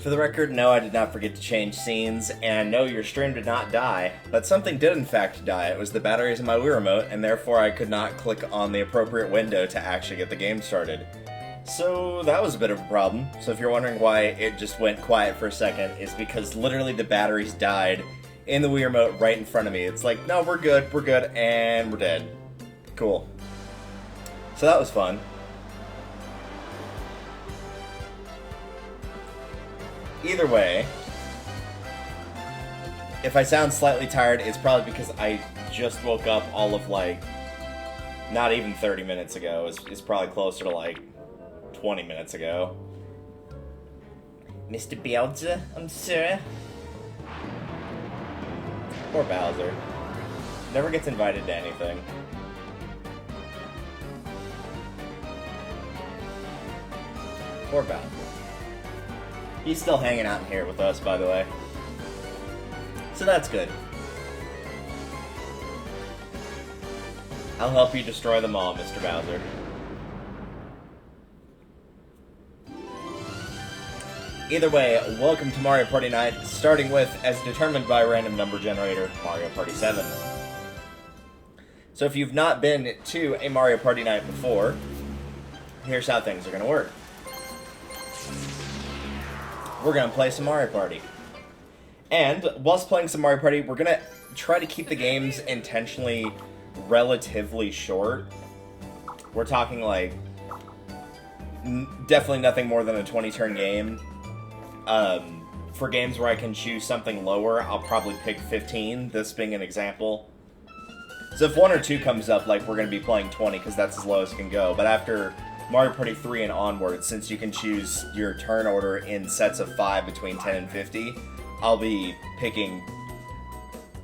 For the record, no, I did not forget to change scenes, and no, your stream did not die, but something did in fact die. It was the batteries in my Wii Remote, and therefore I could not click on the appropriate window to actually get the game started. So that was a bit of a problem. So if you're wondering why it just went quiet for a second, it's because literally the batteries died in the Wii Remote right in front of me. It's like, no, we're good, and we're dead. Cool. So that was fun. Either way, if I sound slightly tired, it's probably because I just woke up all of, like, not even 30 minutes ago. It's probably closer to, like, 20 minutes ago. Mr. Bowser, I'm sorry. Poor Bowser. Never gets invited to anything. Poor Bowser. He's still hanging out in here with us, by the way. So that's good. I'll help you destroy them all, Mr. Bowser. Either way, welcome to Mario Party Night, starting with, as determined by a random number generator, Mario Party 7. So if you've not been to a Mario Party Night before, here's how things are going to work. We're going to play some Mario Party. And whilst playing some Mario Party, we're going to try to keep the games intentionally relatively short. We're talking like definitely nothing more than a 20-turn game. For games where I can choose something lower, I'll probably pick 15, this being an example. So if 1 or 2 comes up, like, we're going to be playing 20, because that's as low as it can go. But after Mario Party 3 and onward, since you can choose your turn order in sets of 5 between 10 and 50, I'll be picking...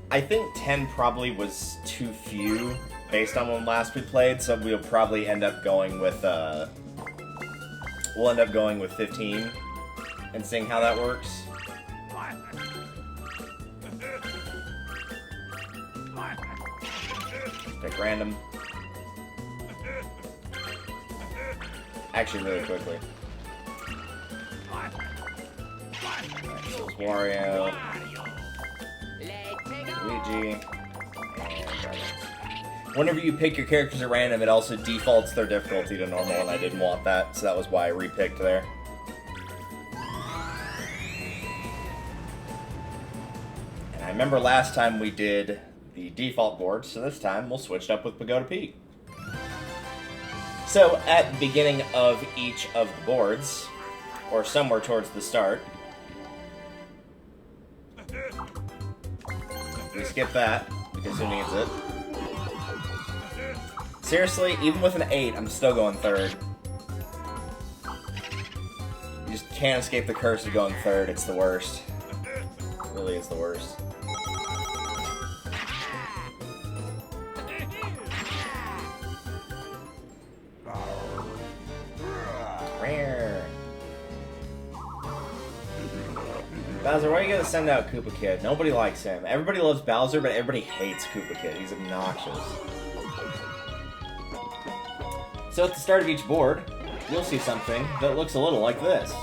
I think 10 probably was too few, based on when last we played, so we'll probably end up going with, we'll end up going with 15, and seeing how that works. Pick random. Actually, really quickly. Alright, so it's Wario, Luigi, and Gadd. Whenever you pick your characters at random, it also defaults their difficulty to normal, and I didn't want that, so that was why I repicked there. And I remember last time we did the default board, so this time we'll switch it up with Pagoda P. So, at the beginning of each of the boards, or somewhere towards the start, we skip that, because who needs it? Seriously, even with an 8, I'm still going third. You just can't escape the curse of going third, it's the worst. It really is the worst. Bowser, why are you gonna send out Koopa Kid? Nobody likes him. Everybody loves Bowser, but everybody hates Koopa Kid. He's obnoxious. So at the start of each board, you'll see something that looks a little like this.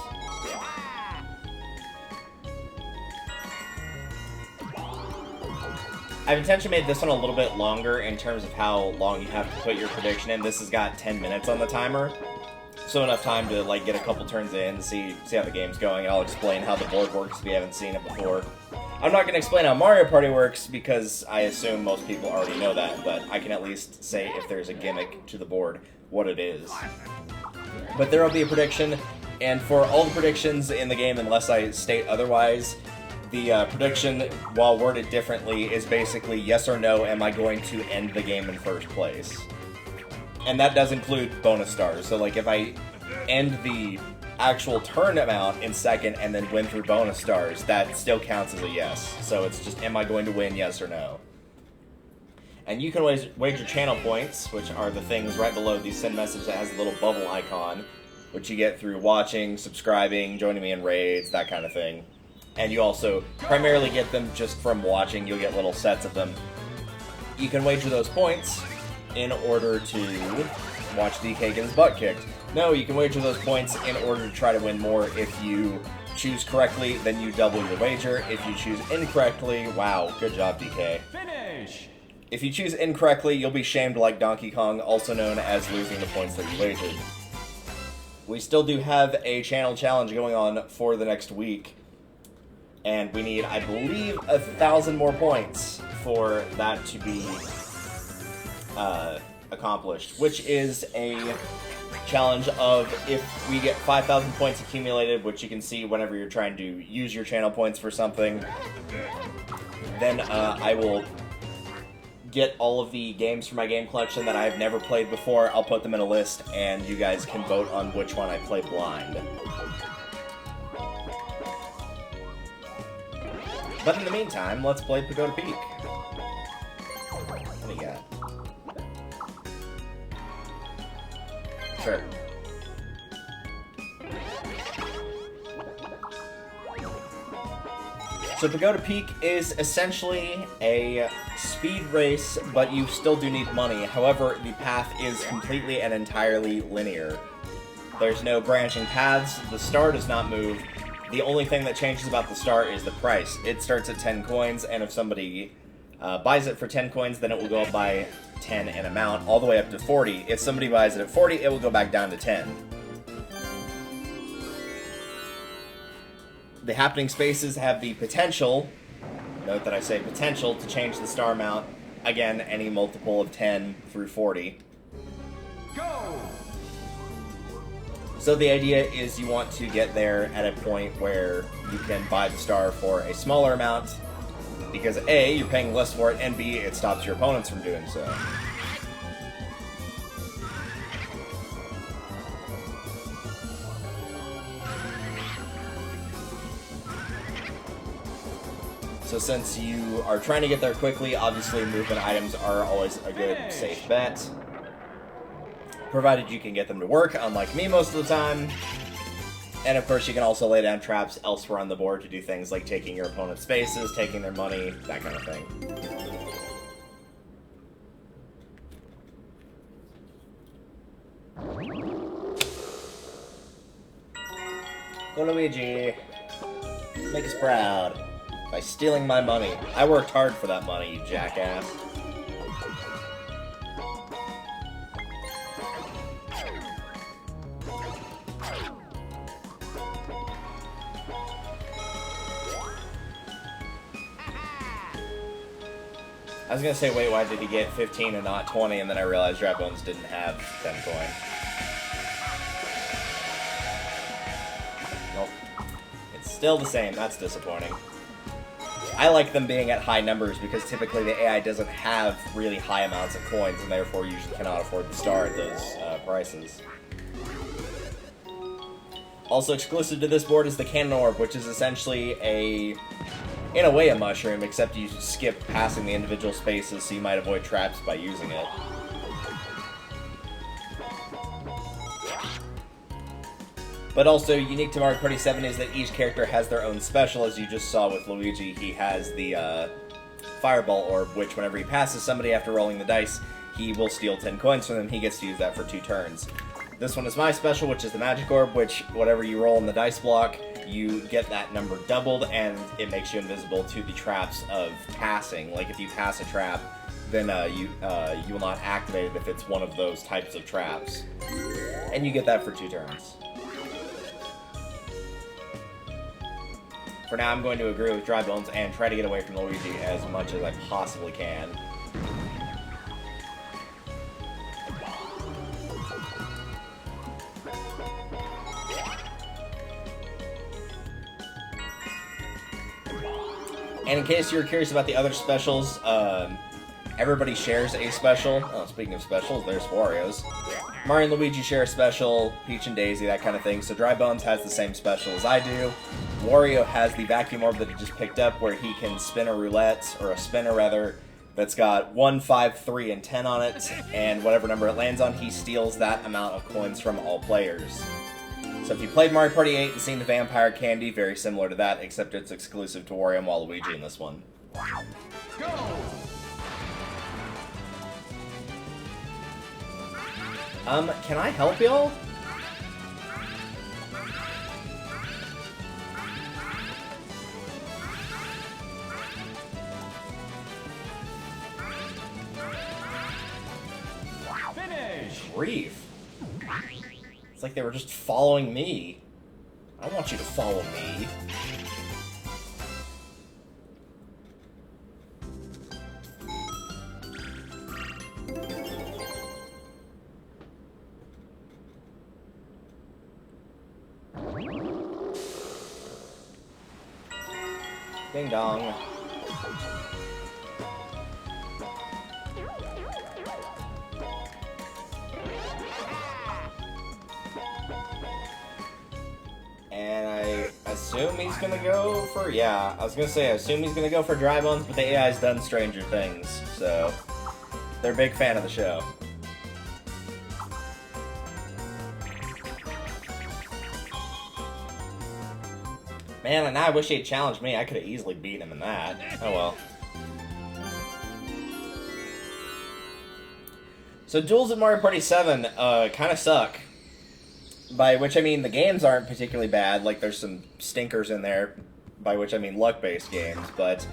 I've intentionally made this one a little bit longer in terms of how long you have to put your prediction in. This has got 10 minutes on the timer. So enough time to like get a couple turns in and see how the game's going, and I'll explain how the board works if you haven't seen it before. I'm not going to explain how Mario Party works because I assume most people already know that, but I can at least say if there's a gimmick to the board, what it is. But there will be a prediction, and for all the predictions in the game, unless I state otherwise, the prediction, while worded differently, is basically yes or no, am I going to end the game in first place? And that does include bonus stars. So, like, if I end the actual turn amount in second and then win through bonus stars, that still counts as a yes. So it's just, am I going to win, yes or no? And you can wager channel points, which are the things right below the send message that has a little bubble icon, which you get through watching, subscribing, joining me in raids, that kind of thing. And you also primarily get them just from watching. You'll get little sets of them. You can wager those points in order to watch DK get his butt kicked. No, you can wager those points in order to try to win more if you choose correctly, then you double your wager. If you choose incorrectly, wow, good job, DK. Finish! If you choose incorrectly, you'll be shamed like Donkey Kong, also known as losing the points that you wagered. We still do have a channel challenge going on for the next week, and we need, I believe, 1,000 more points for that to be accomplished, which is a challenge of if we get 5,000 points accumulated, which you can see whenever you're trying to use your channel points for something, then I will get all of the games from my game collection that I've never played before. I'll put them in a list, and you guys can vote on which one I play blind. But in the meantime, let's play Pagoda Peak. What do you got? Sure. So Pagoda Peak is essentially a speed race, but you still do need money. However, the path is completely and entirely linear. There's no branching paths, the star does not move. The only thing that changes about the star is the price. It starts at 10 coins, and if somebody buys it for 10 coins, then it will go up by 10 in amount, all the way up to 40. If somebody buys it at 40, it will go back down to 10. The happening spaces have the potential, note that I say potential, to change the star amount, again, any multiple of 10 through 40. Go! So the idea is you want to get there at a point where you can buy the star for a smaller amount, because A, you're paying less for it, and B, it stops your opponents from doing so. So since you are trying to get there quickly, obviously movement items are always a good, safe bet. Provided you can get them to work, unlike me most of the time. And of course you can also lay down traps elsewhere on the board to do things like taking your opponent's spaces, taking their money, that kind of thing. Go Luigi. Make us proud. By stealing my money. I worked hard for that money, you jackass. I was gonna say, wait, why did he get 15 and not 20? And then I realized Dry Bones didn't have 10 coin. Nope. It's still the same. That's disappointing. I like them being at high numbers because typically the AI doesn't have really high amounts of coins and therefore usually cannot afford the star at those prices. Also exclusive to this board is the Cannon Orb, which is essentially in a way a mushroom, except you skip passing the individual spaces so you might avoid traps by using it. But also, unique to Mario Party 7 is that each character has their own special. As you just saw with Luigi, he has the Fireball Orb, which whenever he passes somebody after rolling the dice, he will steal 10 coins from them. He gets to use that for 2 turns. This one is my special, which is the Magic Orb, which whatever you roll in the dice block, you get that number doubled, and it makes you invisible to the traps of passing. Like, if you pass a trap, then you will not activate it if it's one of those types of traps. And you get that for 2 turns. For now, I'm going to agree with Dry Bones and try to get away from Luigi as much as I possibly can. And in case you're curious about the other specials, everybody shares a special. Oh, speaking of specials, there's Wario's. Mario and Luigi share a special, Peach and Daisy, that kind of thing. So Dry Bones has the same special as I do. Wario has the vacuum orb that he just picked up where he can spin a roulette, or a spinner rather, that's got 1, 5, 3, and 10 on it, and whatever number it lands on, he steals that amount of coins from all players. So if you played Mario Party 8 and seen the Vampire Candy, very similar to that, except it's exclusive to Wario and Waluigi in this one. Go! Can I help y'all? grief. It's like they were just following me. I don't want you to follow me. Ding dong. And I assume he's gonna go for, yeah, I was gonna say, I assume he's gonna go for Dry Bones, but the AI's done Stranger Things, so they're a big fan of the show. Man, and I wish he'd challenged me. I could have easily beaten him in that. Oh well. So duels in Mario Party 7 kind of suck. By which I mean the games aren't particularly bad. Like there's some stinkers in there. By which I mean luck-based games. But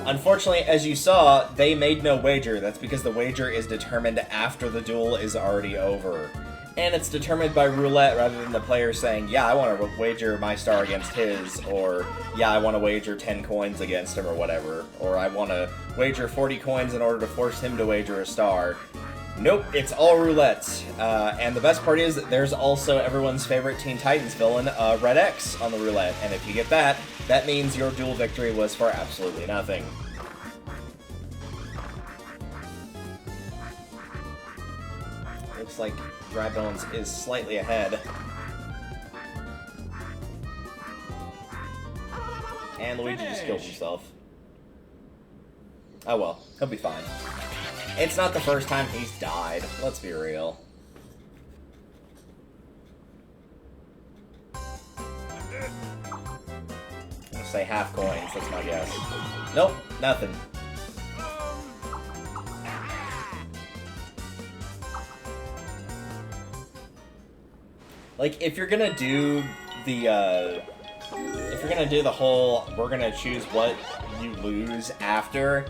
unfortunately, as you saw, they made no wager. That's because the wager is determined after the duel is already over. And it's determined by roulette rather than the player saying, yeah, I want to wager my star against his, or yeah, I want to wager 10 coins against him or whatever, or I want to wager 40 coins in order to force him to wager a star. Nope, it's all roulette. And the best part is that there's also everyone's favorite Teen Titans villain, Red X, on the roulette. And if you get that, that means your duel victory was for absolutely nothing. Looks like Dry Bones is slightly ahead. And Luigi just killed himself. Oh well, he'll be fine. It's not the first time he's died, let's be real. I'll say half coins, that's my guess. Nope, nothing. Like, if you're gonna do the, whole, we're gonna choose what you lose after,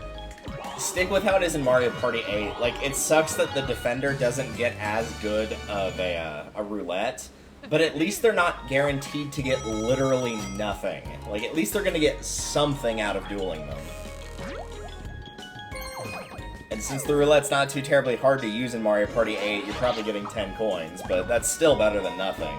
stick with how it is in Mario Party 8. Like, it sucks that the defender doesn't get as good of a roulette, but at least they're not guaranteed to get literally nothing. Like, at least they're gonna get something out of dueling them. And since the roulette's not too terribly hard to use in Mario Party 8, you're probably getting 10 coins, but that's still better than nothing.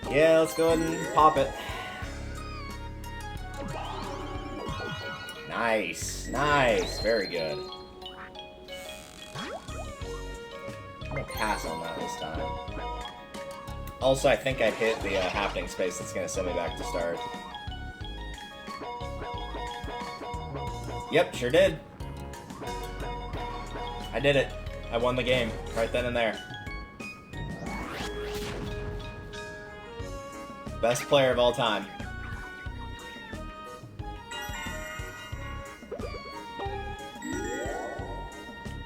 Yeah, let's go ahead and pop it. Nice, nice, very good. I'm gonna pass on that this time. Also, I think I hit the happening space that's gonna send me back to start. Yep, sure did. I did it. I won the game, right then and there. Best player of all time.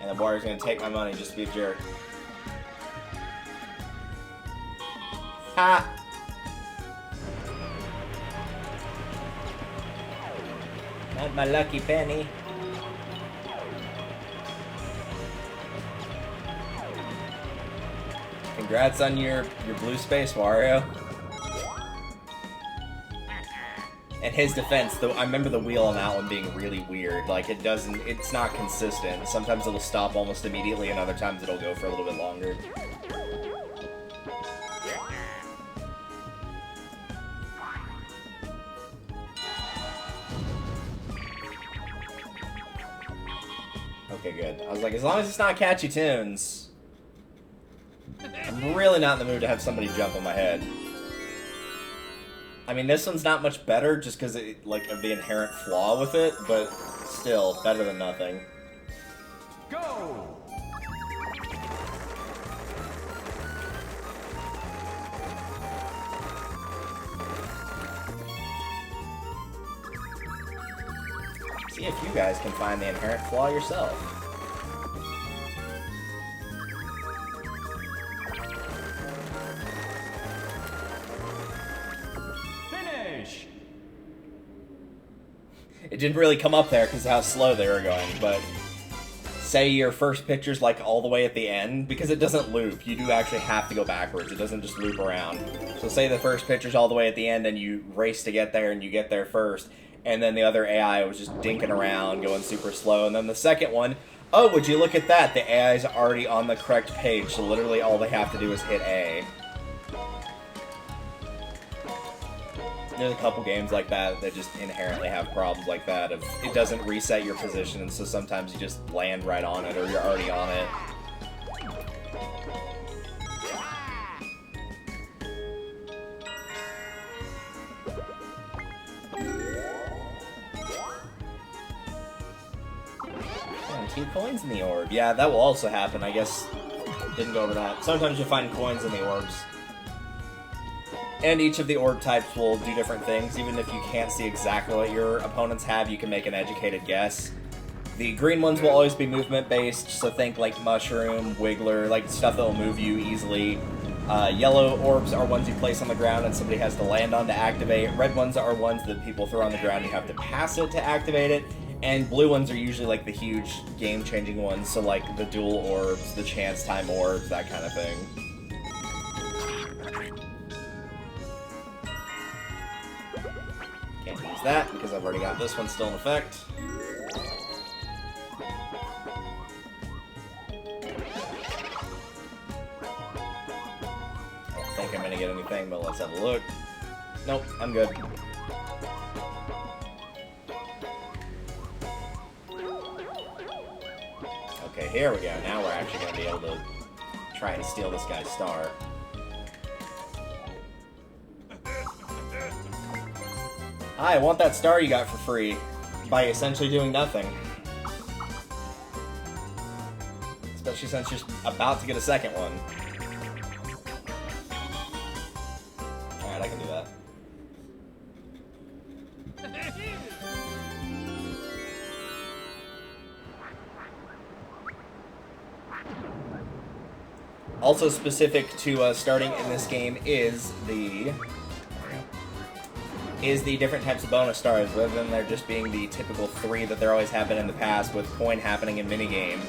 And the Warrior's gonna take my money just to be a jerk. Ha! Not my lucky penny. Congrats on your blue space, Wario. And his defense, though, I remember the wheel on that one being really weird. Like, it's not consistent. Sometimes it'll stop almost immediately, and other times it'll go for a little bit longer. Okay, good. I was like, as long as it's not catchy tunes. I'm really not in the mood to have somebody jump on my head. I mean, this one's not much better just because of the inherent flaw with it, but still, better than nothing. Go! See if you guys can find the inherent flaw yourself. Finish! didn't really come up there because of how slow they were going, but say your first picture's like all the way at the end, because it doesn't loop. You do actually have to go backwards. It doesn't just loop around. So say the first picture's all the way at the end and you race to get there and you get there first, and then the other AI was just dinking around, going super slow, and then the second one, oh, would you look at that? The AI's already on the correct page, so literally all they have to do is hit A. There's a couple games like that that just inherently have problems like that. If it doesn't reset your position, and so sometimes you just land right on it, or you're already on it. Oh, 2 coins in the orb. Yeah, that will also happen. I guess didn't go over that. Sometimes you find coins in the orbs. And each of the orb types will do different things. Even if you can't see exactly what your opponents have, you can make an educated guess. The green ones will always be movement-based, so think like mushroom, wiggler, like stuff that will move you easily. Yellow orbs are ones you place on the ground and somebody has to land on to activate. Red ones are ones that people throw on the ground and you have to pass it to activate it. And blue ones are usually like the huge game-changing ones, so like the dual orbs, the chance time orbs, that kind of thing. Can't use that because I've already got this one still in effect. I don't think I'm gonna get anything, but let's have a look. Nope, I'm good. Okay, here we go. Now we're actually gonna be able to try and steal this guy's star. Hi, I want that star you got for free by essentially doing nothing. Especially since you're about to get a second one. Alright, I can do that. Also specific to starting in this game is the different types of bonus stars, rather than there just being the typical 3 that there always have been in the past with coin happening in minigame.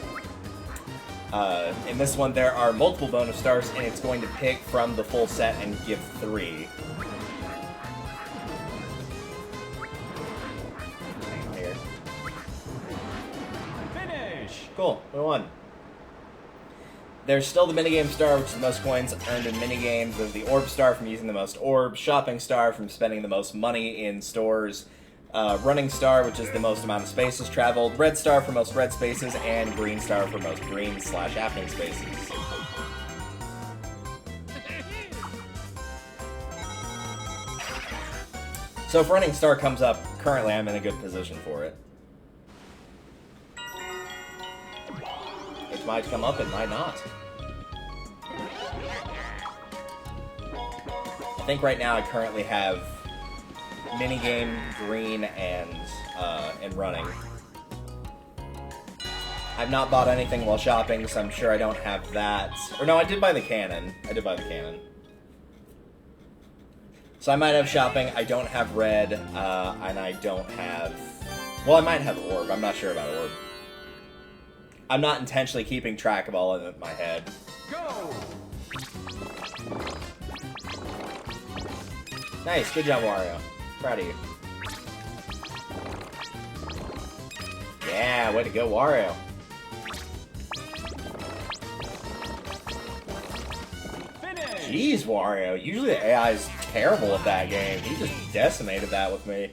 In this one, there are multiple bonus stars, and it's going to pick from the full set and give 3. Here. Finish! Cool, we won. There's still the minigame star, which is the most coins earned in minigames. There's the orb star from using the most orbs, shopping star from spending the most money in stores, running star, which is the most amount of spaces traveled, red star for most red spaces, and green star for most green/happening spaces. So if running star comes up, currently I'm in a good position for it. It might come up, it might not. I think right now I currently have minigame, green, and running. I've not bought anything while shopping, so I'm sure I don't have that. Or no, I did buy the cannon. So I might have shopping, I don't have red, and I don't have... Well, I might have orb, I'm not sure about orb. I'm not intentionally keeping track of all of it in my head. Go! Nice, good job, Wario. Proud of you. Yeah, way to go, Wario. Finish! Jeez, Wario. Usually the AI is terrible at that game. He just decimated that with me.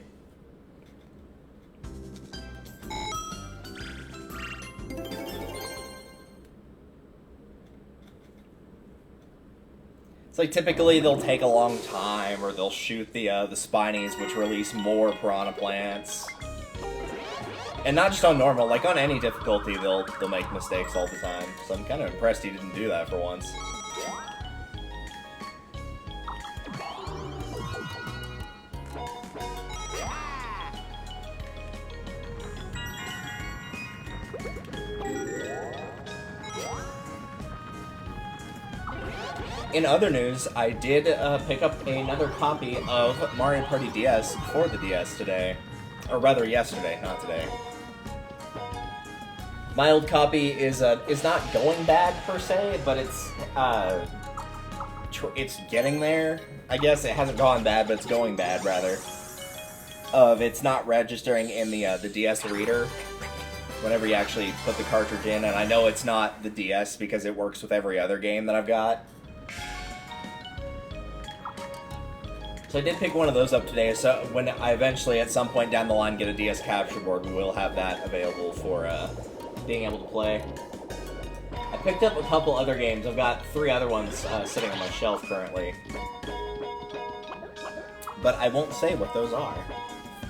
It's like typically they'll take a long time, or they'll shoot the spinies, which release more piranha plants. And not just on normal, like on any difficulty, they'll make mistakes all the time. So I'm kind of impressed he didn't do that for once. In other news, I did pick up another copy of Mario Party DS for the DS today. or rather yesterday, not today. My old copy is not going bad per se, but it's getting there. I guess it hasn't gone bad, but it's going bad rather. It's not registering in the DS reader whenever you actually put the cartridge in, and I know it's not the DS because it works with every other game that I've got. So I did pick one of those up today, so when I eventually, at some point down the line, get a DS capture board, we will have that available for being able to play. I picked up a couple other games. I've got 3 other ones sitting on my shelf currently. But I won't say what those are,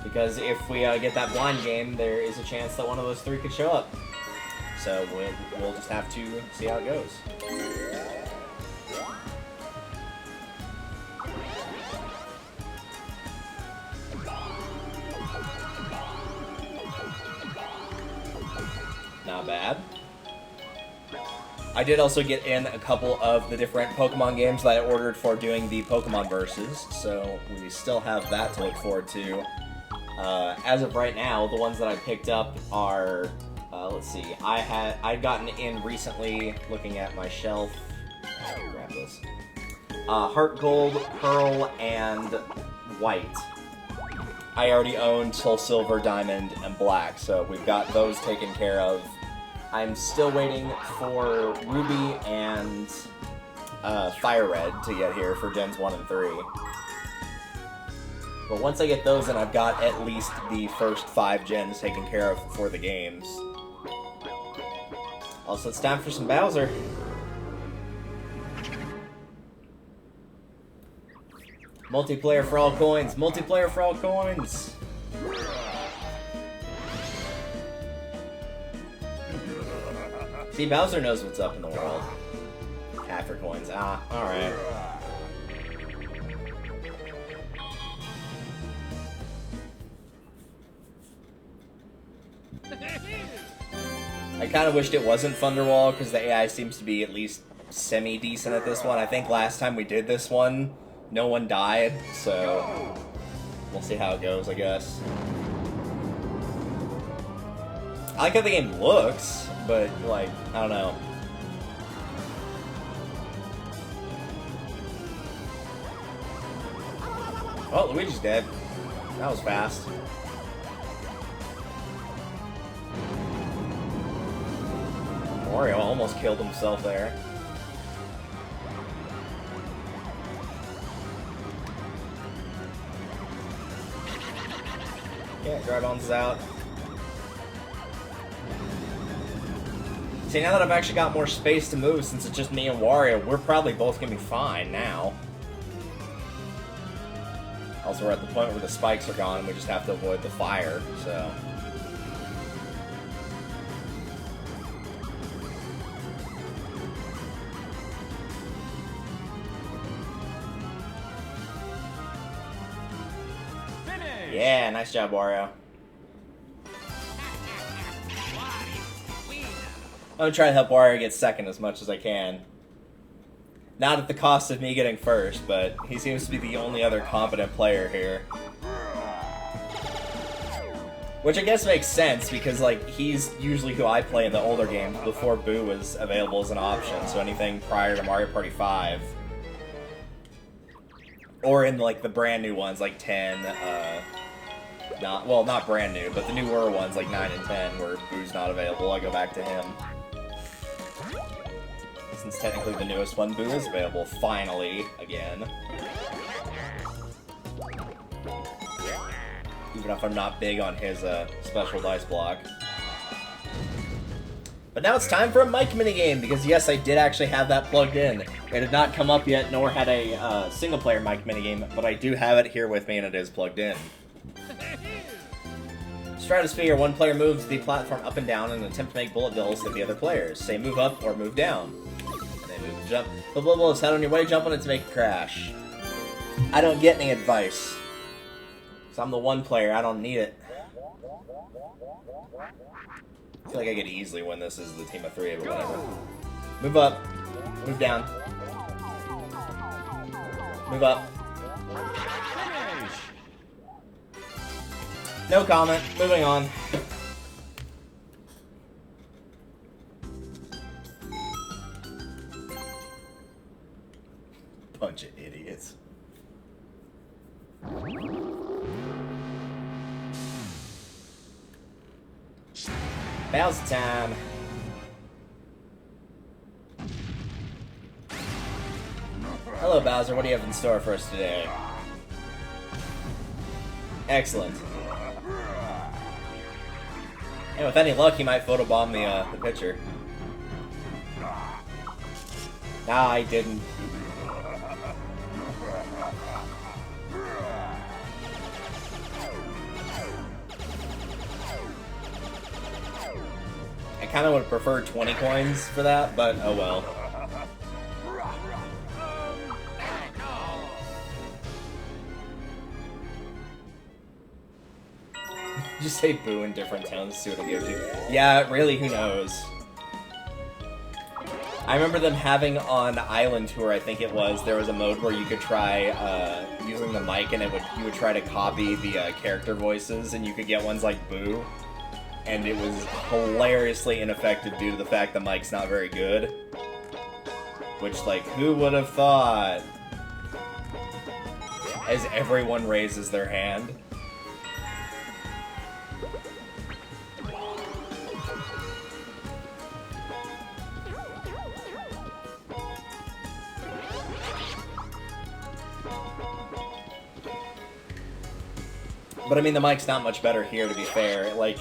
because if we get that blind game, there is a chance that one of those 3 could show up. So we'll just have to see how it goes. Not bad. I did also get in a couple of the different Pokemon games that I ordered for doing the Pokemon Versus, so we still have that to look forward to. As of right now, the ones that I picked up are, let's see, I'd gotten in recently, looking at my shelf, grab this, Heart Gold, Pearl, and White. I already owned Soul Silver, Diamond, and Black, so we've got those taken care of. I'm still waiting for Ruby and Fire Red to get here for Gens 1 and 3. But once I get those, then I've got at least the first 5 gens taken care of for the games. Also, it's time for some Bowser. Multiplayer for all coins! Multiplayer for all coins! See, Bowser knows what's up in the world. After coins. Ah, alright. I kind of wished it wasn't Thunderwall, because the AI seems to be at least semi-decent at this one. I think last time we did this one, no one died, so we'll see how it goes, I guess. I like how the game looks, but, like, I don't know. Oh, Luigi's dead. That was fast. Mario almost killed himself there. Yeah, Groudon's out. See, now that I've actually got more space to move, since it's just me and Wario, we're probably both gonna be fine now. Also, we're at the point where the spikes are gone and we just have to avoid the fire, so... Finish! Yeah, nice job, Wario. I'm gonna try to help Wario get second as much as I can. Not at the cost of me getting first, but he seems to be the only other competent player here. Which I guess makes sense, because like he's usually who I play in the older games before Boo was available as an option, so anything prior to Mario Party 5. Or in like the brand new ones, like 10, not brand new, but the newer ones like 9 and 10, where Boo's not available, I go back to him. Since technically the newest one, Boo, is available, finally, again. Even if I'm not big on his special dice block. But now it's time for a mic minigame, because yes, I did actually have that plugged in. It had not come up yet, nor had a single-player mic minigame, but I do have it here with me, and it is plugged in. Stratosphere, one player moves the platform up and down in an attempt to make bullet bills hit the other players. Say move up or move down. They move, jump. The bullet bill is head on your way, jump on it to make it crash. I don't get any advice. So I'm the one player, I don't need it. I feel like I could easily win this as the team of 3, but whatever. Move up. Move down. Move up. Finish! No comment. Moving on. Bunch of idiots. Bowser time. Hello, Bowser. What do you have in store for us today? Excellent. And with any luck, he might photobomb the pitcher. Nah, I didn't. I kind of would prefer 20 coins for that, but oh well. Just say boo in different tones, see what it gives you. Yeah, really, who knows? I remember them having on Island Tour, I think it was, there was a mode where you could try using the mic and you would try to copy the character voices, and you could get ones like boo. And it was hilariously ineffective due to the fact the mic's not very good. Which, like, who would have thought? As everyone raises their hand. But I mean, the mic's not much better here, to be fair. Like,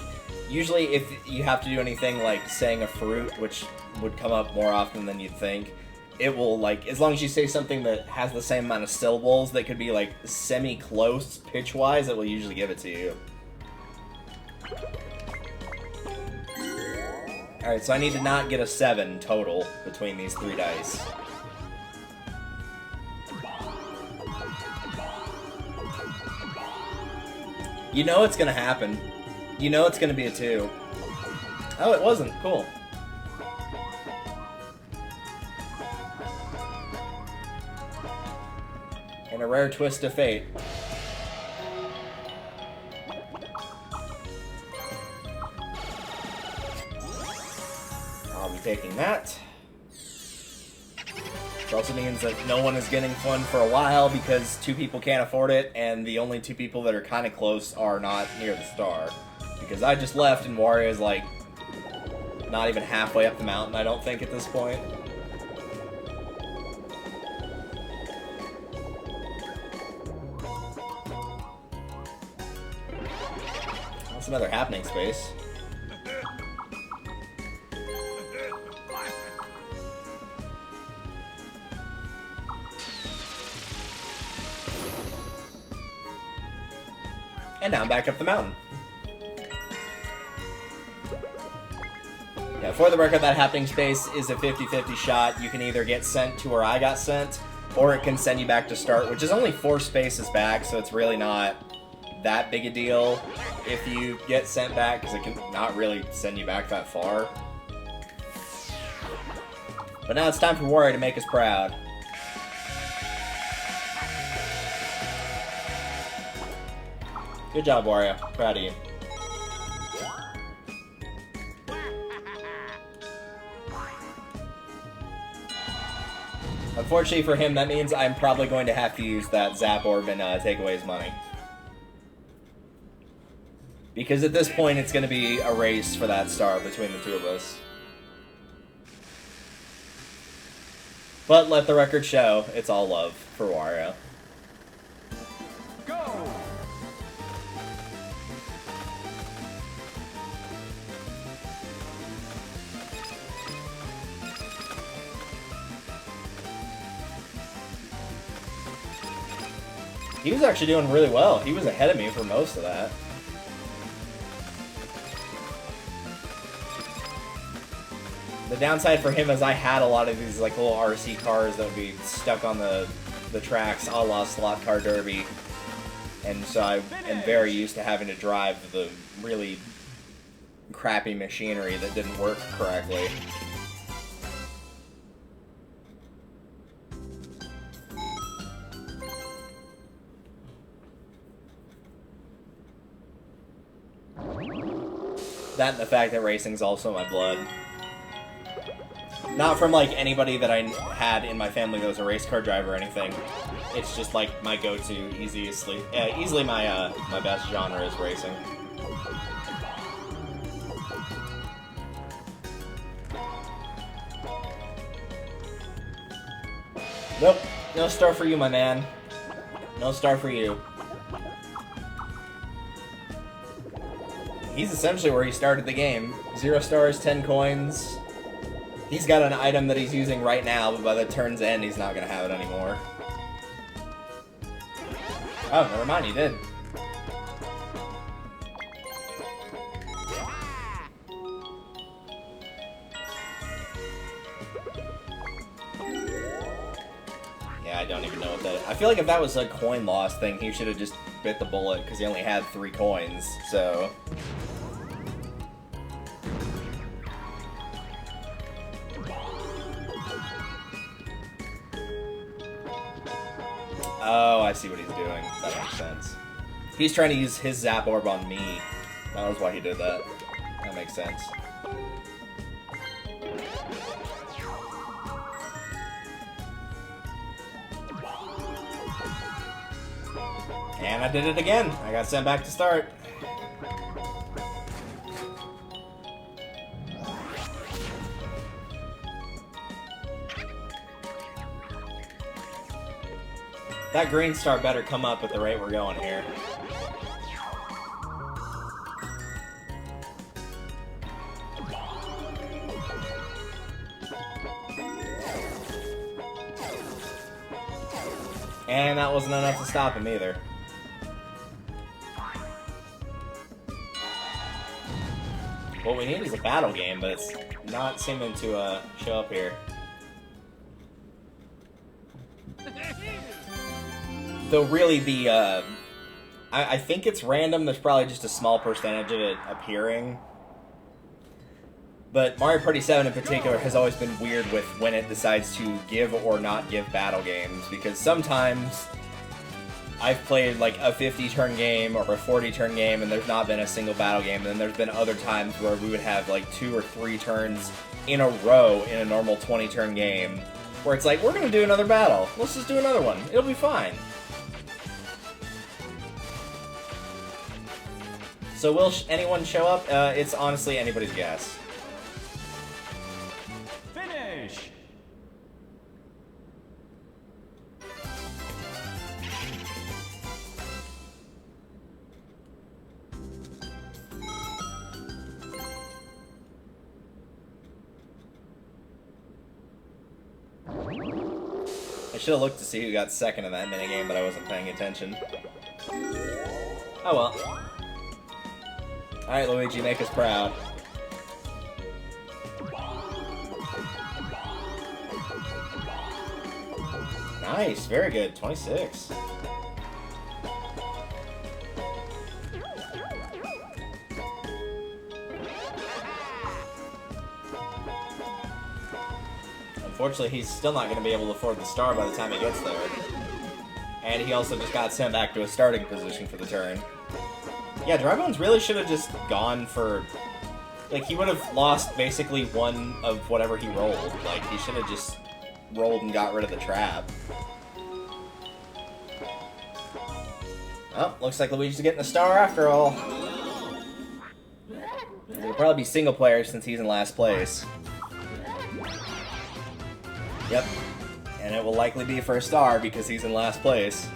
usually if you have to do anything like saying a fruit, which would come up more often than you'd think, it will, like, as long as you say something that has the same amount of syllables that could be, like, semi-close pitch-wise, it will usually give it to you. Alright, so I need to not get a 7 total between these 3 dice. You know it's gonna happen. You know it's gonna be a 2. Oh, it wasn't. Cool. And a rare twist of fate. I'll be taking that. It also means that no one is getting fun for a while because 2 people can't afford it, and the only 2 people that are kind of close are not near the star. Because I just left, and Wario's like not even halfway up the mountain, I don't think, at this point. That's another happening space. And now I'm back up the mountain. Yeah, for the record, that happening space is a 50-50 shot. You can either get sent to where I got sent, or it can send you back to start, which is only 4 spaces back, so it's really not that big a deal if you get sent back, because it can not really send you back that far. But now it's time for Wario to make us proud. Good job, Wario. Proud of you. Unfortunately for him, that means I'm probably going to have to use that Zap Orb and take away his money. Because at this point, it's going to be a race for that star between the 2 of us. But let the record show, it's all love for Wario. Go! He was actually doing really well. He was ahead of me for most of that. The downside for him is I had a lot of these like little RC cars that would be stuck on the tracks, a la Slot Car Derby. And so I am very used to having to drive the really crappy machinery that didn't work correctly. That and the fact that racing's also my blood. Not from, like, anybody that I had in my family that was a race car driver or anything. It's just, like, my go-to, easily my, my best genre is racing. Nope. No star for you, my man. No star for you. He's essentially where he started the game. 0 stars, 10 coins. He's got an item that he's using right now, but by the turn's end, he's not going to have it anymore. Oh, never mind, he did. Yeah, I don't even know what that is. I feel like if that was a coin loss thing, he should have just bit the bullet, because he only had 3 coins, so... Oh, I see what he's doing. That makes sense. He's trying to use his Zap Orb on me. That was why he did that. That makes sense. And I did it again. I got sent back to start. That green star better come up at the rate we're going here. And that wasn't enough to stop him either. What we need is a battle game, but it's not seeming to show up here. Though really the, I think it's random, there's probably just a small percentage of it appearing. But Mario Party 7 in particular has always been weird with when it decides to give or not give battle games, because sometimes I've played like a 50-turn game or a 40-turn game and there's not been a single battle game, and then there's been other times where we would have like 2 or 3 turns in a row in a normal 20-turn game, where it's like, we're gonna do another battle, let's just do another one, it'll be fine. So will anyone show up? It's honestly anybody's guess. Finish! I should have looked to see who got second in that minigame, but I wasn't paying attention. Oh well. Alright, Luigi, make us proud. Nice, very good. 26. Unfortunately, he's still not going to be able to afford the star by the time he gets there. And he also just got sent back to a starting position for the turn. Yeah, Dry Bones really should have just gone for... Like, he would have lost basically one of whatever he rolled. Like, he should have just rolled and got rid of the trap. Oh, looks like Luigi's getting a star after all. It'll probably be single player since he's in last place. Yep. And it will likely be for a star because he's in last place.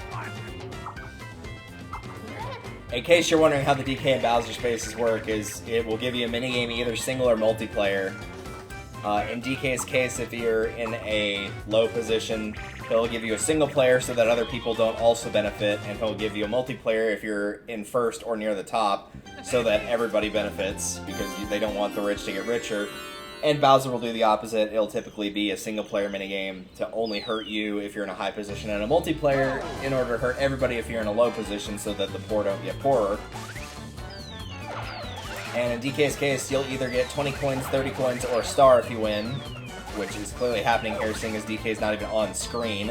In case you're wondering how the DK and Bowser spaces work, is it will give you a minigame either single or multiplayer. In DK's case, if you're in a low position, he'll give you a single player so that other people don't also benefit, and he'll give you a multiplayer if you're in first or near the top, so that everybody benefits, because they don't want the rich to get richer. And Bowser will do the opposite. It'll typically be a single-player minigame to only hurt you if you're in a high position, and a multiplayer in order to hurt everybody if you're in a low position so that the poor don't get poorer. And in DK's case, you'll either get 20 coins, 30 coins, or a star if you win, which is clearly happening here, seeing as DK's not even on screen.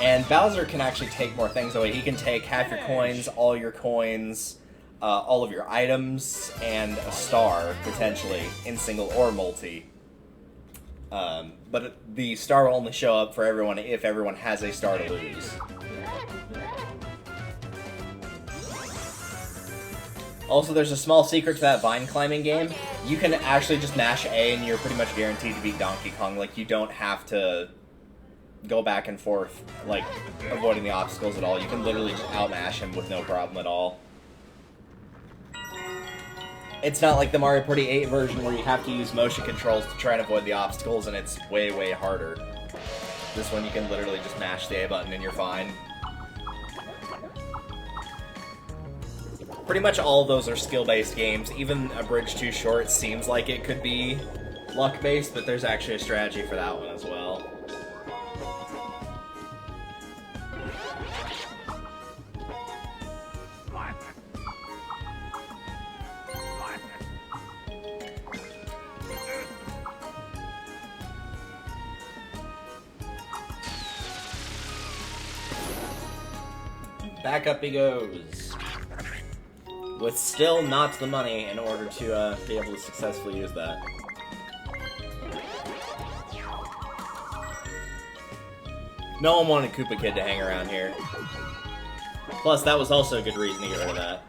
And Bowser can actually take more things away. He can take half your coins, all your coins, all of your items and a star, potentially, in single or multi. But the star will only show up for everyone if everyone has a star to lose. Also, there's a small secret to that vine climbing game. You can actually just mash A and you're pretty much guaranteed to beat Donkey Kong. Like, you don't have to go back and forth, like, avoiding the obstacles at all. You can literally just outmash him with no problem at all. It's not like the Mario Party 8 version where you have to use motion controls to try and avoid the obstacles, and it's way, way harder. This one you can literally just mash the A button and you're fine. Pretty much all of those are skill-based games. Even A Bridge Too Short seems like it could be luck-based, but there's actually a strategy for that one as well. Back up he goes. With still not the money in order to be able to successfully use that. No one wanted Koopa Kid to hang around here. Plus, that was also a good reason to get rid of that.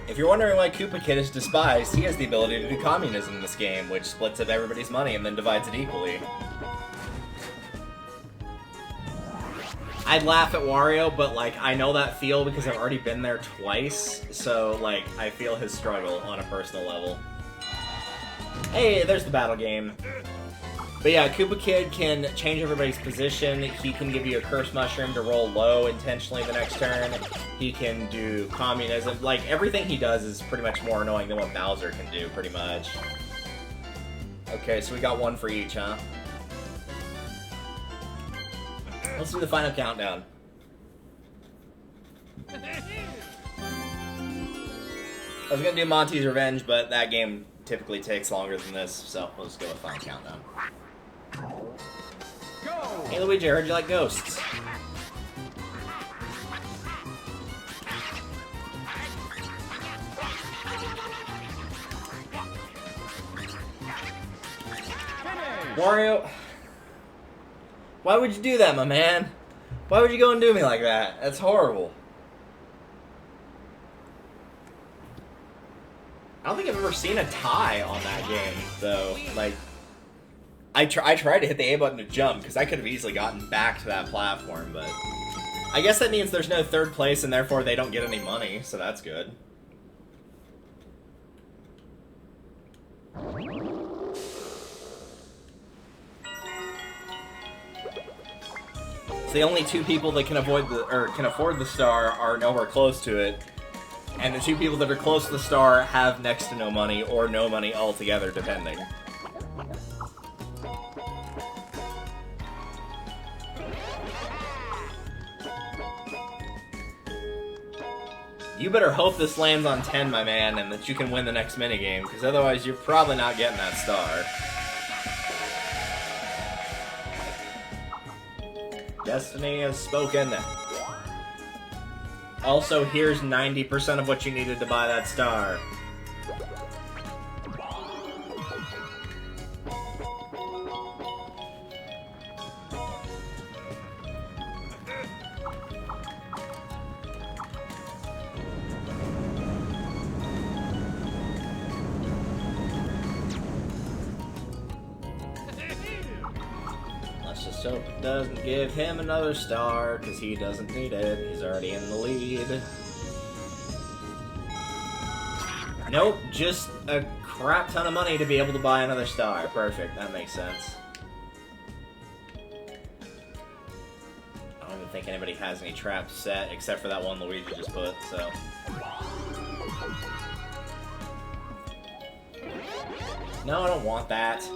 If you're wondering why Koopa Kid is despised, he has the ability to do communism in this game, which splits up everybody's money and then divides it equally. I'd laugh at Wario, but, like, I know that feel because I've already been there twice, so, like, I feel his struggle on a personal level. Hey, there's the battle game. But yeah, Koopa Kid can change everybody's position, he can give you a Curse Mushroom to roll low intentionally the next turn, he can do communism, like, everything he does is pretty much more annoying than what Bowser can do, pretty much. Okay, so we got one for each, huh? Let's do the final countdown. I was gonna do Monty's Revenge, but that game typically takes longer than this, so we'll just go with final countdown. Go! Hey Luigi, I heard you like ghosts. Wario, why would you do that, my man? Why would you go and do me like that? That's horrible. I don't think I've ever seen a tie on that game, though. Like, I tried to hit the A button to jump, because I could have easily gotten back to that platform, but I guess that means there's no third place, and therefore they don't get any money, so that's good. So the only two people that can afford the star are nowhere close to it, and the two people that are close to the star have next to no money or no money altogether, depending. You better hope this lands on 10, my man, and that you can win the next minigame, because otherwise you're probably not getting that star. Destiny has spoken. Also, here's 90% of what you needed to buy that star. So it doesn't give him another star, because he doesn't need it. He's already in the lead. Nope, just a crap ton of money to be able to buy another star. Perfect, that makes sense. I don't even think anybody has any traps set, except for that one Luigi just put, so... No, I don't want that.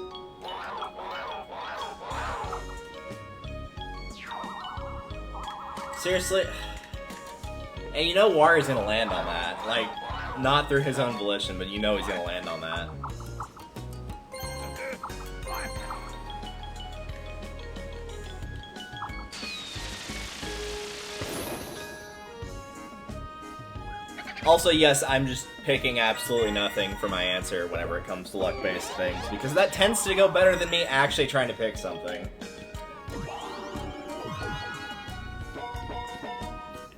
Seriously? And you know Wario's gonna land on that. Like, not through his own volition, but you know he's gonna land on that. Also, yes, I'm just picking absolutely nothing for my answer whenever it comes to luck-based things, because that tends to go better than me actually trying to pick something.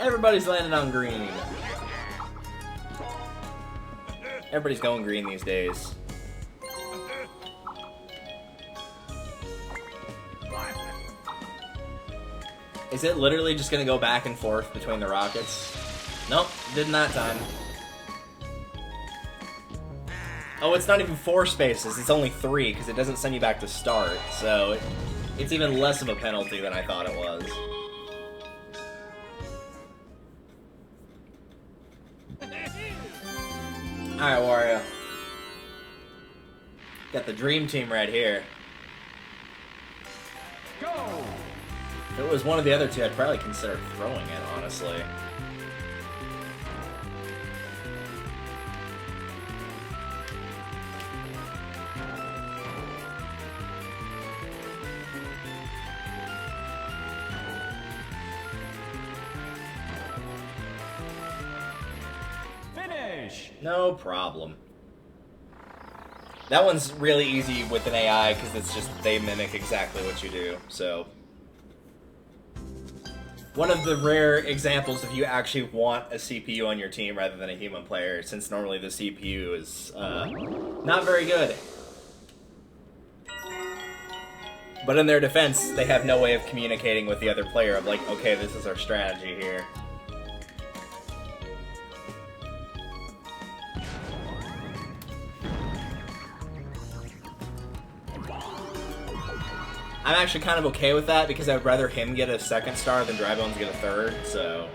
Everybody's landing on green. Everybody's going green these days. Is it literally just gonna go back and forth between the rockets? Nope, didn't that time. Oh, it's not even 4 spaces, it's only 3, because it doesn't send you back to start, so it's even less of a penalty than I thought it was. Alright, Wario. Got the dream team right here. Go! If it was one of the other two, I'd probably consider throwing it, honestly. Finish! No problem. That one's really easy with an AI, because it's just, they mimic exactly what you do, so... One of the rare examples if you actually want a CPU on your team rather than a human player, since normally the CPU is not very good. But in their defense, they have no way of communicating with the other player of like, okay, this is our strategy here. I'm actually kind of okay with that because I would rather him get a 2nd star than Drybones get a 3rd, so...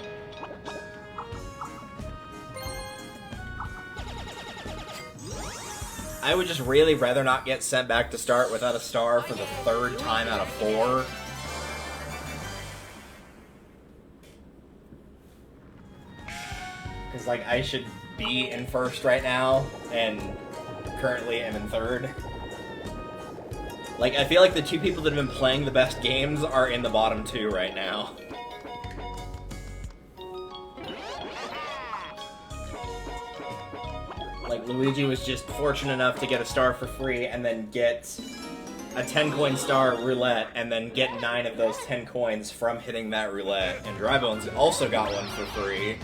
I would just really rather not get sent back to start without a star for the 3rd time out of 4. Because, like, I should be in 1st right now, and currently am in 3rd. Like, I feel like the 2 people that have been playing the best games are in the bottom 2 right now. Like, Luigi was just fortunate enough to get a star for free and then get a 10-coin star roulette and then get 9 of those 10 coins from hitting that roulette. And Drybones also got one for free.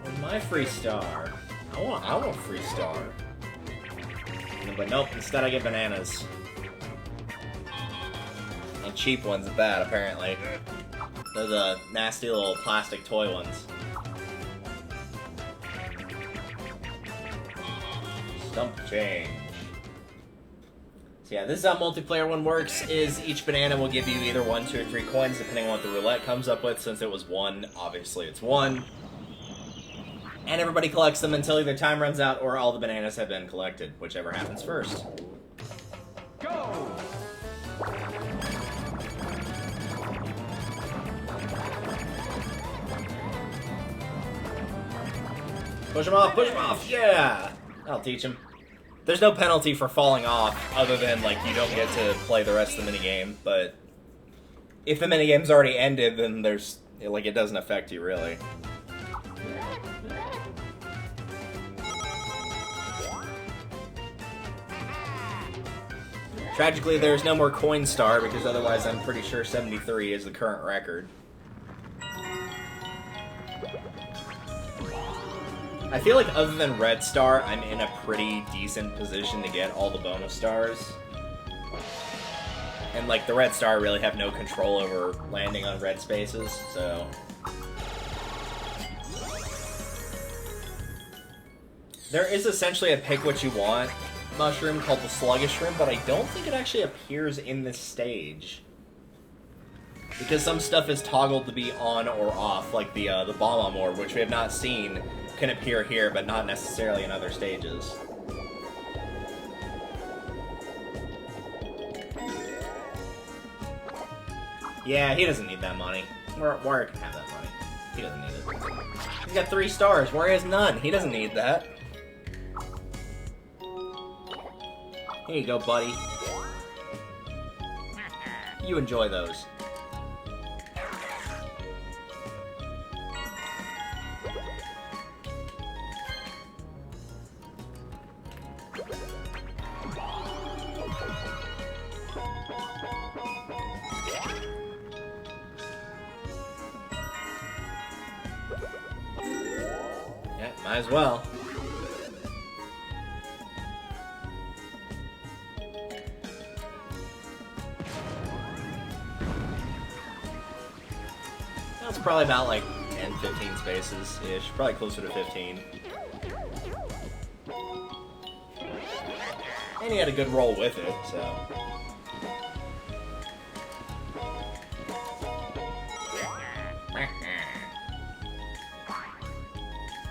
Where's my free star? I want a free star. But nope, instead I get bananas. And cheap ones at that, apparently. They're the nasty little plastic toy ones. Stump change. So yeah, this is how multiplayer one works, is each banana will give you either 1, 2, or 3 coins, depending on what the roulette comes up with. Since it was 1, obviously it's 1. And everybody collects them until either time runs out or all the bananas have been collected, whichever happens first. Go! Push him off, yeah! I'll teach him. There's no penalty for falling off, other than, like, you don't get to play the rest of the minigame, but if the minigame's already ended, then there's, like, it doesn't affect you, really. Tragically, there's no more coin star, because otherwise I'm pretty sure 73 is the current record. I feel like other than red star, I'm in a pretty decent position to get all the bonus stars. And like the red star, I really have no control over landing on red spaces, so... There is essentially a pick what you want mushroom called the sluggish room, but I don't think it actually appears in this stage. Because some stuff is toggled to be on or off, like the bomb orb, which we have not seen, can appear here, but not necessarily in other stages. Yeah, he doesn't need that money. Wario can have that money. He doesn't need it. He's got 3 stars. Wario has none. He doesn't need that. Here you go, buddy. You enjoy those. Yeah, might as well. That's probably about like 10, 15 spaces-ish. Probably closer to 15. And he had a good roll with it, so...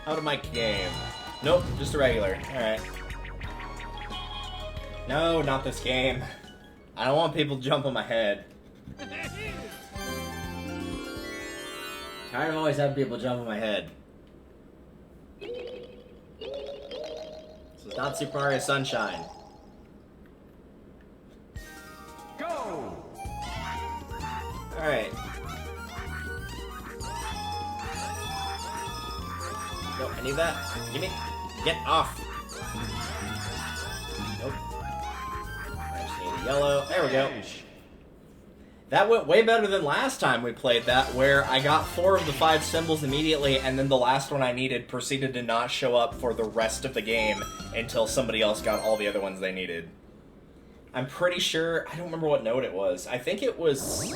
How to mic game? Nope, just a regular. Alright. No, not this game. I don't want people to jump on my head. Tired of always having people jump on my head. This is not Super Mario Sunshine. Go! Alright. Nope, I need that. Gimme. Get off. Nope. I just need a yellow. There we go. That went way better than last time we played that, where I got 4 of the 5 symbols immediately, and then the last one I needed proceeded to not show up for the rest of the game until somebody else got all the other ones they needed. I'm pretty sure... I don't remember what note it was. I think it was...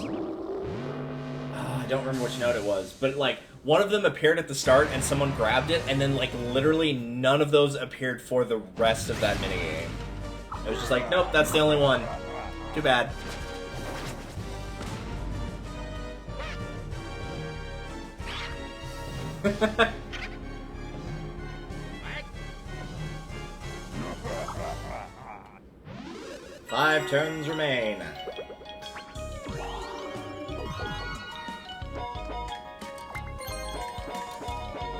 I don't remember which note it was, but, like, one of them appeared at the start and someone grabbed it, and then, like, literally none of those appeared for the rest of that minigame. It was just like, nope, that's the only one. Too bad. Five turns remain.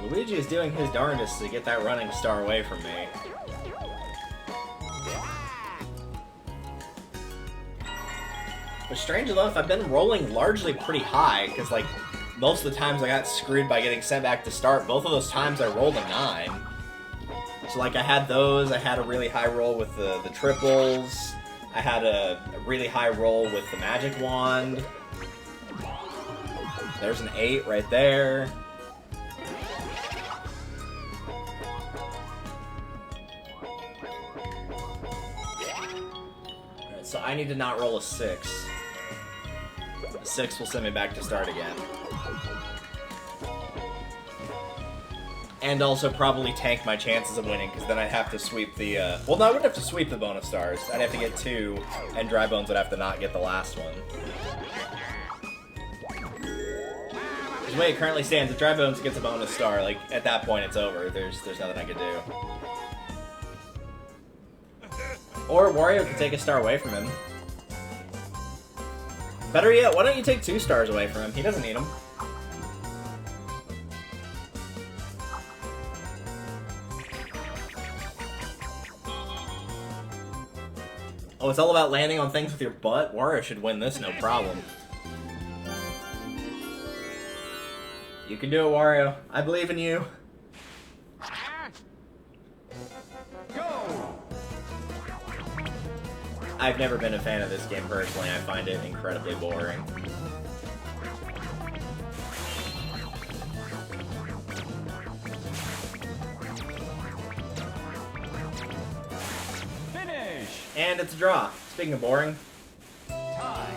Luigi is doing his darndest to get that running star away from me. But strange enough, I've been rolling largely pretty high, because, like, most of the times I got screwed by getting sent back to start. Both of those times I rolled a 9. So, like, I had those. I had a really high roll with the triples. I had a really high roll with the magic wand. There's an 8 right there. Alright, so I need to not roll a 6. A 6 will send me back to start again. And also probably tank my chances of winning, because then I'd have to sweep the, well, no, I wouldn't have to sweep the bonus stars. I'd have to get 2, and Dry Bones would have to not get the last one. The way it currently stands, if Dry Bones gets a bonus star, like, at that point it's over. There's nothing I could do. Or Wario could take a star away from him. Better yet, why don't you take 2 stars away from him? He doesn't need them. Oh, it's all about landing on things with your butt? Wario should win this, no problem. You can do it, Wario. I believe in you. Go! I've never been a fan of this game personally. I find it incredibly boring. Finish! And it's a draw. Speaking of boring. Time.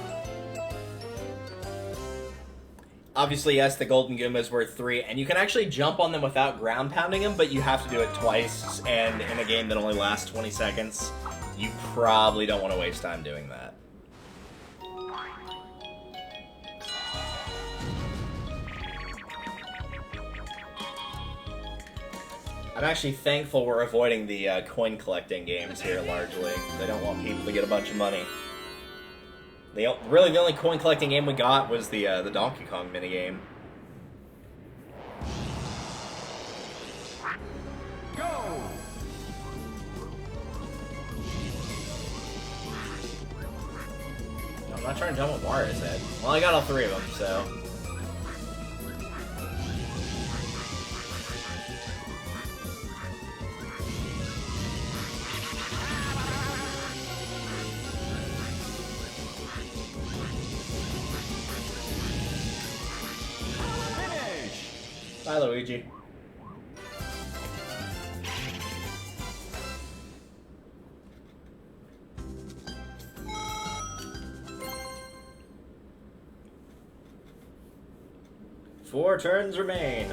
Obviously, yes, the Golden Goombas were 3, and you can actually jump on them without ground pounding them, but you have to do it twice, and in a game that only lasts 20 seconds, you probably don't want to waste time doing that. I'm actually thankful we're avoiding the coin collecting games here largely. They don't want people to get a bunch of money. Really, the only coin collecting game we got was the Donkey Kong minigame. Go! No, I'm not trying to jump on Mario's head. Well, I got all 3 of them, so... Finish! Bye, Luigi. 4 turns remain.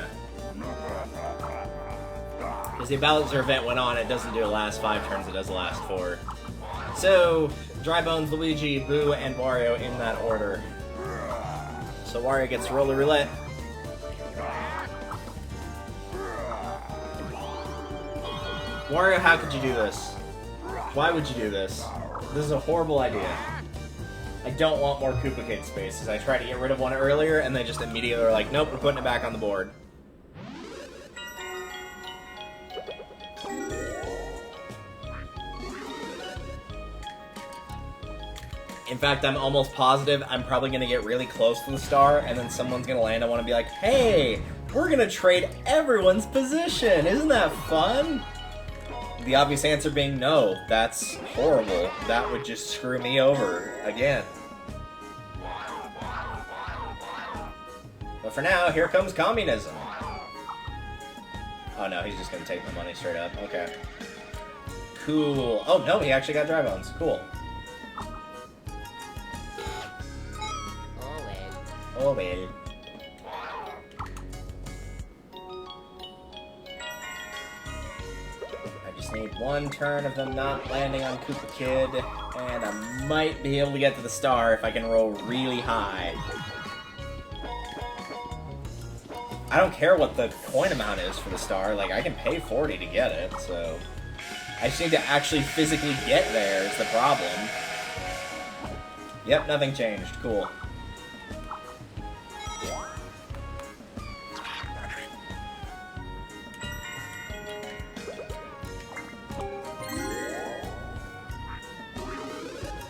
Because the Bowser event went on, it doesn't do the last 5 turns, it does the last 4. So, Dry Bones, Luigi, Boo, and Wario in that order. So Wario gets to roll the roulette. Wario, how could you do this? Why would you do this? This is a horrible idea. I don't want more Koopa Kid spaces. I tried to get rid of one earlier, and they just immediately were like, nope, we're putting it back on the board. In fact, I'm almost positive I'm probably going to get really close to the star, and then someone's going to land on one and be like, hey, we're going to trade everyone's position. Isn't that fun? The obvious answer being no. That's horrible. That would just screw me over again. But for now, here comes communism. Oh no, he's just going to take my money straight up. Okay. Cool. Oh no, he actually got Dry Bones. Cool. Oh well. I just need one turn of them not landing on Koopa Kid, and I might be able to get to the star if I can roll really high. I don't care what the coin amount is for the star, like, I can pay 40 to get it, so... I just need to actually physically get there is the problem. Yep, nothing changed. Cool.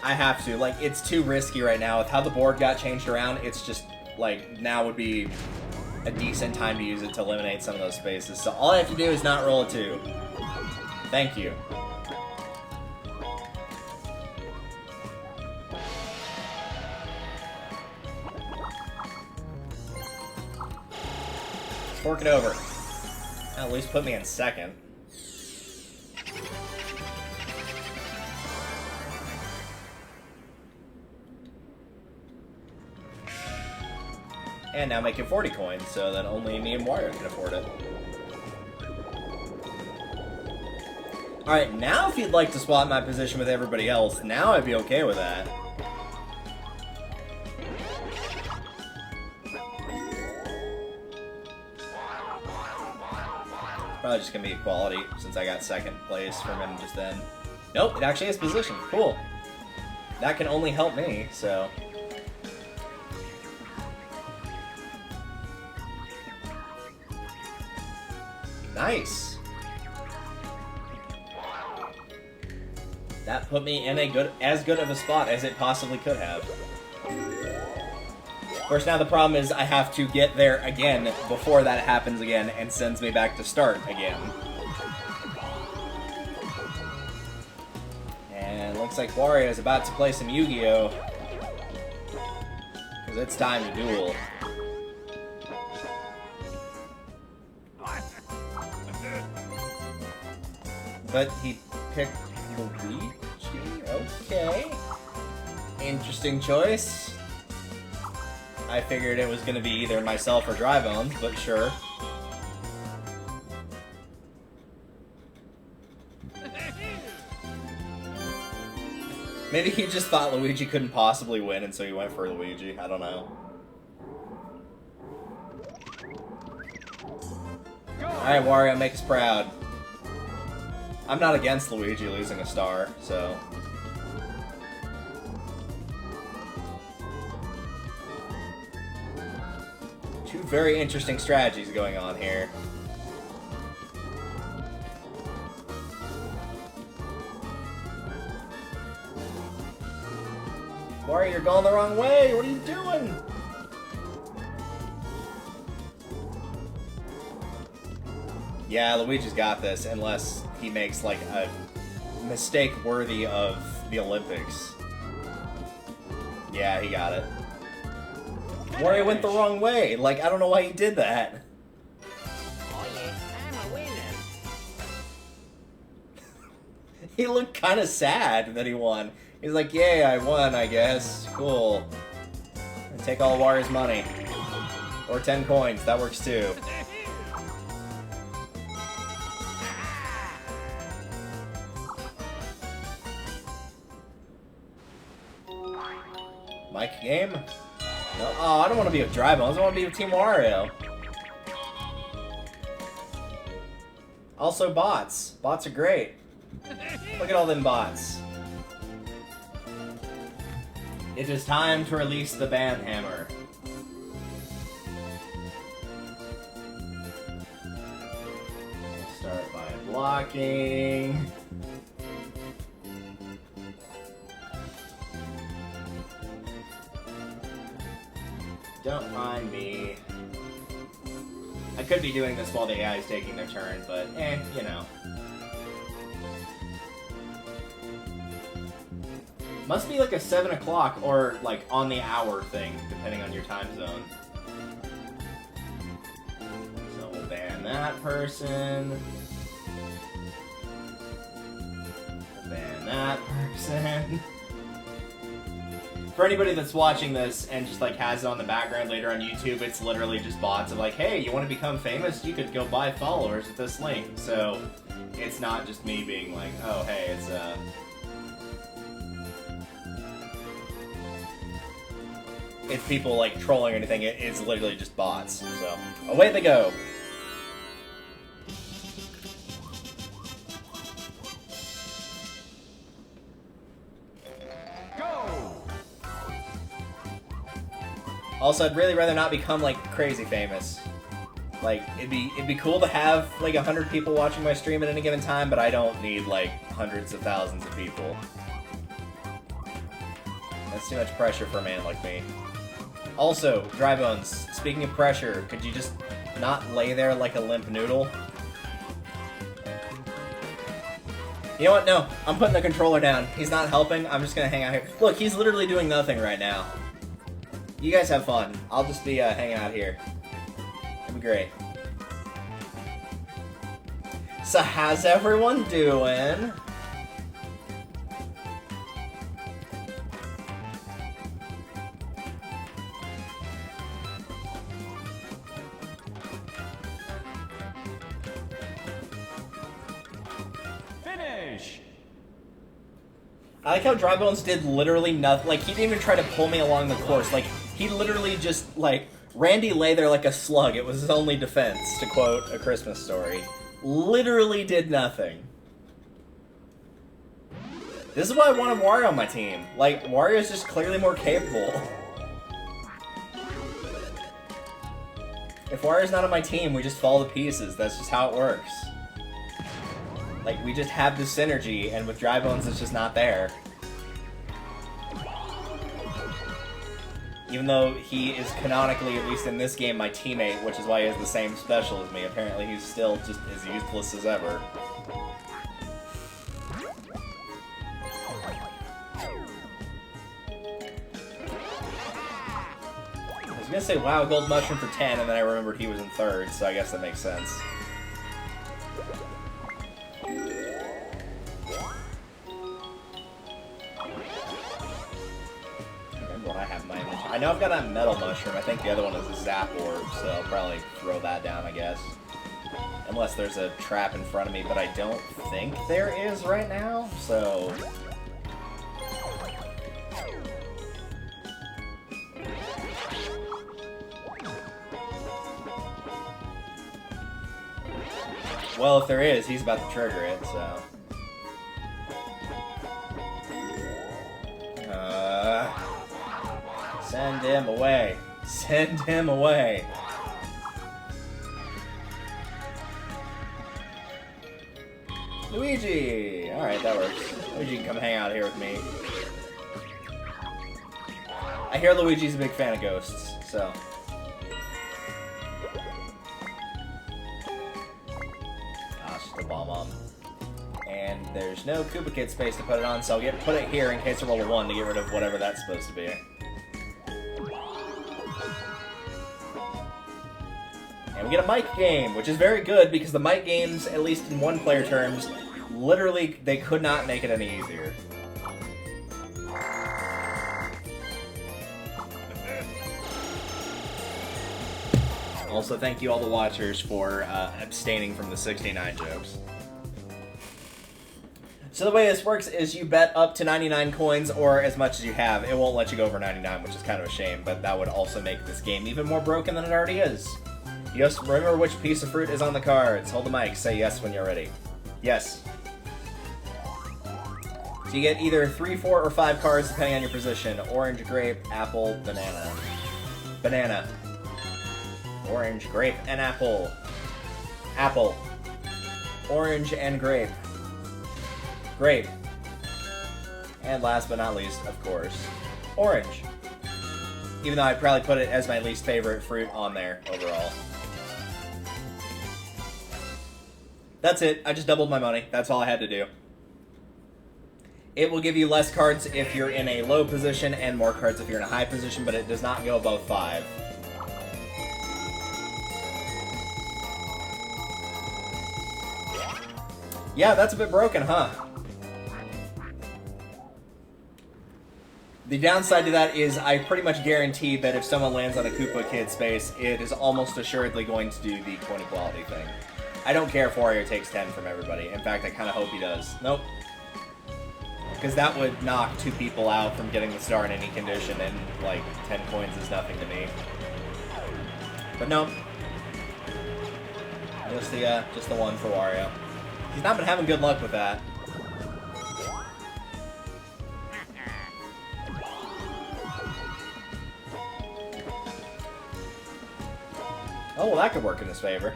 I have to. Like, it's too risky right now. With how the board got changed around, it's just, like, now would be a decent time to use it to eliminate some of those spaces. So all I have to do is not roll a 2. Thank you. Let's fork it over. At least put me in second. And now make it 40 coins, so that only me and Wario can afford it. Alright, now if you'd like to swap my position with everybody else, now I'd be okay with that. Probably just gonna be equality, since I got second place from him just then. Nope, it actually has position. Cool. That can only help me, so... Nice! That put me in as good of a spot as it possibly could have. Of course, now the problem is I have to get there again before that happens again and sends me back to start again. And looks like Wario is about to play some Yu-Gi-Oh! Because it's time to duel. But he picked Luigi? Okay. Interesting choice. I figured it was going to be either myself or Dry Bones, but sure. Maybe he just thought Luigi couldn't possibly win, and so he went for Luigi. I don't know. Alright, Wario, make us proud. I'm not against Luigi losing a star, so... Two very interesting strategies going on here. Wario, you're going the wrong way! What are you doing? Yeah, Luigi's got this, unless he makes, like, a mistake worthy of the Olympics. Yeah, he got it. Wario went the wrong way. Like, I don't know why he did that. Oh yeah, I'm a winner. He looked kind of sad that he won. He's like, yay, I won, I guess. Cool. And take all Wario's money. Or 10 coins, that works too. Mike game? No, oh, I don't want to be with Dry Bones, I want to be with Team Wario. Also bots. Bots are great. Look at all them bots. It is time to release the band hammer. Start by blocking. Don't mind me. I could be doing this while the AI is taking their turn, but you know. Must be like a 7 o'clock or like on the hour thing, depending on your time zone. So we'll ban that person. We'll ban that person. For anybody that's watching this and just like has it on the background later on YouTube, it's literally just bots of like, hey, you want to become famous? You could go buy followers at this link. So it's not just me being like, oh, hey, it's people like trolling or anything. It's literally just bots. So away they go. Also, I'd really rather not become, like, crazy famous. Like, it'd be cool to have, like, 100 people watching my stream at any given time, but I don't need, like, hundreds of thousands of people. That's too much pressure for a man like me. Also, Dry Bones, speaking of pressure, could you just not lay there like a limp noodle? You know what? No, I'm putting the controller down. He's not helping. I'm just gonna hang out here. Look, he's literally doing nothing right now. You guys have fun. I'll just be hanging out here. It'll be great. So how's everyone doing? Finish! I like how Dry Bones did literally nothing. Like, he didn't even try to pull me along the course. Like, he literally just, like, Randy lay there like a slug. It was his only defense, to quote A Christmas Story. Literally did nothing. This is why I wanted Wario on my team. Like, Wario's just clearly more capable. If Wario's not on my team, we just fall to pieces. That's just how it works. Like, we just have this synergy, and with Dry Bones, it's just not there. Even though he is canonically, at least in this game, my teammate, which is why he has the same special as me. Apparently he's still just as useless as ever. I was gonna say, wow, gold mushroom for 10, and then I remembered he was in third, so I guess that makes sense. I know I've got that metal mushroom. I think the other one is a zap orb, so I'll probably throw that down, I guess. Unless there's a trap in front of me, but I don't think there is right now, so... Well, if there is, he's about to trigger it, so... Send him away. Send him away. Luigi! Alright, that works. Luigi can come hang out here with me. I hear Luigi's a big fan of ghosts, so... Ah, it's just a bomb-bomb. And there's no Koopa Kid space to put it on, so I'll put it here in case I roll a 1 to get rid of whatever that's supposed to be. And we get a Mike game, which is very good because the Mike games, at least in one-player terms, literally, they could not make it any easier. Also, thank you all the watchers for abstaining from the 69 jokes. So the way this works is you bet up to 99 coins or as much as you have. It won't let you go over 99, which is kind of a shame, but that would also make this game even more broken than it already is. Yes, remember which piece of fruit is on the cards. Hold the mic, say yes when you're ready. Yes. So you get either 3, 4, or 5 cards depending on your position. Orange, grape, apple, banana. Banana. Orange, grape, and apple. Apple. Orange and grape. Grape. And last but not least, of course, orange. Even though I'd probably put it as my least favorite fruit on there overall. That's it. I just doubled my money. That's all I had to do. It will give you less cards if you're in a low position and more cards if you're in a high position, but it does not go above 5. Yeah, that's a bit broken, huh? The downside to that is I pretty much guarantee that if someone lands on a Koopa Kid space, it is almost assuredly going to do the coin equality thing. I don't care if Wario takes 10 from everybody. In fact, I kind of hope he does. Nope. Because that would knock 2 people out from getting the star in any condition, and, like, 10 coins is nothing to me. But no. Just the one for Wario. He's not been having good luck with that. Oh, well, that could work in his favor.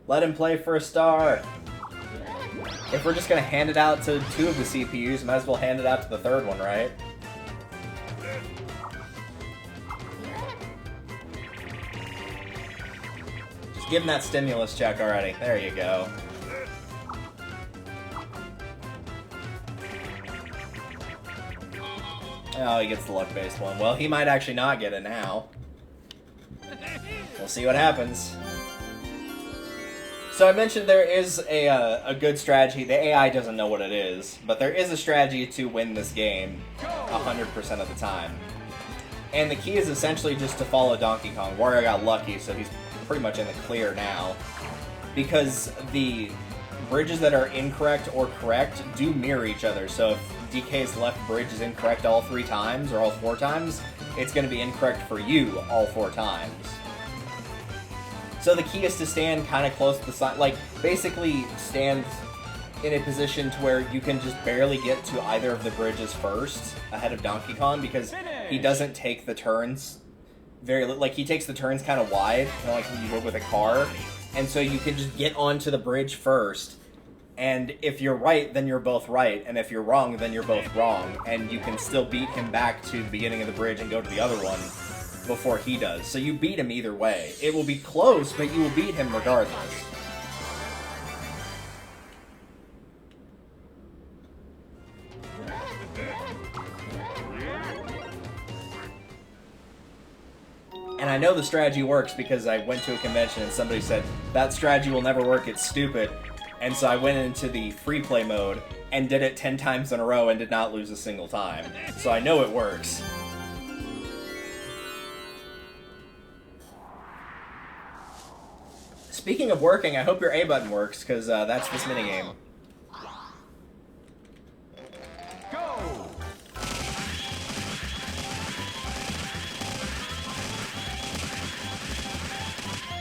Let him play for a star. If we're just gonna hand it out to 2 of the CPUs, might as well hand it out to the 3rd one, right? Just give him that stimulus check already. There you go. Oh, he gets the luck-based one. Well, he might actually not get it now. We'll see what happens. So I mentioned there is a good strategy. The AI doesn't know what it is, but there is a strategy to win this game 100% of the time. And the key is essentially just to follow Donkey Kong. Wario got lucky, so he's pretty much in the clear now. Because the bridges that are incorrect or correct do mirror each other. So if DK's left bridge is incorrect all 3 times, or all 4 times, it's going to be incorrect for you all 4 times. So the key is to stand kind of close to the side, like, basically stand in a position to where you can just barely get to either of the bridges first, ahead of Donkey Kong, because he doesn't take the turns like, he takes the turns kind of wide, kind of like you would with a car, and so you can just get onto the bridge first, and if you're right, then you're both right, and if you're wrong, then you're both wrong, and you can still beat him back to the beginning of the bridge and go to the other one before he does. So you beat him either way. It will be close, but you will beat him regardless. And I know the strategy works because I went to a convention and somebody said, that strategy will never work, it's stupid. And so I went into the free play mode and did it 10 times in a row and did not lose a single time. So I know it works. Speaking of working, I hope your A button works, because that's this minigame. Go!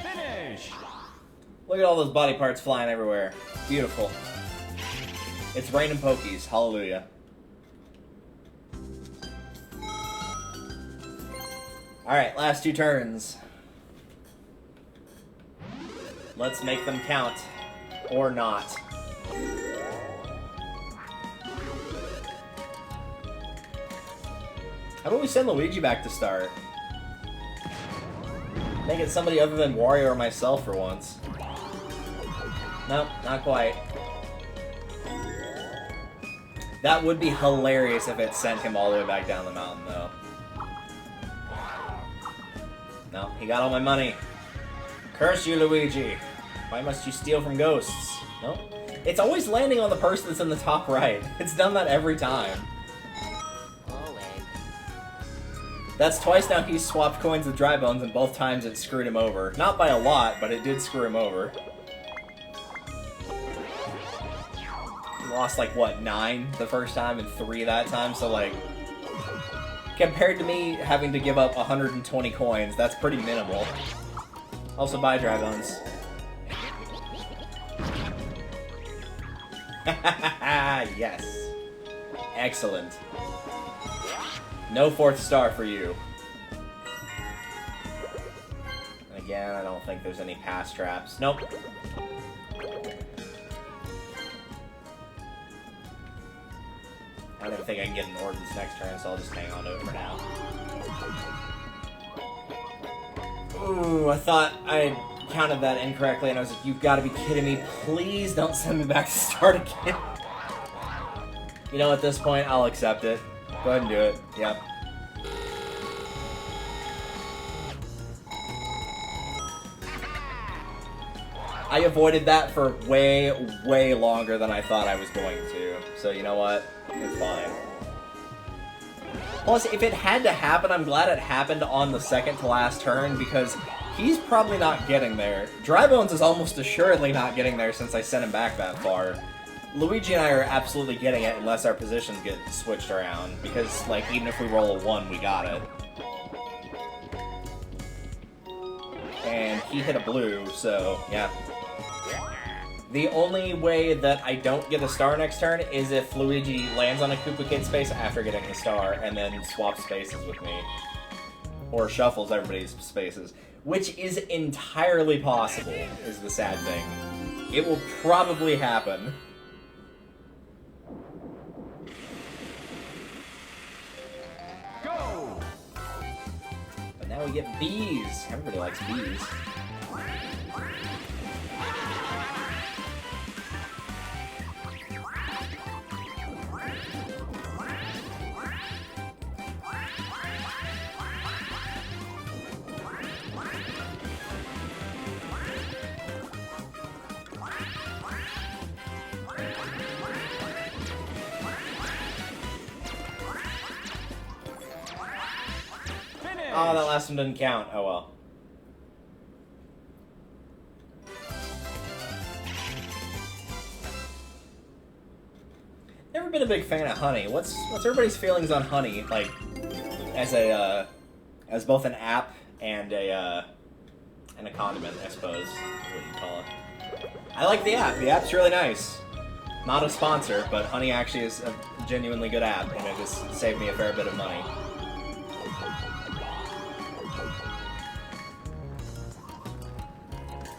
Finish! Look at all those body parts flying everywhere. Beautiful. It's raining Pokies. Hallelujah. Alright, last 2 turns. Let's make them count. Or not. How about we send Luigi back to start? Make it somebody other than Wario or myself for once. Nope, not quite. That would be hilarious if it sent him all the way back down the mountain, though. No, he got all my money. Curse you, Luigi! Why must you steal from ghosts? Nope. It's always landing on the person that's in the top right. It's done that every time. That's twice now he's swapped coins with Dry Bones, and both times it screwed him over. Not by a lot, but it did screw him over. He lost, like, what, 9 the first time and 3 that time, so, like, compared to me having to give up 120 coins, that's pretty minimal. Also, bye, Dry Bones. Yes. Excellent. No 4th star for you. Again, I don't think there's any pass traps. Nope. I don't even think I can get an orb this next turn, so I'll just hang on to it for now. Ooh, I thought I counted that incorrectly, and I was like, you've got to be kidding me. Please don't send me back to start again. You know, at this point, I'll accept it. Go ahead and do it. Yep. I avoided that for way, way longer than I thought I was going to. So, you know what? It's fine. Plus, if it had to happen, I'm glad it happened on the second to last turn, because he's probably not getting there. Dry Bones is almost assuredly not getting there since I sent him back that far. Luigi and I are absolutely getting it unless our positions get switched around, because, like, even if we roll a 1, we got it. And he hit a blue, so, yeah. The only way that I don't get a star next turn is if Luigi lands on a Koopa Kid space after getting the star, and then swaps spaces with me. Or shuffles everybody's spaces. Which is entirely possible, is the sad thing. It will probably happen. Go! But now we get bees. Everybody likes bees. Oh, that last one didn't count. Oh well. Never been a big fan of honey. What's everybody's feelings on honey? Like, as both an app and a condiment, I suppose is what you call it. I like the app. The app's really nice. Not a sponsor, but honey actually is a genuinely good app, and it just saved me a fair bit of money.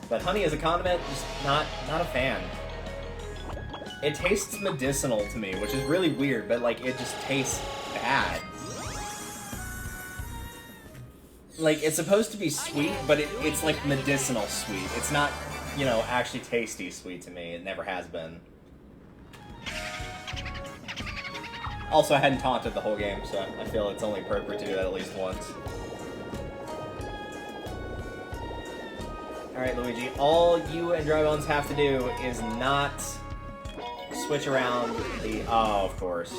But honey as a condiment, just not a fan. It tastes medicinal to me, which is really weird, but like it just tastes bad. Like, it's supposed to be sweet, but it's like medicinal sweet. It's not, you know, actually tasty sweet to me. It never has been. Also, I hadn't taunted the whole game, so I feel it's only appropriate to do that at least once. Alright, Luigi, all you and Dry Bones have to do is not switch around the... Oh, of course.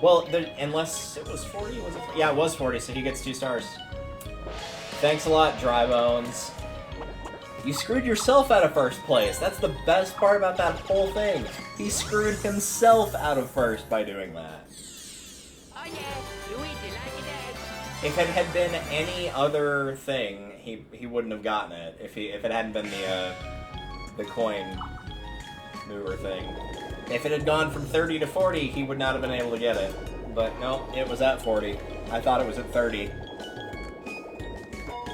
Well, unless it was 40, was it? Yeah, it was 40, so he gets 2 stars. Thanks a lot, Dry Bones. You screwed yourself out of first place. That's the best part about that whole thing. He screwed himself out of first by doing that. Oh yeah, Luigi like it. If it had been any other thing, he wouldn't have gotten it. If it hadn't been the coin mover thing. If it had gone from 30 to 40, he would not have been able to get it. But no, it was at 40. I thought it was at 30.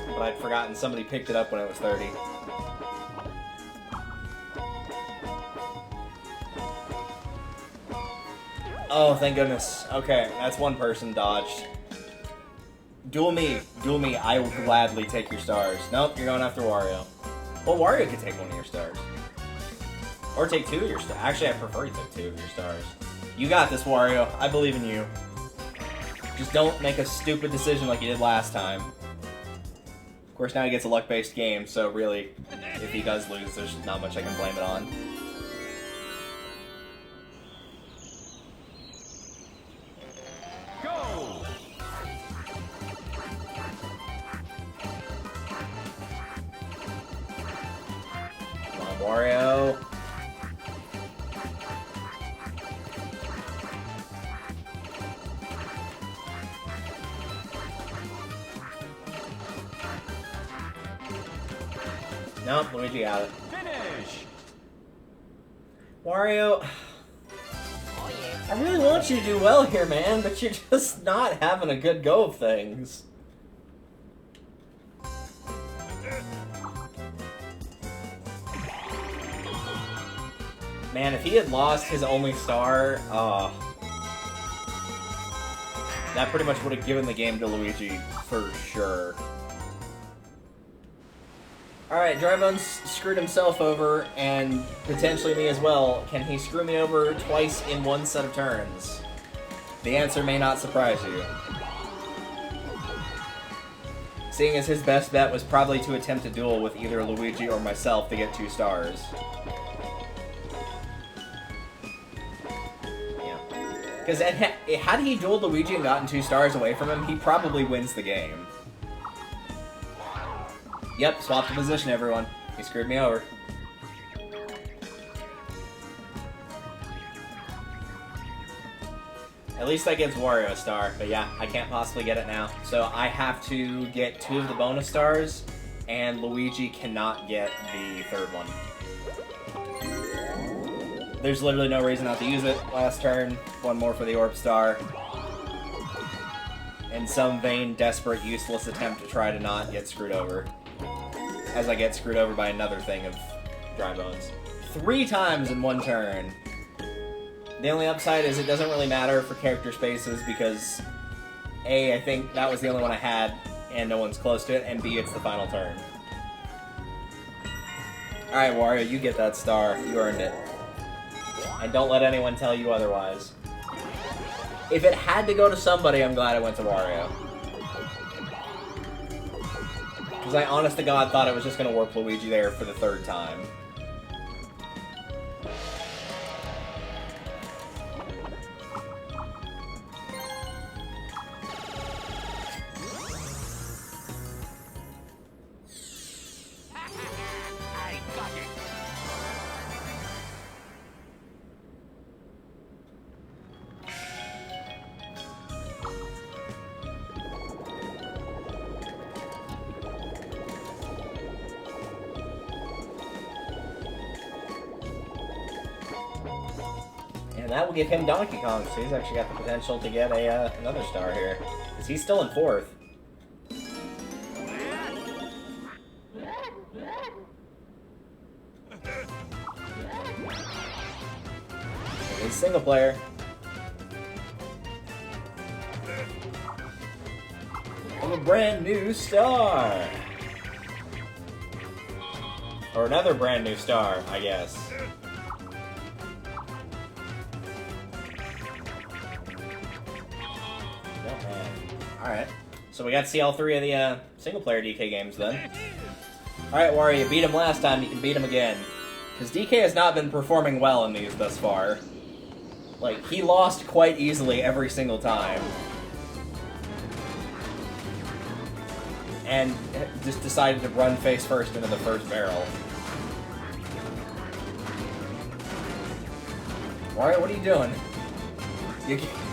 But I'd forgotten somebody picked it up when it was 30. Oh, thank goodness. Okay, that's one person dodged. Duel me, I will gladly take your stars. Nope, you're going after Wario. Well, Wario could take one of your stars. Or take 2 of your stars. Actually, I prefer you take 2 of your stars. You got this, Wario. I believe in you. Just don't make a stupid decision like you did last time. Of course, now he gets a luck-based game, so really, if he does lose, there's not much I can blame it on. Go! Wario. Nope, Luigi got it. Finish. Wario, Oh yeah. I really want you to do well here, man, but you're just not having a good go of things. Man, if he had lost his only star, that pretty much would have given the game to Luigi for sure. Alright, Drybones screwed himself over, and potentially me as well. Can he screw me over twice in one set of turns? The answer may not surprise you. Seeing as his best bet was probably to attempt a duel with either Luigi or myself to get 2 stars. Yeah. Because had he dueled Luigi and gotten 2 stars away from him, he probably wins the game. Yep, swap the position, everyone. He screwed me over. At least that gives Wario a star, but yeah, I can't possibly get it now. So I have to get 2 of the bonus stars, and Luigi cannot get the 3rd one. There's literally no reason not to use it. Last turn, 1 more for the Orb Star. In some vain, desperate, useless attempt to try to not get screwed over. As I get screwed over by another thing of Dry Bones. 3 times in 1 turn. The only upside is it doesn't really matter for character spaces because A, I think that was the only one I had and no one's close to it, and B, it's the final turn. Alright, Wario, you get that star. You earned it. And don't let anyone tell you otherwise. If it had to go to somebody, I'm glad it went to Wario. Because I, honest to God, thought it was just going to warp Luigi there for the 3rd time. I got it. And that will give him Donkey Kong, so he's actually got the potential to get another star here. Because he's still in 4th. He's single player. Of a brand new star! Or another brand new star, I guess. Alright, so we got to see all 3 of the single-player DK games then. Alright, Wario, you beat him last time, you can beat him again. Because DK has not been performing well in these thus far. Like, he lost quite easily every single time. And just decided to run face first into the first barrel. Wario, what are you doing?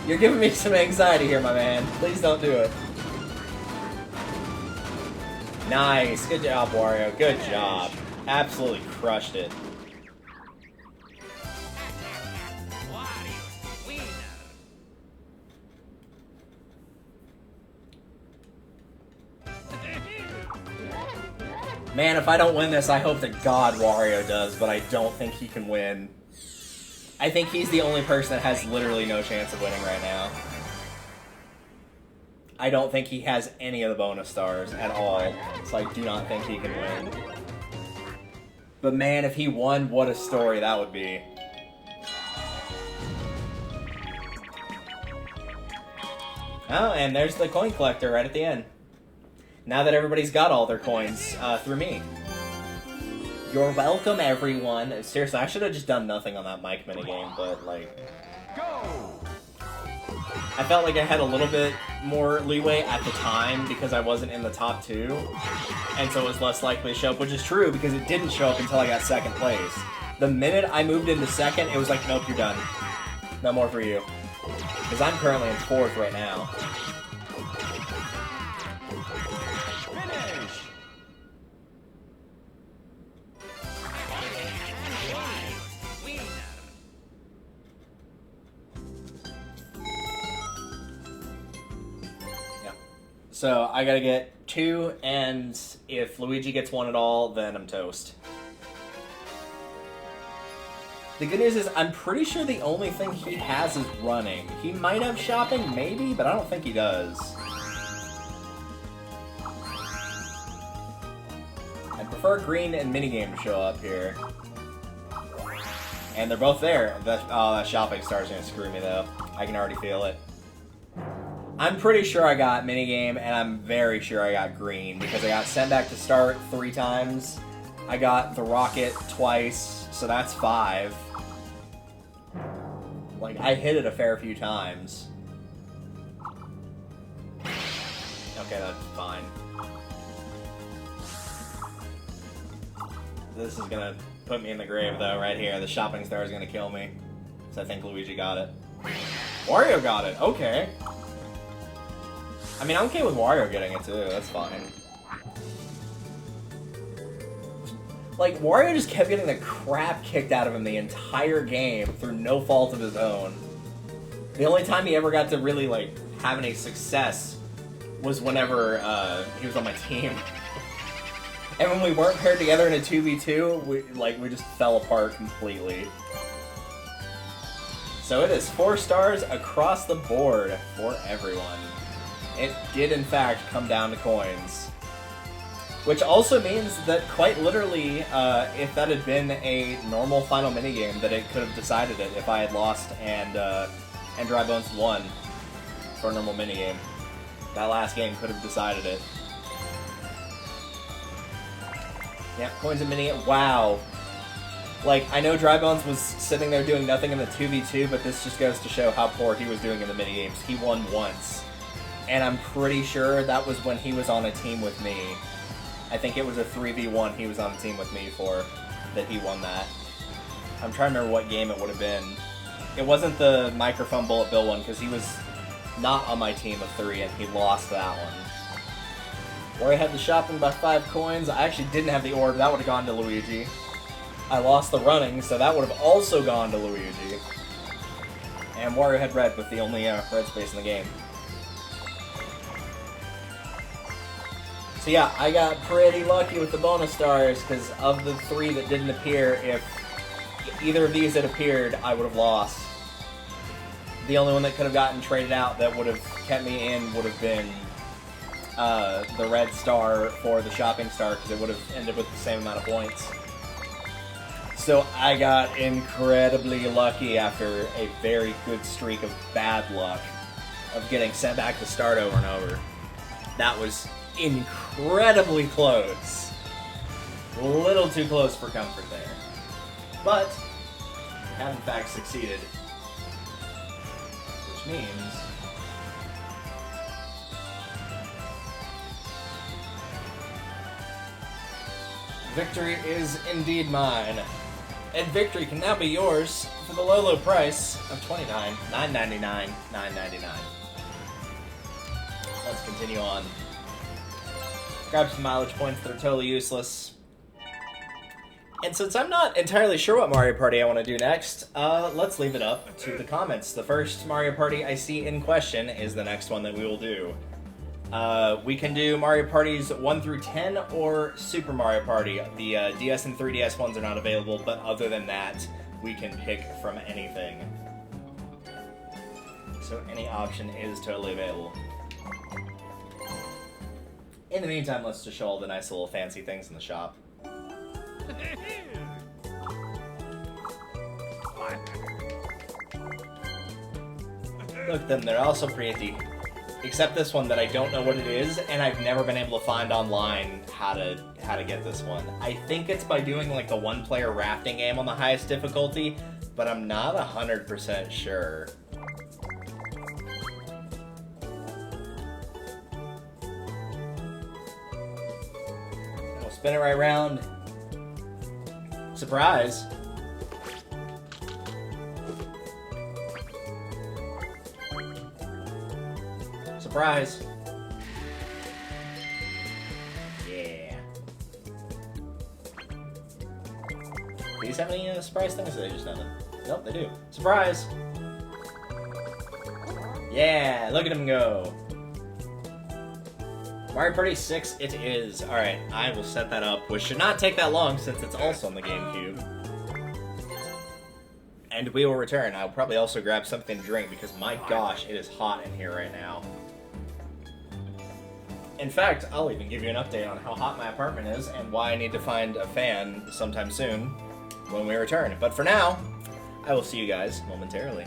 You're giving me some anxiety here, my man. Please don't do it. Nice. Good job, Wario. Good job. Absolutely crushed it. Wario, winner. Man, if I don't win this, I hope to God Wario does, but I don't think he can win. I think he's the only person that has literally no chance of winning right now. I don't think he has any of the bonus stars at all, so I do not think he can win. But man, if he won, what a story that would be. Oh, and there's the coin collector right at the end. Now that everybody's got all their coins, through me. You're welcome, everyone. Seriously, I should have just done nothing on that mic minigame, but, like... Go! I felt like I had a little bit more leeway at the time because I wasn't in the top 2, and so it was less likely to show up, which is true because it didn't show up until I got second place. The minute I moved into second, it was like, nope, you're done. No more for you. Because I'm currently in 4th right now. Finish. Yeah. So I gotta get 2, and if Luigi gets 1 at all, then I'm toast. The good news is I'm pretty sure the only thing he has is running. He might have shopping, maybe, but I don't think he does. I prefer green and minigame to show up here. And they're both there. That shopping star's gonna screw me though. I can already feel it. I'm pretty sure I got minigame, and I'm very sure I got green, because I got sent back to start 3 times. I got the rocket twice, so that's 5. Like, I hit it a fair few times. Okay, that's fine. This is gonna put me in the grave, though, right here. The shopping star is gonna kill me. So I think Luigi got it. Wario got it! Okay. I mean, I'm okay with Wario getting it, too. That's fine. Like, Wario just kept getting the crap kicked out of him the entire game through no fault of his own. The only time he ever got to really, like, have any success was whenever he was on my team. And when we weren't paired together in a 2v2, we just fell apart completely. So it is 4 stars across the board for everyone. It did, in fact, come down to coins. Which also means that, quite literally, if that had been a normal final minigame, that it could have decided it if I had lost and Dry Bones won for a normal minigame. That last game could have decided it. Yeah, coins and mini. Wow. Like, I know Dry Bones was sitting there doing nothing in the 2v2, but this just goes to show how poor he was doing in the minigames. He won once. And I'm pretty sure that was when he was on a team with me. I think it was a 3v1 he was on a team with me for, that he won that. I'm trying to remember what game it would have been. It wasn't the microphone bullet bill one, because he was not on my team of 3 and he lost that one. Where I had the shopping by 5 coins, I actually didn't have the orb, that would have gone to Luigi. I lost the running, so that would have also gone to Luigi. And Wario had red with the only red space in the game. So yeah, I got pretty lucky with the bonus stars, because of the 3 that didn't appear, if either of these had appeared, I would have lost. The only one that could have gotten traded out that would have kept me in would have been the red star for the shopping star, because it would have ended with the same amount of points. So I got incredibly lucky after a very good streak of bad luck of getting sent back to start over and over. That was incredibly close. A little too close for comfort there. But I have in fact succeeded. Which means victory is indeed mine. And victory can now be yours for the low, low price of $29.999. $9.99. Let's continue on. Grab some mileage points that are totally useless. And since I'm not entirely sure what Mario Party I want to do next, let's leave it up to the comments. The first Mario Party I see in question is the next one that we will do. We can do Mario Parties 1 through 10 or Super Mario Party. The DS and 3DS ones are not available, but other than that, we can pick from anything. So any option is totally available. In the meantime, let's just show all the nice little fancy things in the shop. Look at them, they're also pretty. Except this one that I don't know what it is, and I've never been able to find online how to get this one. I think it's by doing like the one-player rafting game on the highest difficulty, but I'm not 100% sure. Spin it right round. Surprise. Surprise. Yeah. Do these have any surprise things? Or they just nothing? Nope, they do. Surprise! Yeah, look at him go. Mario Party 6 it is. Alright, I will set that up, which should not take that long since it's also on the GameCube. And we will return. I'll probably also grab something to drink because my gosh, it is hot in here right now. In fact, I'll even give you an update on how hot my apartment is and why I need to find a fan sometime soon when we return. But for now, I will see you guys momentarily.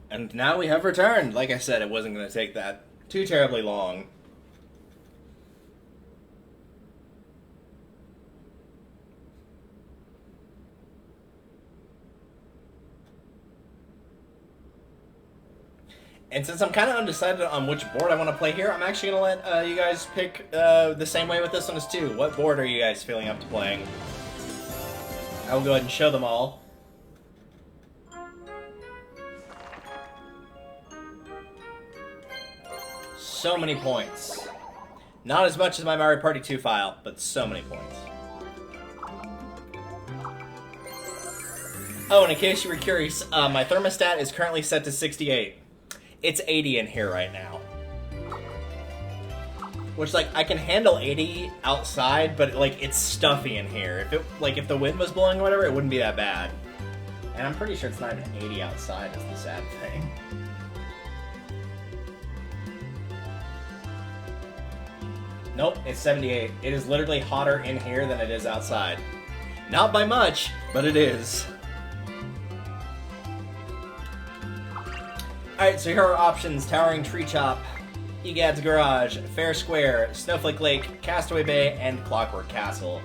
And now we have returned. Like I said, it wasn't going to take that too terribly long. And since I'm kind of undecided on which board I want to play here, I'm actually going to let you guys pick the same way with this one as too. What board are you guys feeling up to playing? I will go ahead and show them all. So many points. Not as much as my Mario Party 2 file, but so many points. Oh, and in case you were curious, my thermostat is currently set to 68. It's 80 in here right now. Which, like, I can handle 80 outside, but, like, it's stuffy in here. If the wind was blowing or whatever, it wouldn't be that bad. And I'm pretty sure it's not even 80 outside is the sad thing. Nope, it's 78. It is literally hotter in here than it is outside. Not by much, but it is. Alright, so here are options. Towering Tree Chop, Gadd's Garage, Fair Square, Snowflake Lake, Castaway Bay, and Clockwork Castle.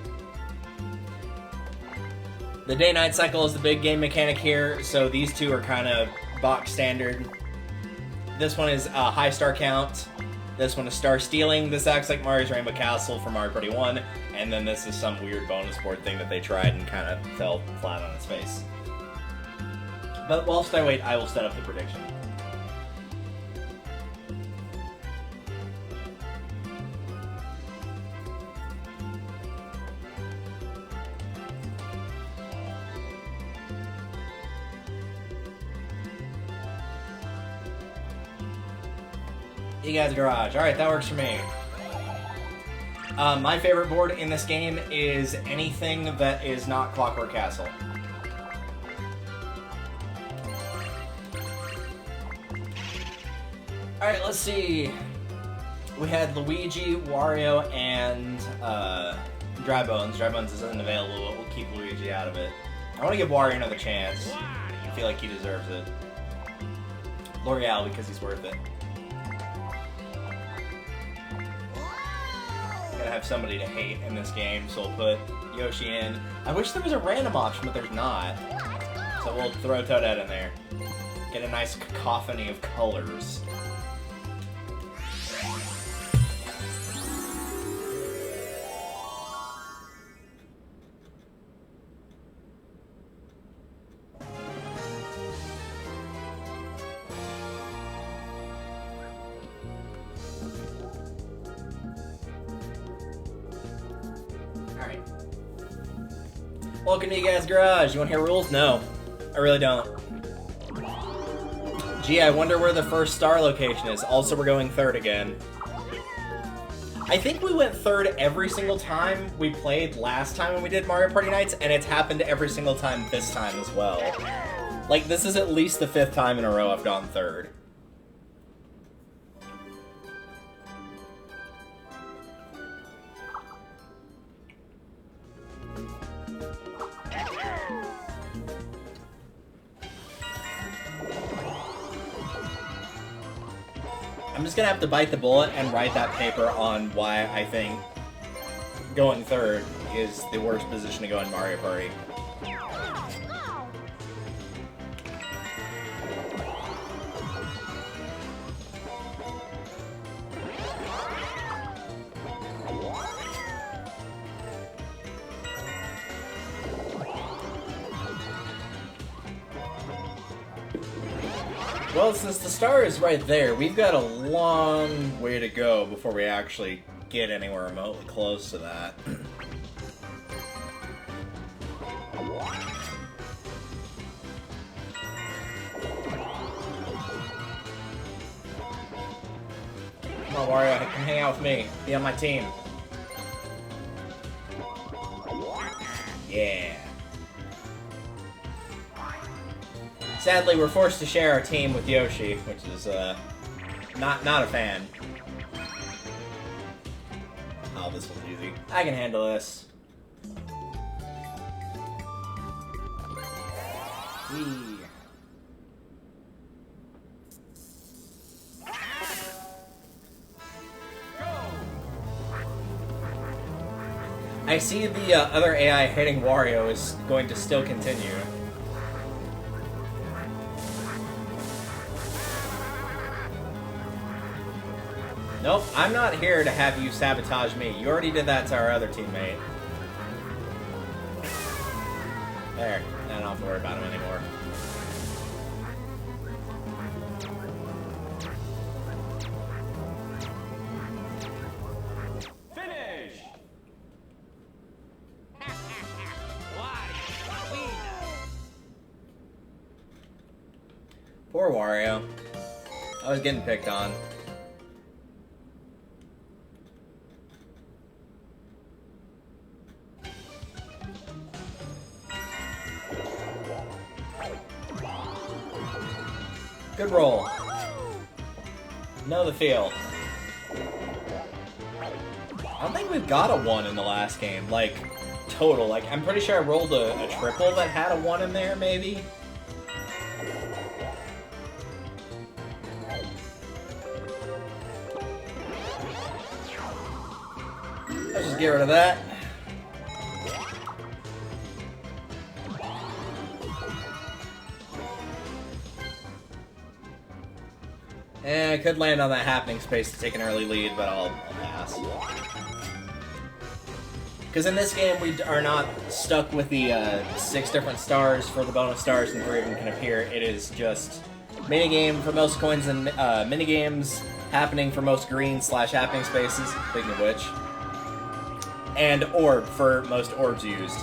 The day-night cycle is the big game mechanic here, so these two are kind of box standard. This one is a high star count. This one is Star Stealing. This acts like Mario's Rainbow Castle for Mario Party 1. And then this is some weird bonus board thing that they tried and kind of fell flat on its face. But whilst I wait, I will set up the prediction. You guys' garage. Alright, that works for me. My favorite board in this game is anything that is not Clockwork Castle. Alright, let's see. We had Luigi, Wario, and Dry Bones. Dry Bones isn't available, but we'll keep Luigi out of it. I want to give Wario another chance. I feel like he deserves it. L'Oreal, because he's worth it. Gotta have somebody to hate in this game, so we'll put Yoshi in. I wish there was a random option, but there's not. So we'll throw Toadette in there. Get a nice cacophony of colors. Alright. Welcome to You Guys' Garage. You want to hear rules? No. I really don't. Gee, I wonder where the first star location is. Also, we're going third again. I think we went third every single time we played last time when we did Mario Party Nights, and it's happened every single time this time as well. Like, this is at least the 5th time in a row I've gone third. I'm just gonna have to bite the bullet and write that paper on why I think going third is the worst position to go in Mario Party. Well, since the star is right there, we've got a long way to go before we actually get anywhere remotely close to that. Come on, Wario, come hang out with me. Be on my team. Yeah. Sadly, we're forced to share our team with Yoshi, which is, not a fan. Oh, this one's easy. I can handle this. Whee. I see the other AI hitting Wario is going to still continue. Nope, I'm not here to have you sabotage me. You already did that to our other teammate. There, I don't have to worry about him anymore. Finish! Poor Wario. I was getting picked on. Good roll. Know the feel. I don't think we've got a 1 in the last game, like, total. Like, I'm pretty sure I rolled a triple that had a 1 in there, maybe? Let's just get rid of that. I could land on that happening space to take an early lead, but I'll pass. Because in this game, we are not stuck with the 6 different stars for the bonus stars and 3 of them can appear. It is just minigame for most coins and minigames happening for most green/happening spaces, speaking of which. And orb for most orbs used.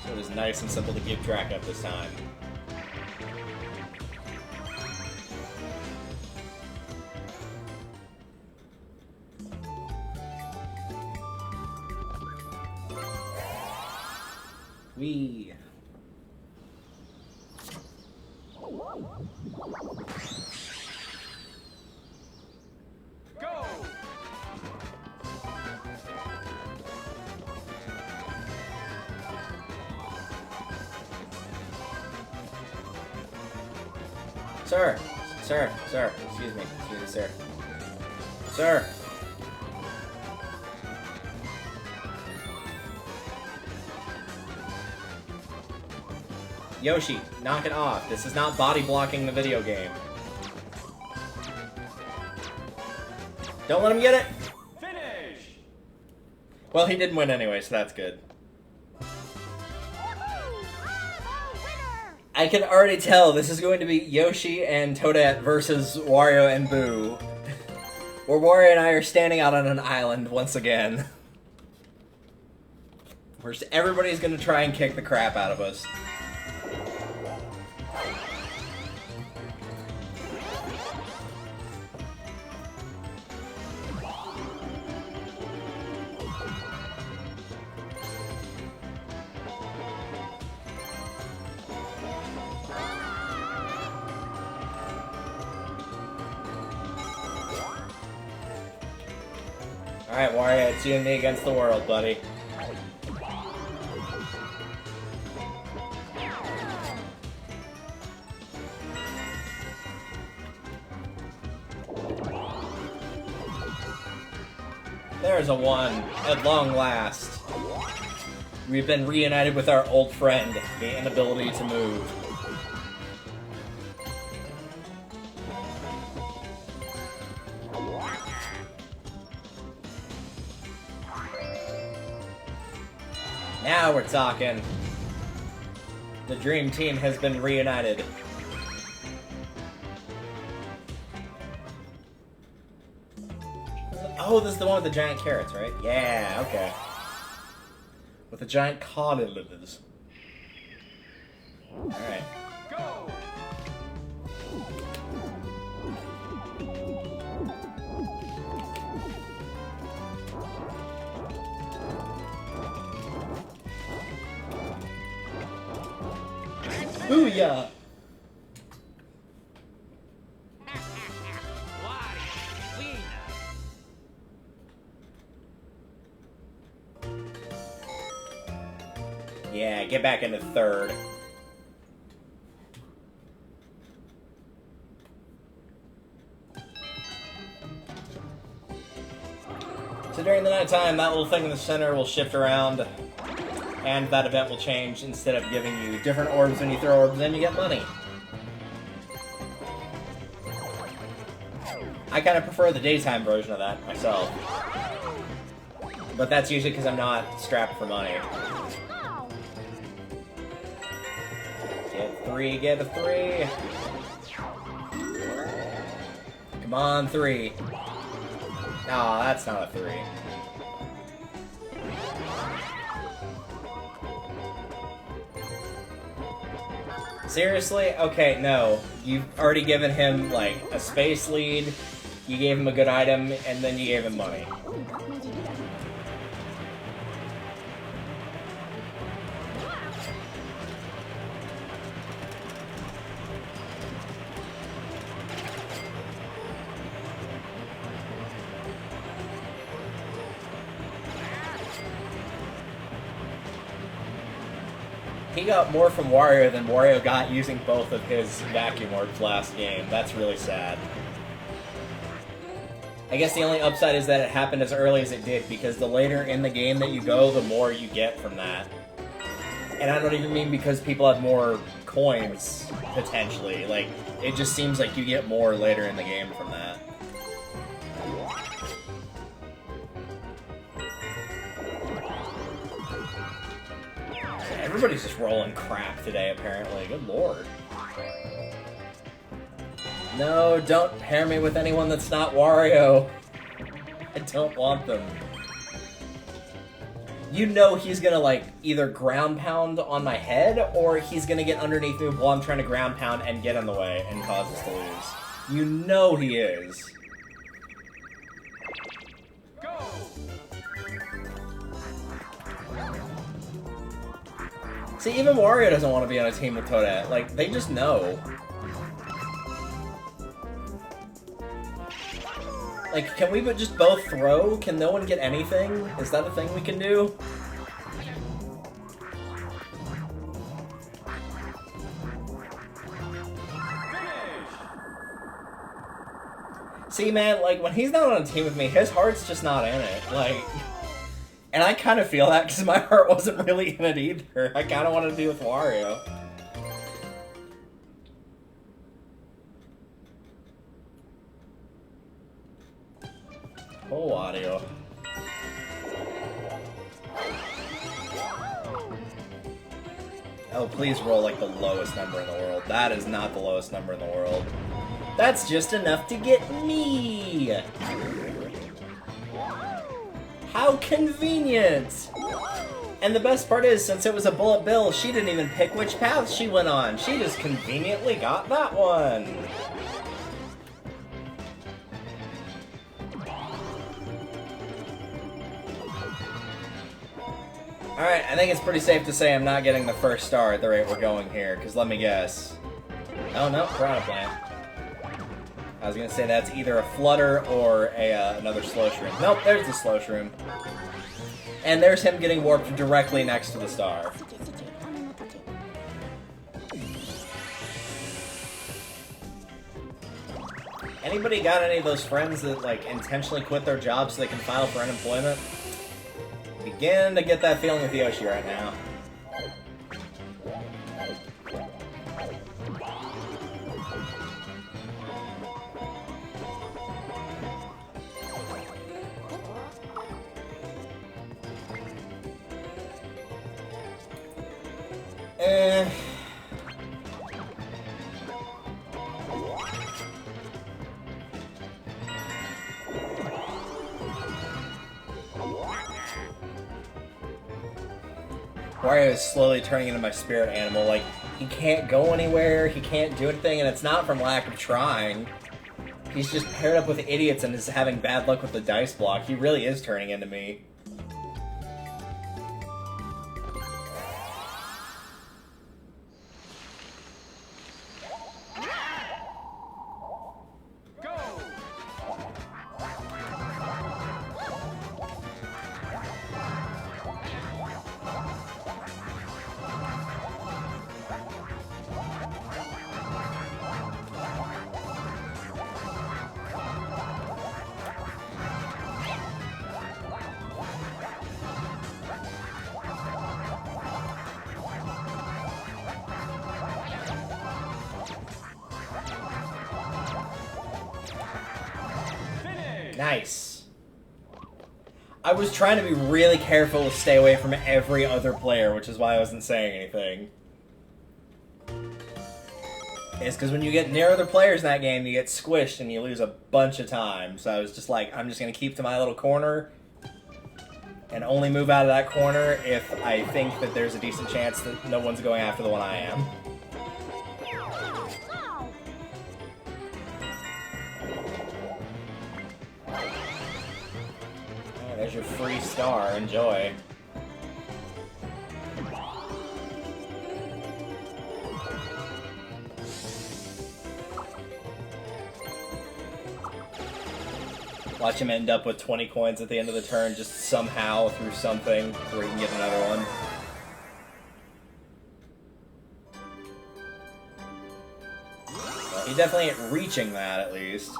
So it is nice and simple to keep track of this time. Wee. Go! Sir, excuse me, sir. Sir. Yoshi, knock it off. This is not body blocking the video game. Don't let him get it! Finish! Well, he didn't win anyway, so that's good. I can already tell this is going to be Yoshi and Toadette versus Wario and Boo. Where Wario and I are standing out on an island once again. Where everybody's gonna try and kick the crap out of us. Alright, Wario, it's you and me against the world, buddy. There's a one, at long last. We've been reunited with our old friend, the inability to move. Now we're talking. The Dream Team has been reunited. Oh, this is the one with the giant carrots, right? Yeah, okay. With the giant cod-lids. Alright. Go! Booyah! Yeah, get back into third. So during the nighttime, that little thing in the center will shift around, and that event will change. Instead of giving you different orbs when you throw orbs in, you get money. I kind of prefer the daytime version of that myself. But that's usually because I'm not strapped for money. Get three, get a three. Come on, three. Aw, that's not a three. Seriously? Okay, no. You've already given him, like, a space lead, you gave him a good item, and then you gave him money. He got more from Wario than Wario got using both of his vacuum orbs last game. That's really sad. I guess the only upside is that it happened as early as it did, because the later in the game that you go, the more you get from that. And I don't even mean because people have more coins, potentially. Like, it just seems like you get more later in the game from that. Everybody's just rolling crap today, apparently. Good lord. No, don't pair me with anyone that's not Wario. I don't want them. you know he's gonna, like, either ground pound on my head, or he's gonna get underneath me while I'm trying to ground pound and get in the way and cause us to lose. You know he is. Go! See, even Wario doesn't want to be on a team with Toadette. Like, they just know. Like, can we just both throw? Can no one get anything? Is that a thing we can do? See, man, like, when he's not on a team with me, his heart's just not in it. Like, and I kind of feel that because my heart wasn't really in it either. I kind of wanted to be with Wario. Oh, audio. Oh, please roll like the lowest number in the world. That is not the lowest number in the world. That's just enough to get me! How convenient! And the best part is, since it was a bullet bill, she didn't even pick which path she went on. She just conveniently got that one. Alright, I think it's pretty safe to say I'm not getting the first star at the rate we're going here, because let me guess. Oh no, Piranha Plant. I was gonna say that's either a Flutter or another Slow Shroom. Nope, there's the Slow Shroom. And there's him getting warped directly next to the star. Anybody got any of those friends that, like, intentionally quit their jobs so they can file for unemployment? Begin to get that feeling with Yoshi right now. Wario is slowly turning into my spirit animal. Like, he can't go anywhere, he can't do anything, and it's not from lack of trying. He's just paired up with idiots and is having bad luck with the dice block. He really is turning into me. Nice. I was trying to be really careful to stay away from every other player, which is why I wasn't saying anything. It's because when you get near other players in that game, you get squished and you lose a bunch of time. So I was just like, I'm just going to keep to my little corner and only move out of that corner if I think that there's a decent chance that no one's going after the one I am. There's your free star. Enjoy. Watch him end up with 20 coins at the end of the turn, just somehow through something, where he can get another one. Well, he definitely ain't reaching that, at least.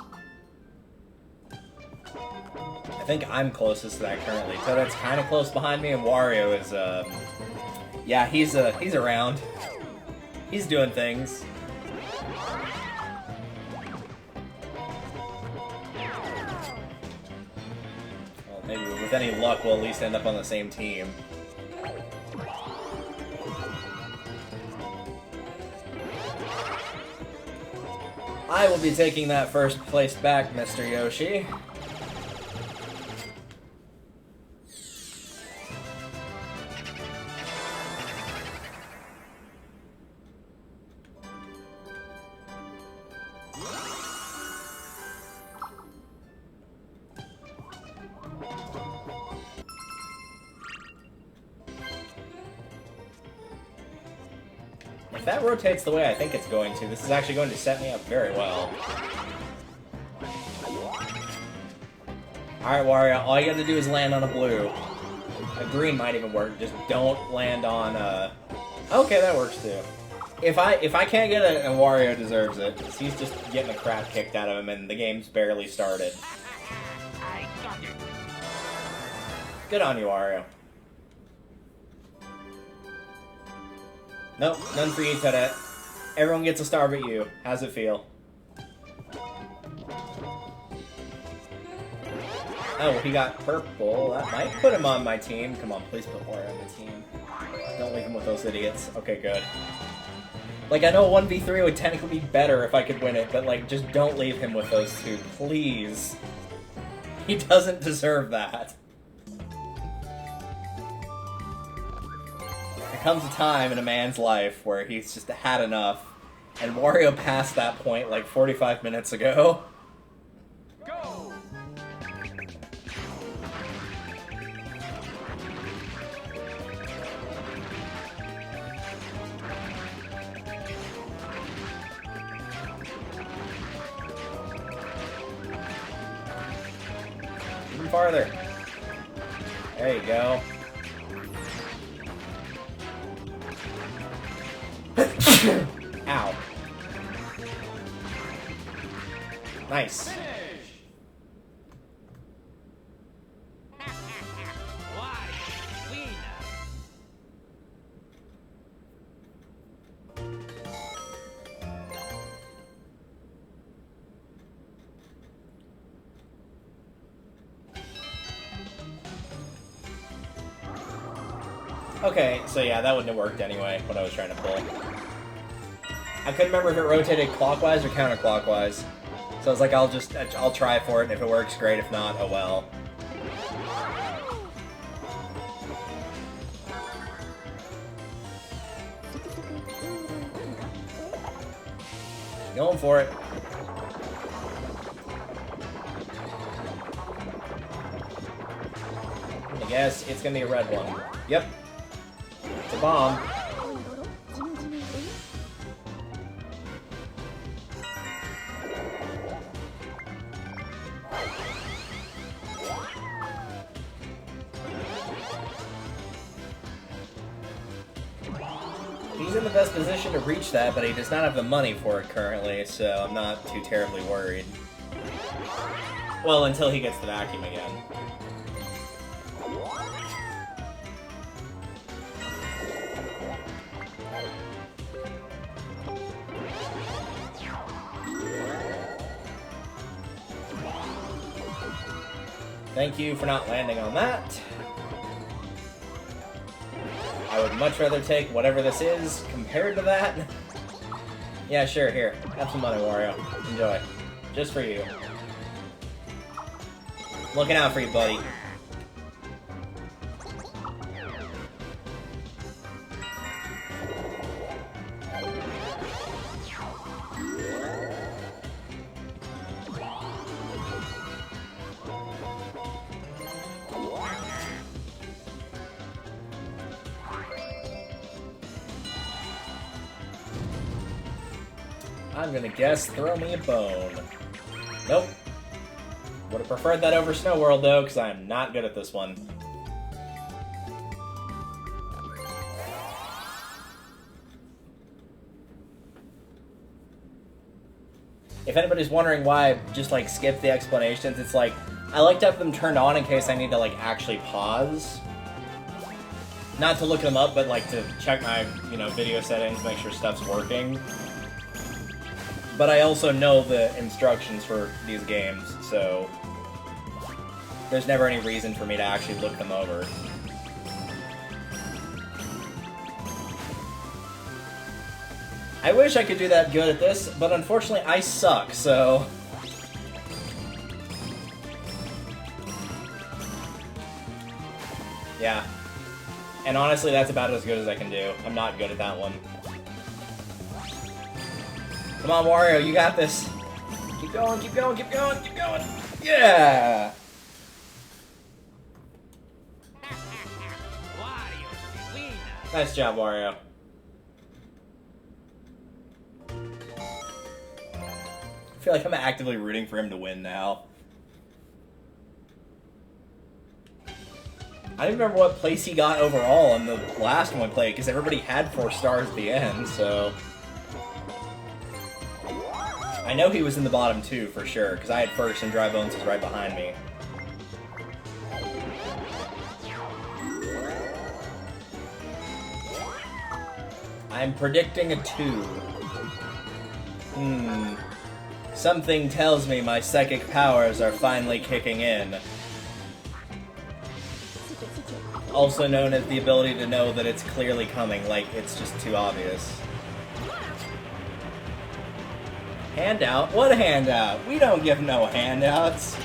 I think I'm closest to that currently. Toadette's kind of close behind me, and Wario is, yeah, he's around. He's doing things. Well, maybe with any luck, we'll at least end up on the same team. I will be taking that first place back, Mr. Yoshi. If that rotates the way I think it's going to, this is actually going to set me up very well. Alright, Wario, all you gotta do is land on a blue. A green might even work, just don't land on, Okay, that works too. If I can't get it, and Wario deserves it, 'cause he's just getting the crap kicked out of him and the game's barely started. I got it. Good on you, Wario. Nope, none for you, Toadette. Everyone gets a star but you. How's it feel? Oh, he got purple. That might put him on my team. Come on, please put Wario on the team. Don't leave him with those idiots. Okay, good. Like, I know 1v3 would technically be better if I could win it, but, like, just don't leave him with those two, please. He doesn't deserve that. There comes a time in a man's life where he's just had enough, and Wario passed that point, like, 45 minutes ago. Go! Even farther. There you go. Ow. Nice. Finish! Why? Win. Okay, so yeah, that wouldn't have worked anyway, what I was trying to pull. I couldn't remember if it rotated clockwise or counterclockwise. So I was like, I'll try for it, and if it works, great. If not, oh well. Going for it. I guess it's gonna be a red one. Yep. It's a bomb. He's in the best position to reach that, but he does not have the money for it currently, so I'm not too terribly worried. Well, until he gets the vacuum again. Thank you for not landing on that. I would much rather take whatever this is compared to that. Yeah, sure, here. Have some money, Wario. Enjoy. Just for you. Looking out for you, buddy. I'm gonna guess throw me a bone. Nope. Would have preferred that over Snow World, though, because I'm not good at this one. If anybody's wondering why I just, like, skip the explanations, it's like, I like to have them turned on in case I need to, like, actually pause. Not to look them up, but, like, to check my, you know, video settings, make sure stuff's working. But I also know the instructions for these games, so there's never any reason for me to actually look them over. I wish I could do that good at this, but unfortunately I suck, so... Yeah. And honestly, that's about as good as I can do. I'm not good at that one. Come on, Wario, you got this. Keep going, keep going, keep going, keep going. Yeah! Wario, win. Nice job, Wario. I feel like I'm actively rooting for him to win now. I don't remember what place he got overall in the last one we played, because everybody had 4 stars at the end, so... I know he was in the bottom 2 for sure, because I had first and Dry Bones was right behind me. I'm predicting a 2. Something tells me my psychic powers are finally kicking in. Also known as the ability to know that it's clearly coming, like it's just too obvious. Handout? What handout? We don't give no handouts.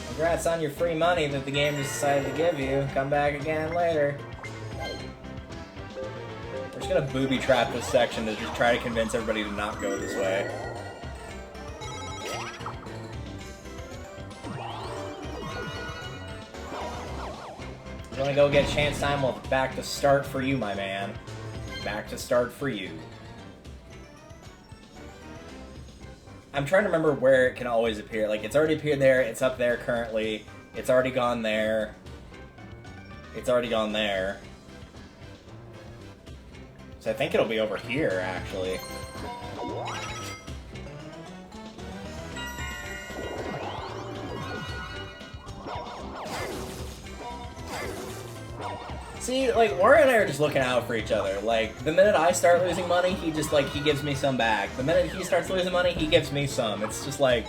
Congrats on your free money that the game just decided to give you. Come back again later. We're just gonna booby trap this section to just try to convince everybody to not go this way. We're gonna go get chance time. Well, back to start for you, my man. Back to start for you. I'm trying to remember where it can always appear. Like, it's already appeared there, it's up there currently, it's already gone there, it's already gone there. So I think it'll be over here, actually. See, like, Wario and I are just looking out for each other. Like, the minute I start losing money, he just, like, he gives me some back. The minute he starts losing money, he gives me some. It's just like,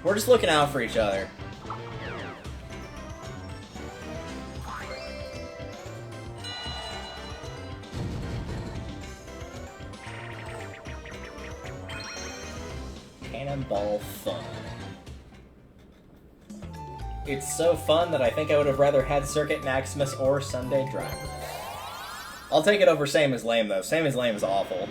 we're just looking out for each other. Cannonball fun. It's so fun that I think I would have rather had Circuit Maximus or Sunday Driver. I'll take it over Same as Lame, though. Same as Lame is awful.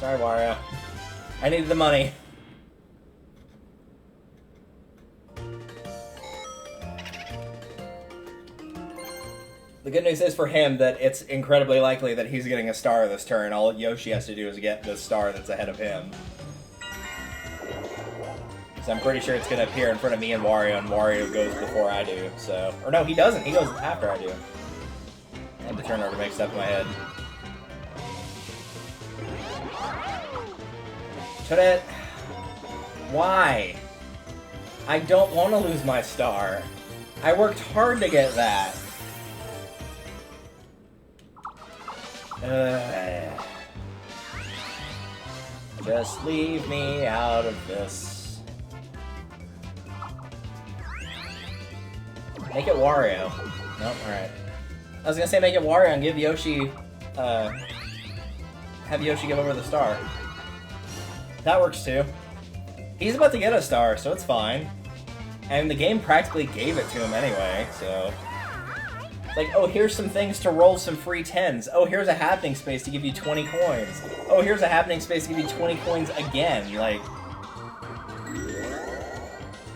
Sorry, Wario. I needed the money. The good news is for him that it's incredibly likely that he's getting a star this turn. All Yoshi has to do is get the star that's ahead of him. So I'm pretty sure it's going to appear in front of me and Wario goes before I do, so... Or no, he doesn't. He goes after I do. I had the turn order mixed up in my head. Toadette, why? I don't want to lose my star. I worked hard to get that. Just leave me out of this. Make it Wario. Nope, alright. I was gonna say make it Wario and give Yoshi, have Yoshi give over the star. That works too. He's about to get a star, so it's fine. And the game practically gave it to him anyway, so... It's like, oh, here's some things to roll some free 10s. Oh, here's a happening space to give you 20 coins. Oh, here's a happening space to give you 20 coins again. Like...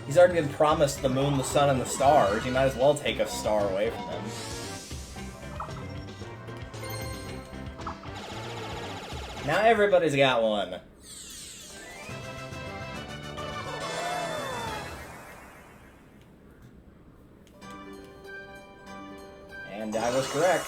He's already been promised the moon, the sun, and the stars. You might as well take a star away from him. Now everybody's got one. And I was correct.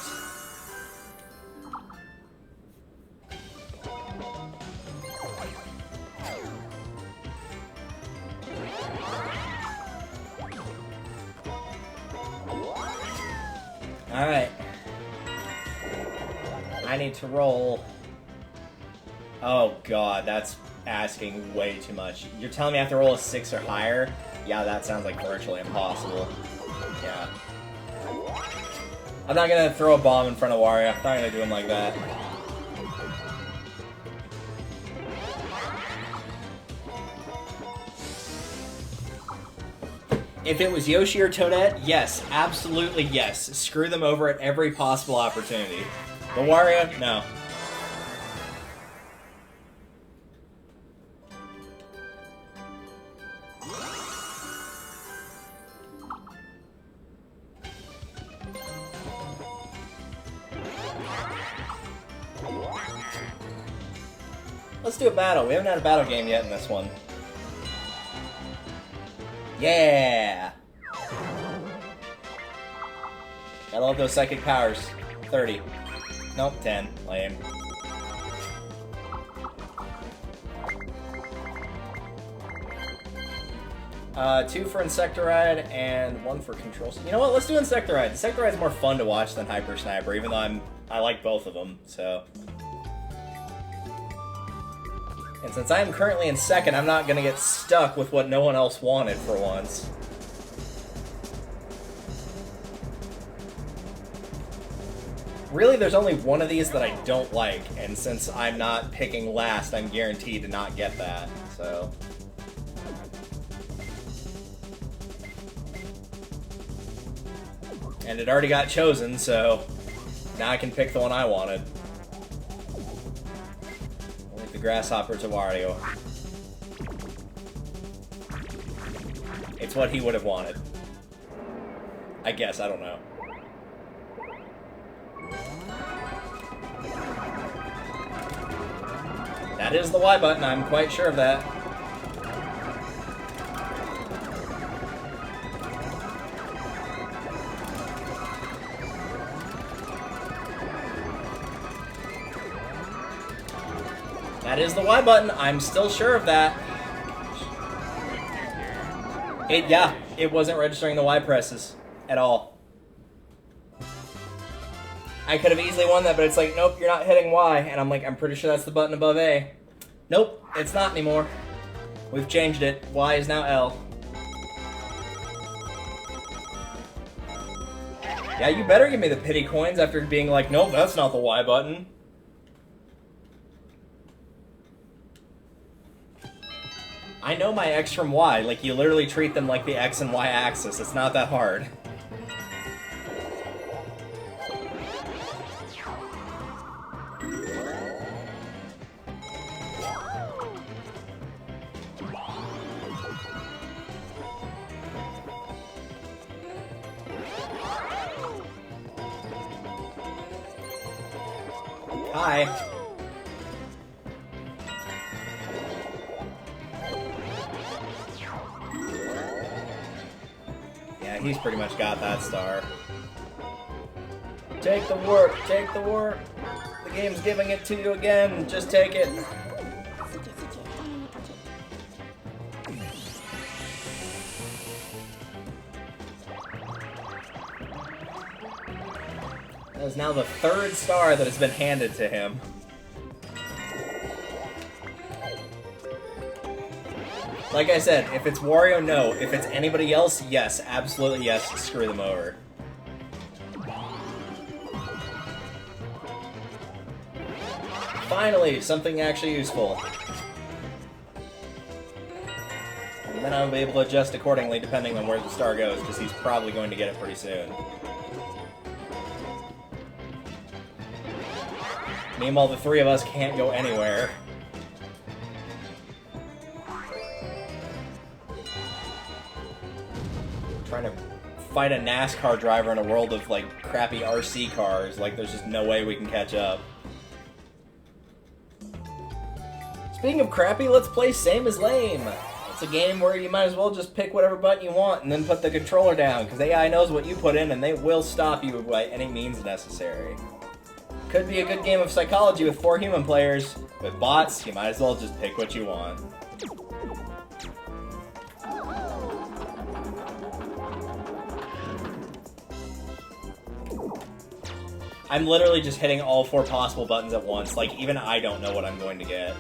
Alright. I need to roll Oh god, that's asking way too much. You're telling me I have to roll a 6 or higher? Yeah, that sounds like virtually impossible. Yeah. I'm not gonna throw a bomb in front of Wario. I'm not gonna do him like that. If it was Yoshi or Toadette, yes, absolutely yes. Screw them over at every possible opportunity. But Wario, no. Let's do a battle. We haven't had a battle game yet in this one. Yeah! I love those psychic powers. 30. Nope, 10. Lame. Two for Insectoride and 1 for Control. You know what? Let's do Insectoride. Insectoride's more fun to watch than Hyper Sniper, even though I like both of them, so... And since I am currently in second, I'm not gonna get stuck with what no one else wanted for once. Really, there's only one of these that I don't like, and since I'm not picking last, I'm guaranteed to not get that, so... And it already got chosen, so now I can pick the one I wanted. Like the grasshopper to Wario. It's what he would have wanted. I guess, I don't know. That is the Y button, I'm quite sure of that. That is the Y button, I'm still sure of that. Yeah, it wasn't registering the Y presses at all. I could have easily won that, but it's like, nope, you're not hitting Y. And I'm like, I'm pretty sure that's the button above A. Nope, it's not anymore. We've changed it. Y is now L. Yeah, you better give me the pity coins after being like, nope, that's not the Y button. I know my X from Y. Like, you literally treat them like the X and Y axis. It's not that hard. Hi. Yeah, he's pretty much got that star. Take the work, take the work. The game's giving it to you again, just take it. That is now the third star that has been handed to him. Like I said, if it's Wario, no. If it's anybody else, yes. Absolutely yes. Screw them over. Finally, something actually useful. And then I'll be able to adjust accordingly depending on where the star goes, because he's probably going to get it pretty soon. Meanwhile, the three of us can't go anywhere. Trying to fight a NASCAR driver in a world of, like, crappy RC cars. Like, there's just no way we can catch up. Speaking of crappy, let's play Same as Lame. It's a game where you might as well just pick whatever button you want and then put the controller down, because AI knows what you put in and they will stop you by any means necessary. Could be a good game of psychology with 4 human players. With bots, you might as well just pick what you want. I'm literally just hitting all 4 possible buttons at once. Like, even I don't know what I'm going to get.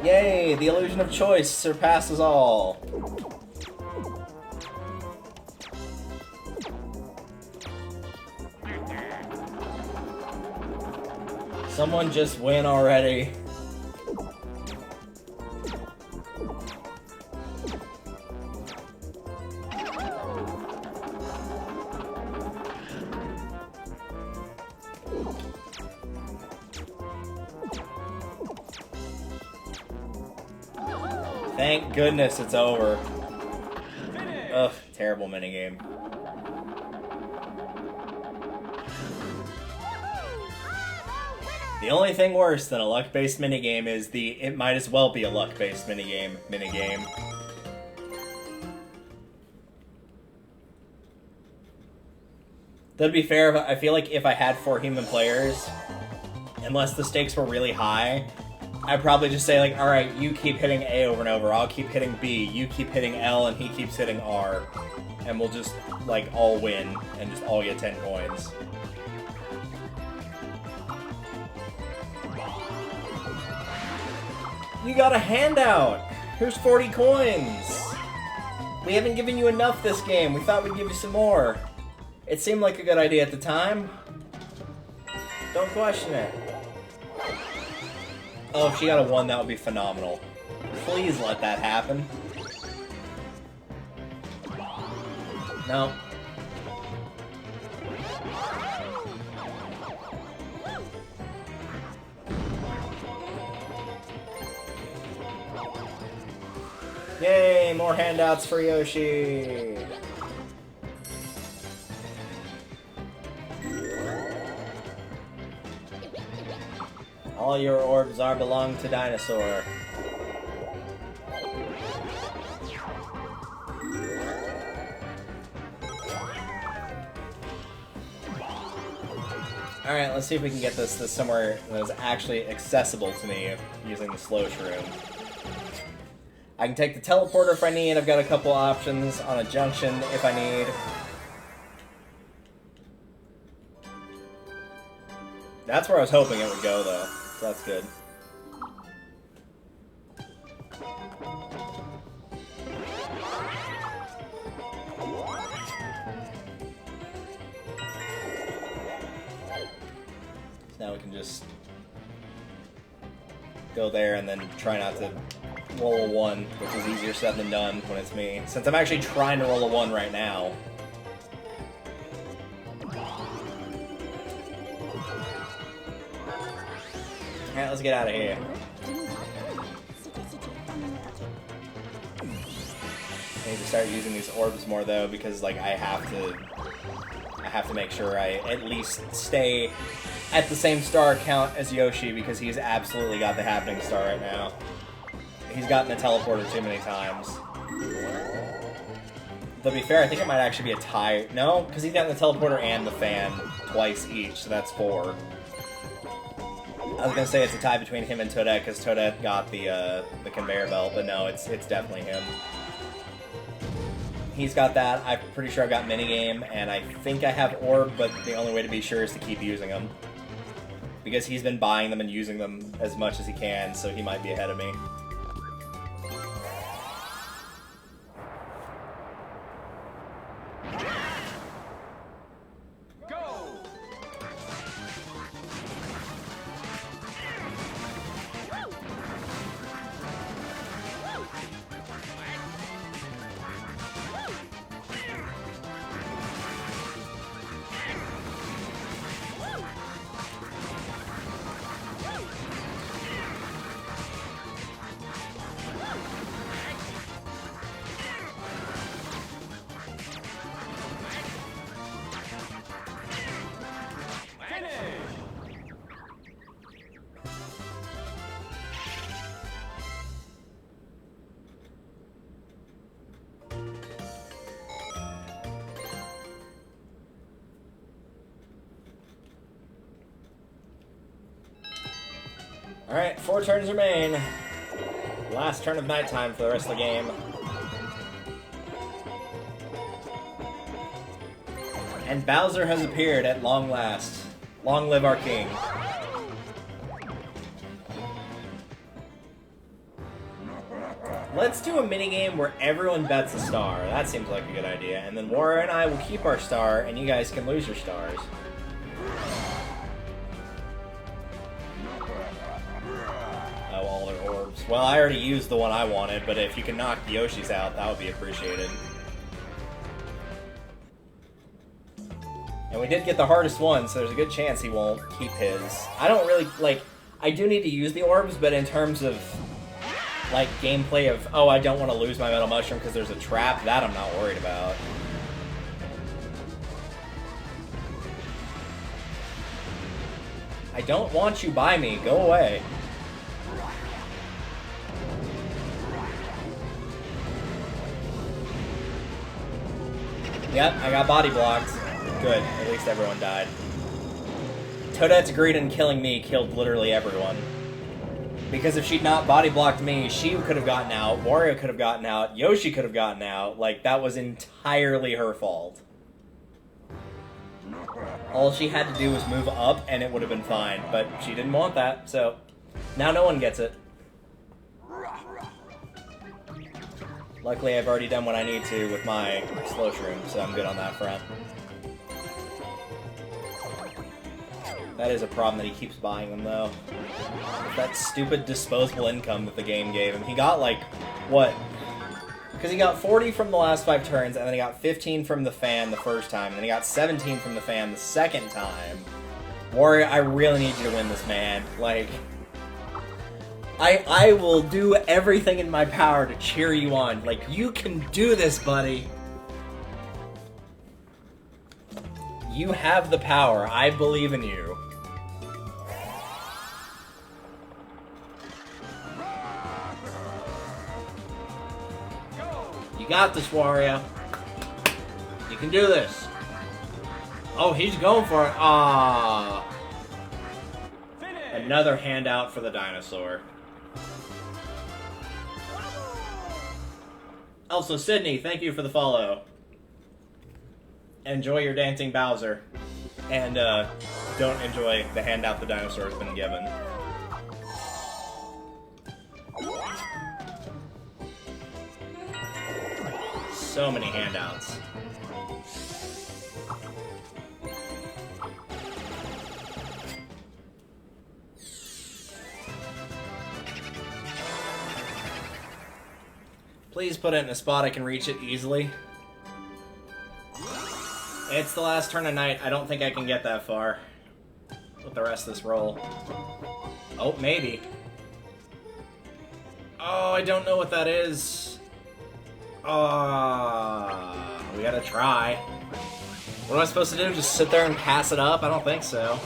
Yay! The illusion of choice surpasses all. Someone just win already. Thank goodness it's over. Ugh, terrible minigame. The only thing worse than a luck-based minigame is it might as well be a luck-based minigame. To be fair, I feel like if I had 4 human players, unless the stakes were really high, I'd probably just say, like, alright, you keep hitting A over and over, I'll keep hitting B, you keep hitting L, and he keeps hitting R. And we'll just, like, all win, and just all get 10 coins. You got a handout! Here's 40 coins! We haven't given you enough this game, we thought we'd give you some more. It seemed like a good idea at the time. Don't question it. Oh, if she got a 1, that would be phenomenal. Please let that happen. No. Yay, more handouts for Yoshi! All your orbs belong to Dinosaur. Alright, let's see if we can get this somewhere that is actually accessible to me using the slow shroom. I can take the teleporter if I need. I've got a couple options on a junction if I need. That's where I was hoping it would go, though. So that's good. So now we can just go there and then try not to roll a 1, which is easier said than done when it's me. Since I'm actually trying to roll a 1 right now. Alright, let's get out of here. I need to start using these orbs more though, because like I have to make sure I at least stay at the same star count as Yoshi, because he's absolutely got the happening star right now. He's gotten the teleporter too many times. To be fair, I think it might actually be a tie. No, because he's gotten the teleporter and the fan twice each, so that's 4. I was gonna say it's a tie between him and Toadette, because Toadette got the conveyor belt, but no, it's definitely him. He's got that. I'm pretty sure I've got minigame, and I think I have orb, but the only way to be sure is to keep using them. Because he's been buying them and using them as much as he can, so he might be ahead of me. Alright, 4 turns remain. Last turn of nighttime for the rest of the game. And Bowser has appeared at long last. Long live our king. Let's do a minigame where everyone bets a star. That seems like a good idea. And then Warrior and I will keep our star, and you guys can lose your stars. Oh, all their orbs. Well, I already used the one I wanted, but if you can knock the Yoshis out, that would be appreciated. And we did get the hardest one, so there's a good chance he won't keep his. I don't really, like, I do need to use the orbs, but in terms of, like, gameplay of, oh, I don't want to lose my Metal Mushroom because there's a trap, that I'm not worried about. I don't want you by me. Go away. Yep, I got body blocked. Good, at least everyone died. Toadette's greed in killing me killed literally everyone. Because if she'd not body blocked me, she could have gotten out, Wario could have gotten out, Yoshi could have gotten out. Like, that was entirely her fault. All she had to do was move up and it would have been fine, but she didn't want that, so now no one gets it. Luckily, I've already done what I need to with my slow shroom, so I'm good on that front. That is a problem that he keeps buying them, though. That stupid disposable income that the game gave him. He got, like, what? Because he got 40 from the last 5 turns, and then he got 15 from the fan the first time, and then he got 17 from the fan the second time. Warrior, I really need you to win this, man. Like, I will do everything in my power to cheer you on. Like, you can do this, buddy. You have the power. I believe in you. You got this, Wario. You can do this. Oh, he's going for it. Ah. Another handout for the dinosaur. Also, Sydney, thank you for the follow. Enjoy your dancing Bowser. And, don't enjoy the handout the dinosaur has been given. So many handouts. Please put it in a spot I can reach it easily. It's the last turn of night. I don't think I can get that far with the rest of this roll. Oh, maybe. Oh, I don't know what that is. We gotta try. What am I supposed to do? Just sit there and pass it up? I don't think so.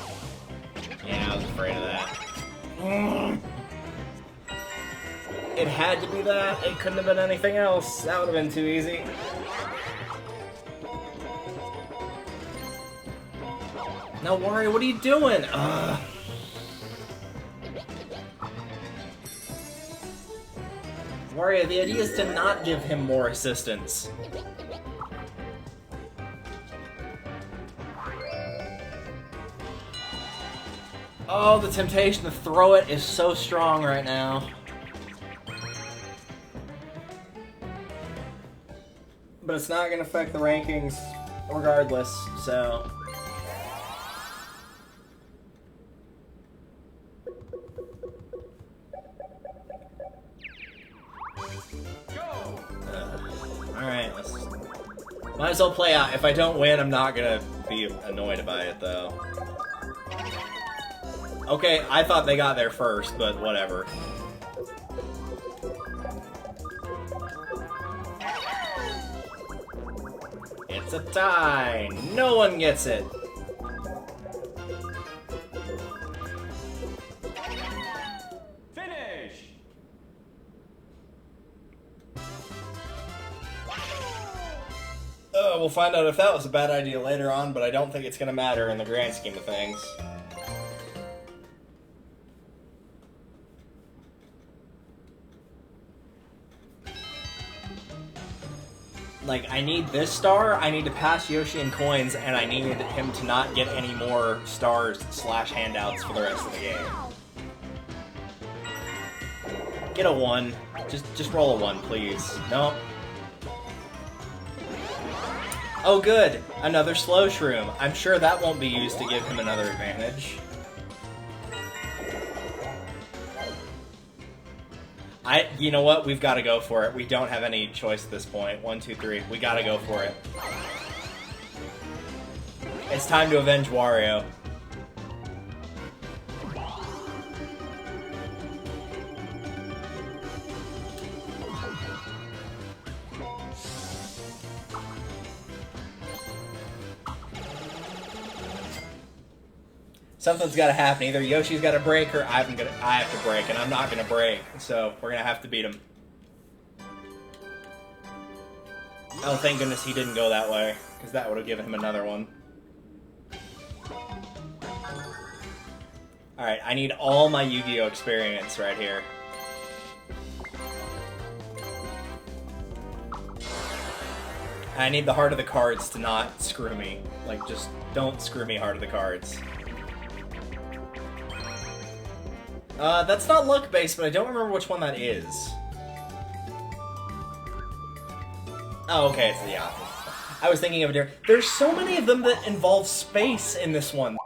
Yeah, I was afraid of that. It had to be that. It couldn't have been anything else. That would have been too easy. No, Wario, what are you doing? Ugh. Wario, the idea is to not give him more assistance. Oh, the temptation to throw it is so strong right now. But it's not going to affect the rankings regardless, so... Alright, might as well play out. If I don't win, I'm not gonna be annoyed by it, though. Okay, I thought they got there first, but whatever. It's a tie! No one gets it! We'll find out if that was a bad idea later on, but I don't think it's going to matter in the grand scheme of things. Like, I need this star, I need to pass Yoshi in coins, and I need him to not get any more stars / handouts for the rest of the game. Get a 1. Just roll a 1, please. No. Oh good! Another slow shroom. I'm sure that won't be used to give him another advantage. You know what? We've got to go for it. We don't have any choice at this point. 1, 2, 3. We got to go for it. It's time to avenge Wario. Something's got to happen. Either Yoshi's got to break, or I have to break, and I'm not going to break. So we're going to have to beat him. Oh, thank goodness he didn't go that way, because that would have given him another one. Alright, I need all my Yu-Gi-Oh! Experience right here. I need the heart of the cards to not screw me. Like, just don't screw me, heart of the cards. That's not luck-based, but I don't remember which one that is. Oh, okay, it's the opposite. I was thinking of a different... There's so many of them that involve space in this one.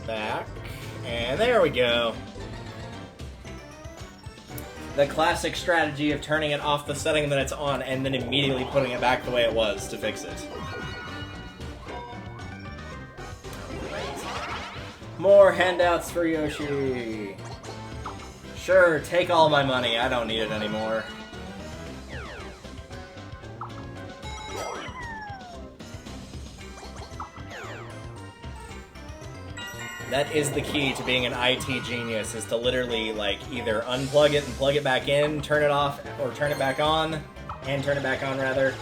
back. And there we go. The classic strategy of turning it off the setting that it's on and then immediately putting it back the way it was to fix it. More handouts for Yoshi. Sure, take all my money. I don't need it anymore. That is the key to being an IT genius, is to literally, like, either unplug it and plug it back in, turn it off, or turn it back on, and turn it back on, rather,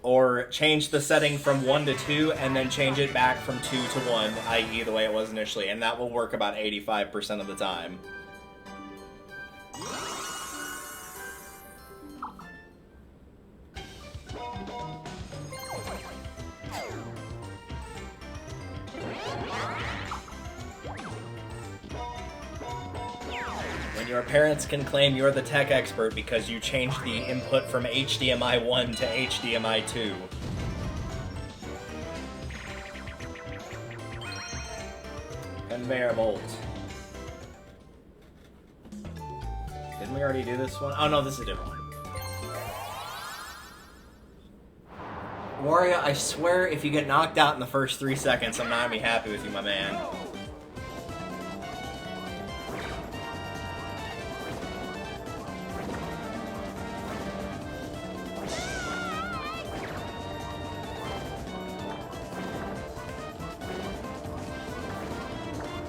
or change the setting from 1 to 2, and then change it back from 2 to 1, i.e. the way it was initially, and that will work about 85% of the time. Your parents can claim you're the tech expert because you changed the input from HDMI 1 to HDMI 2. Conveyor belt. Didn't we already do this one? Oh no, this is a different one. Wario, I swear if you get knocked out in the first 3 seconds, I'm not gonna be happy with you, my man.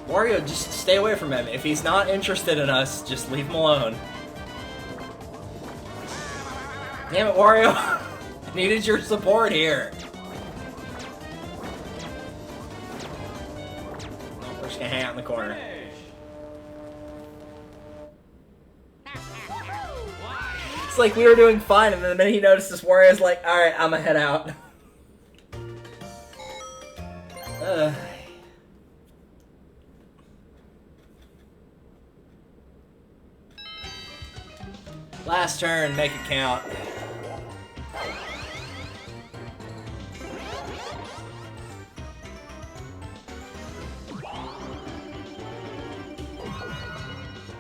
Wario, just stay away from him. If he's not interested in us, just leave him alone. Damn it, Wario! I needed your support here. Oh, we're just gonna hang out in the corner. It's like we were doing fine, and then the minute he notices Wario's like, alright, I'ma head out. Last turn, make it count.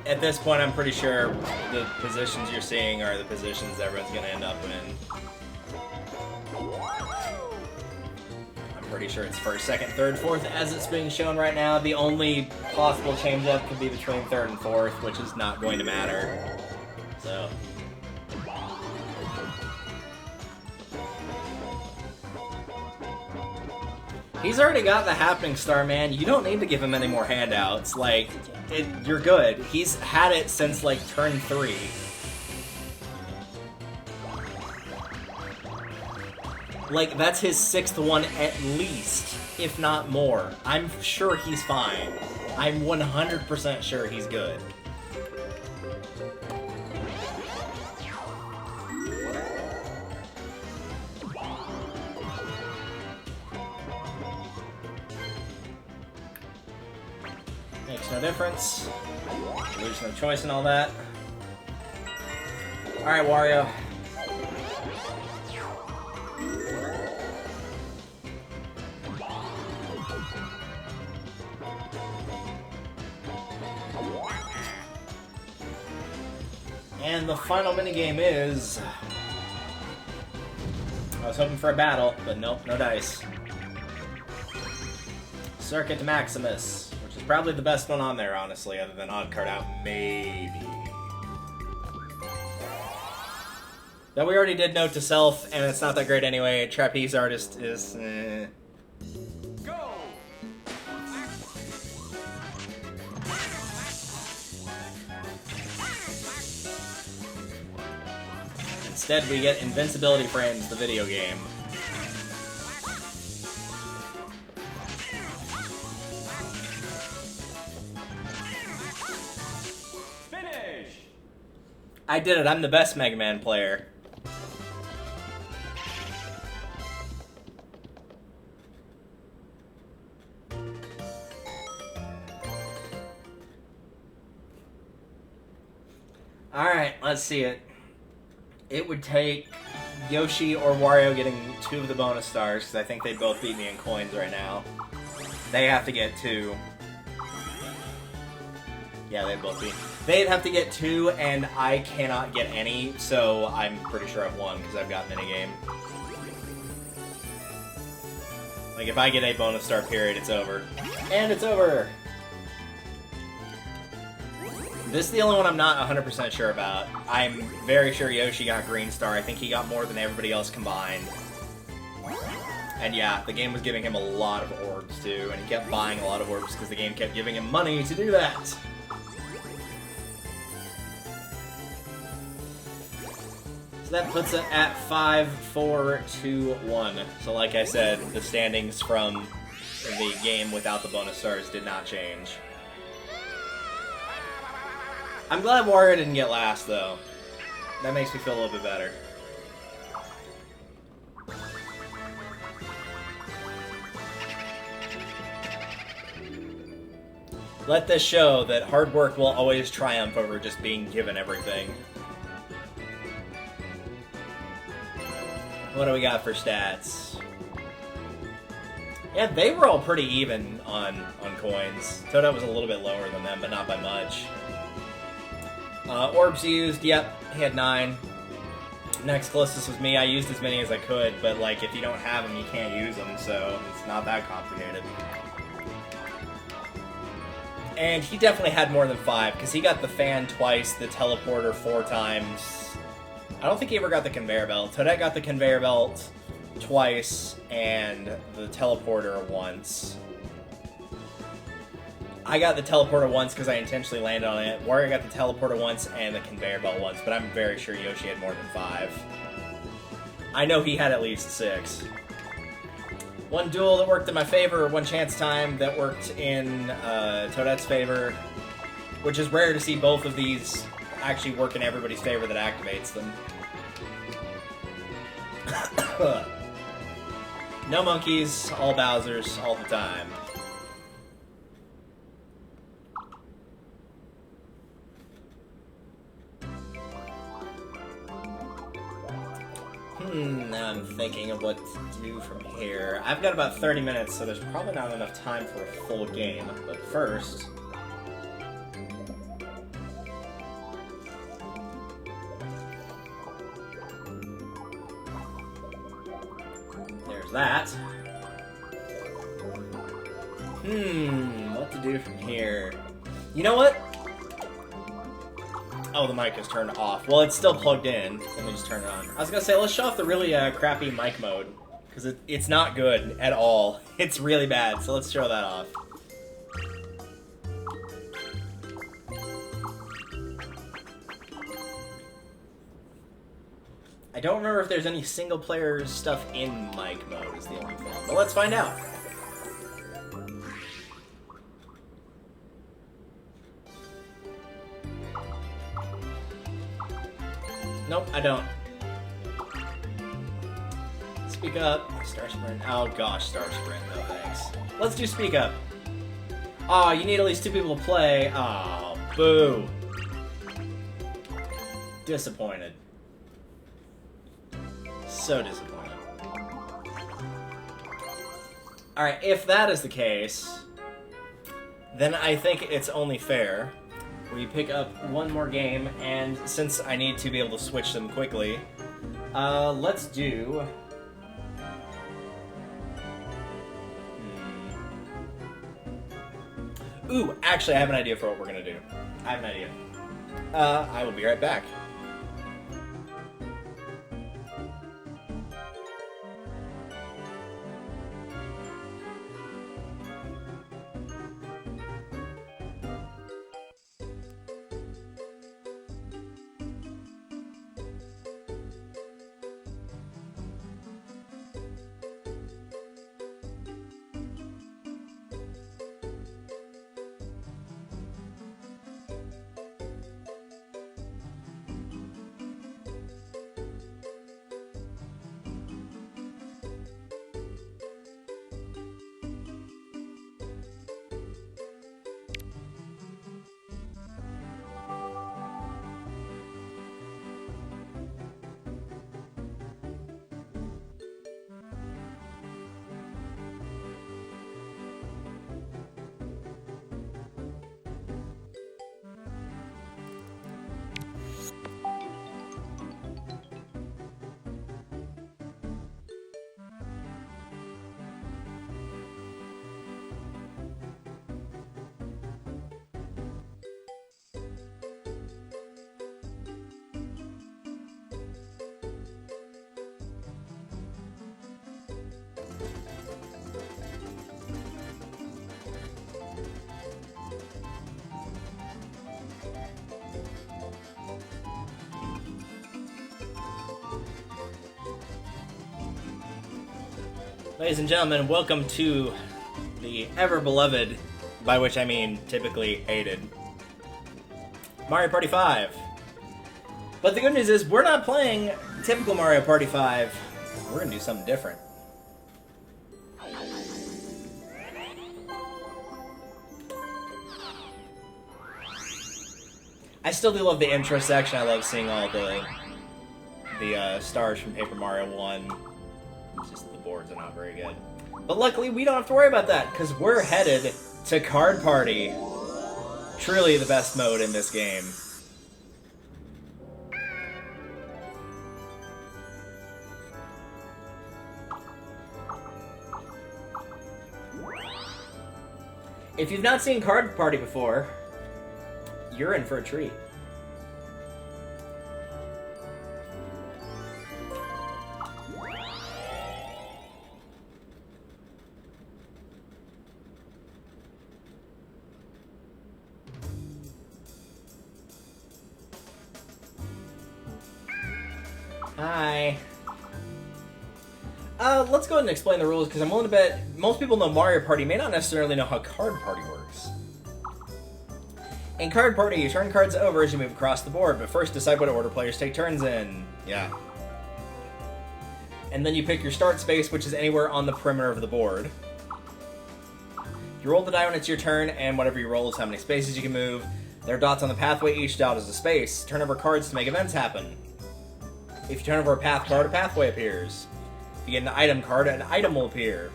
At this point, I'm pretty sure the positions you're seeing are the positions everyone's going to end up in. I'm pretty sure it's first, second, third, fourth, as it's being shown right now. The only possible change-up could be between third and fourth, which is not going to matter. So... he's already got the happening star, man. You don't need to give him any more handouts. Like, you're good. He's had it since, like, turn 3. Like, that's his 6th one at least, if not more. I'm sure he's fine. I'm 100% sure he's good. Makes no difference. There's no choice and all that. Alright, Wario. And the final minigame is... I was hoping for a battle, but nope, no dice. Circuit Maximus. Probably the best one on there, honestly, other than Odd Card Out, maybe. Though we already did Note to Self, and it's not that great anyway. Trapeze Artist is... Go! Instead, we get Invincibility Frames, the video game. I did it. I'm the best Mega Man player. Alright, let's see it. It would take Yoshi or Wario getting 2 of the bonus stars, because I think they both beat me in coins right now. They have to get 2. Yeah, they'd both be. They'd have to get 2, and I cannot get any, so I'm pretty sure I've won, because I've got minigame. Like, if I get a bonus star period, it's over. And it's over! This is the only one I'm not 100% sure about. I'm very sure Yoshi got green star. I think he got more than everybody else combined. And yeah, the game was giving him a lot of orbs, too, and he kept buying a lot of orbs because the game kept giving him money to do that. So that puts it at 5, 4, 2, 1. So like I said, the standings from the game without the bonus stars did not change. I'm glad Wario didn't get last, though. That makes me feel a little bit better. Let this show that hard work will always triumph over just being given everything. What do we got for stats? Yeah, they were all pretty even on coins. Toadette was a little bit lower than them, but not by much. Orbs used, yep, he had 9. Next closest was me. I used as many as I could, but like if you don't have them, you can't use them, so it's not that complicated. And he definitely had more than 5, because he got the fan twice, the teleporter 4 times. I don't think he ever got the conveyor belt. Toadette got the conveyor belt twice, and the teleporter once. I got the teleporter once because I intentionally landed on it. Wario got the teleporter once and the conveyor belt once, but I'm very sure Yoshi had more than 5. I know he had at least 6. One duel that worked in my favor, one chance time that worked in Toadette's favor, which is rare to see both of these actually work in everybody's favor that activates them. No monkeys, all Bowsers, all the time. Now I'm thinking of what to do from here. I've got about 30 minutes, so there's probably not enough time for a full game. But first... there's that. What to do from here? You know what? Oh, the mic is turned off. Well, it's still plugged in. Let me just turn it on. I was gonna say, let's show off the really crappy mic mode. Because it's not good at all. It's really bad, so let's show that off. I don't remember if there's any single-player stuff in mic mode is the only thing. But let's find out. Nope, I don't. Speak up. Star Sprint. Oh gosh, Star Sprint. No thanks. Let's do Speak Up. Aw, you need at least 2 people to play. Aw, boo. Disappointed. So disappointed. Alright, if that is the case, then I think it's only fair we pick up one more game, and since I need to be able to switch them quickly, let's do... Ooh, actually, I have an idea for what we're gonna do. I have an idea. I will be right back. Ladies and gentlemen, welcome to the ever-beloved, by which I mean typically hated, Mario Party 5. But the good news is, we're not playing typical Mario Party 5. We're gonna do something different. I still do love the intro section. I love seeing all the stars from Paper Mario 1. It's just the boards are not very good. But luckily, we don't have to worry about that, because we're headed to Card Party. Truly the best mode in this game. If you've not seen Card Party before, you're in for a treat. Hi. Let's go ahead and explain the rules, because I'm willing to bet most people know Mario Party may not necessarily know how Card Party works. In Card Party, you turn cards over as you move across the board, but first decide what order players take turns in. Yeah. And then you pick your start space, which is anywhere on the perimeter of the board. You roll the die when it's your turn, and whatever you roll is how many spaces you can move. There are dots on the pathway, each dot is a space. Turn over cards to make events happen. If you turn over a path card, a pathway appears. If you get an item card, an item will appear.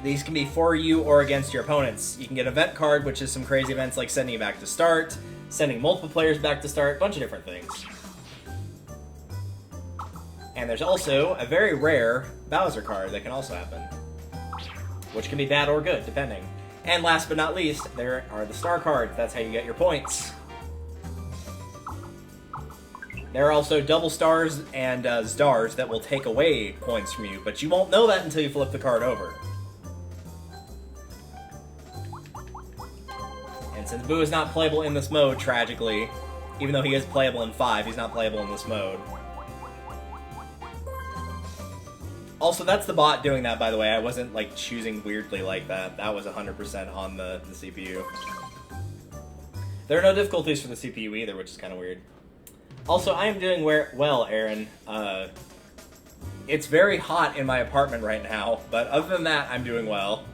These can be for you or against your opponents. You can get an event card, which is some crazy events like sending you back to start, sending multiple players back to start, a bunch of different things. And there's also a very rare Bowser card that can also happen, which can be bad or good, depending. And last but not least, there are the star cards. That's how you get your points. There are also double stars and stars that will take away points from you, but you won't know that until you flip the card over. And since Boo is not playable in this mode, tragically, even though he is playable in 5, he's not playable in this mode. Also, that's the bot doing that, by the way. I wasn't, like, choosing weirdly like that. That was 100% on the CPU. There are no difficulties for the CPU either, which is kind of weird. Also, I am doing well, Aaron. It's very hot in my apartment right now, but other than that, I'm doing well.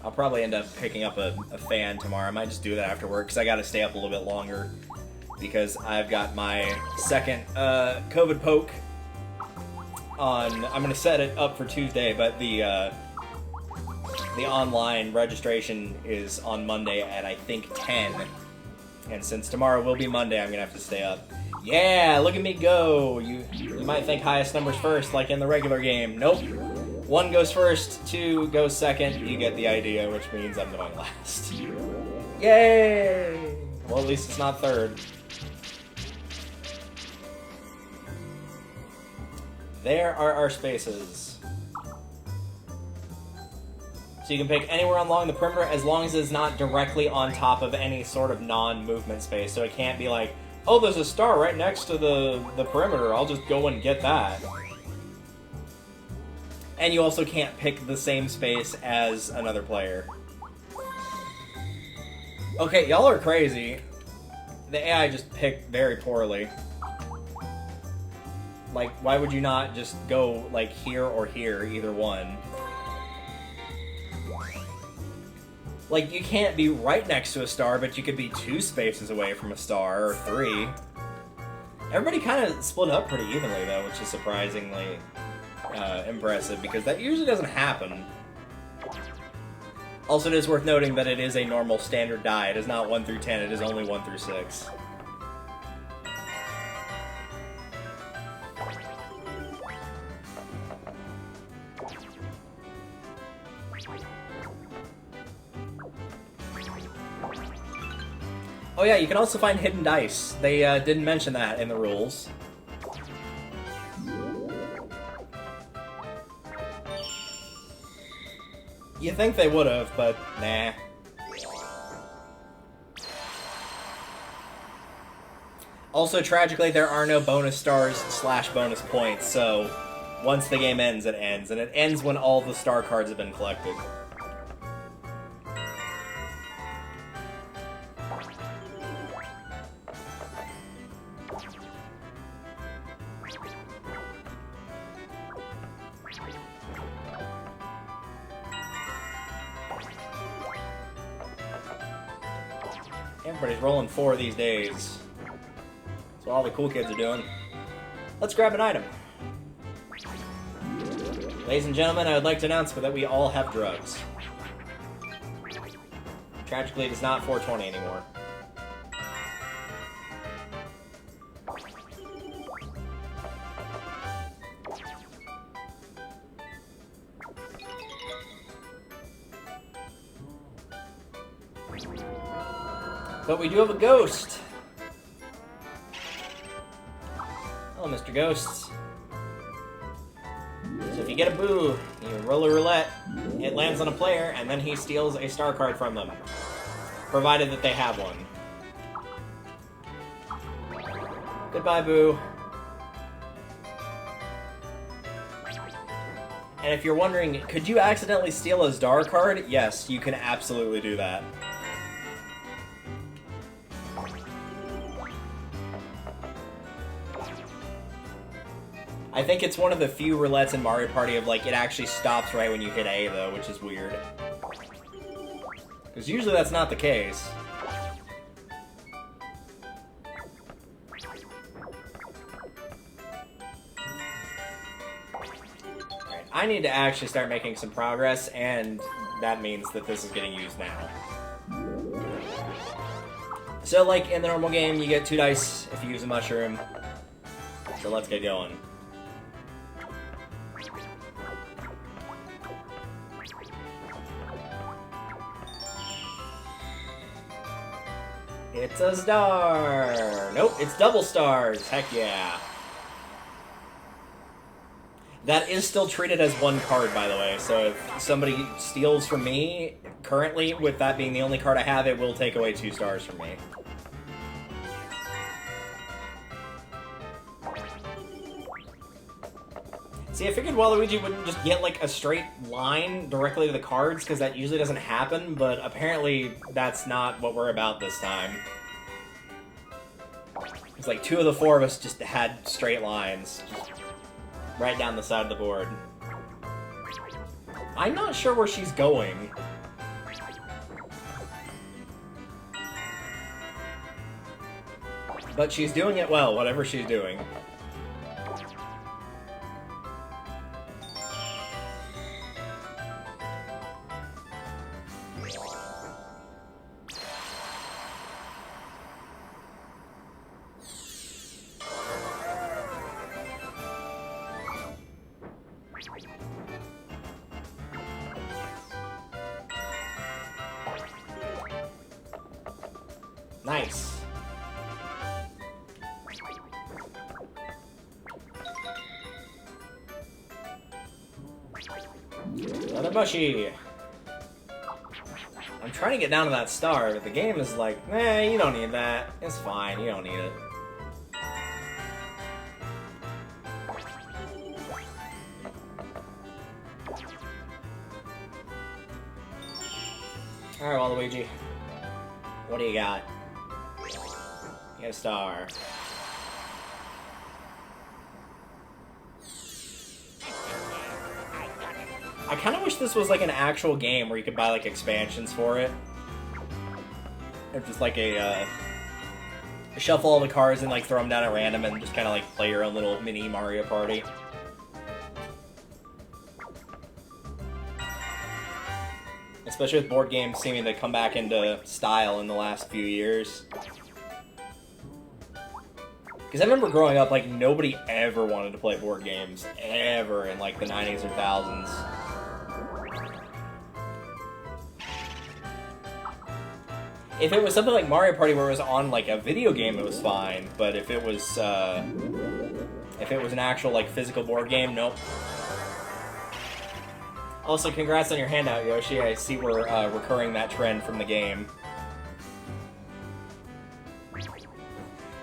I'll probably end up picking up a fan tomorrow. I might just do that after work, because I gotta stay up a little bit longer, because I've got my second COVID poke on. I'm gonna set it up for Tuesday, but the online registration is on Monday at, I think, 10. And since tomorrow will be Monday, I'm gonna have to stay up. Yeah, look at me go! You might think highest numbers first, like in the regular game. Nope. 1 goes first, 2 goes second. You get the idea, which means I'm going last. Yay! Well, at least it's not third. There are our spaces. So you can pick anywhere along the perimeter as long as it's not directly on top of any sort of non-movement space. So it can't be like, oh, there's a star right next to the perimeter, I'll just go and get that. And you also can't pick the same space as another player. Okay, y'all are crazy. The AI just picked very poorly. Like, why would you not just go, like, here or here, either one? Like, you can't be right next to a star, but you could be 2 spaces away from a star, or 3. Everybody kind of split up pretty evenly, though, which is surprisingly impressive, because that usually doesn't happen. Also, it is worth noting that it is a normal standard die. It is not 1 through 10, it is only 1 through 6. Oh yeah, you can also find hidden dice. They didn't mention that in the rules. You think they would have, but nah. Also, tragically, there are no bonus stars / bonus points, so Once the game ends, it ends, and it ends when all the star cards have been collected. Everybody's rolling 4 these days. That's what all the cool kids are doing. Let's grab an item. Ladies and gentlemen, I would like to announce that we all have drugs. Tragically, it is not 420 anymore. But we do have a ghost. Hello, Mr. Ghosts. So if you get a boo, you roll a roulette, it lands on a player, and then he steals a star card from them. Provided that they have one. Goodbye, boo. And if you're wondering, could you accidentally steal a star card? Yes, you can absolutely do that. I think it's one of the few roulettes in Mario Party of, like, it actually stops right when you hit A, though, which is weird. Because usually that's not the case. Alright, I need to actually start making some progress, and that means that this is getting used now. So, like, in the normal game, you get 2 dice if you use a mushroom. So let's get going. It's a star! Nope, it's double stars! Heck yeah. That is still treated as 1 card, by the way, so if somebody steals from me, currently, with that being the only card I have, it will take away 2 stars from me. See, I figured Waluigi wouldn't just get, like, a straight line directly to the cards, because that usually doesn't happen, but apparently that's not what we're about this time. It's like 2 of the 4 of us just had straight lines, just right down the side of the board. I'm not sure where she's going. But she's doing it well, whatever she's doing. Nice. Another Bushy. I'm trying to get down to that star, but the game is like, eh, you don't need that. It's fine, you don't need it. Alright, Waluigi. What do you got? You got a star. I kind of wish this was like an actual game where you could buy like expansions for it. Or just like a shuffle all the cards and like throw them down at random and just kind of like play your own little mini Mario Party. Especially with board games seeming to come back into style in the last few years. Because I remember growing up, like, nobody ever wanted to play board games, ever, in, like, the 90s or 1000s. If it was something like Mario Party where it was on, like, a video game, it was fine. But if it was an actual, like, physical board game, nope. Also, congrats on your handout, Yoshi. I see we're recurring that trend from the game.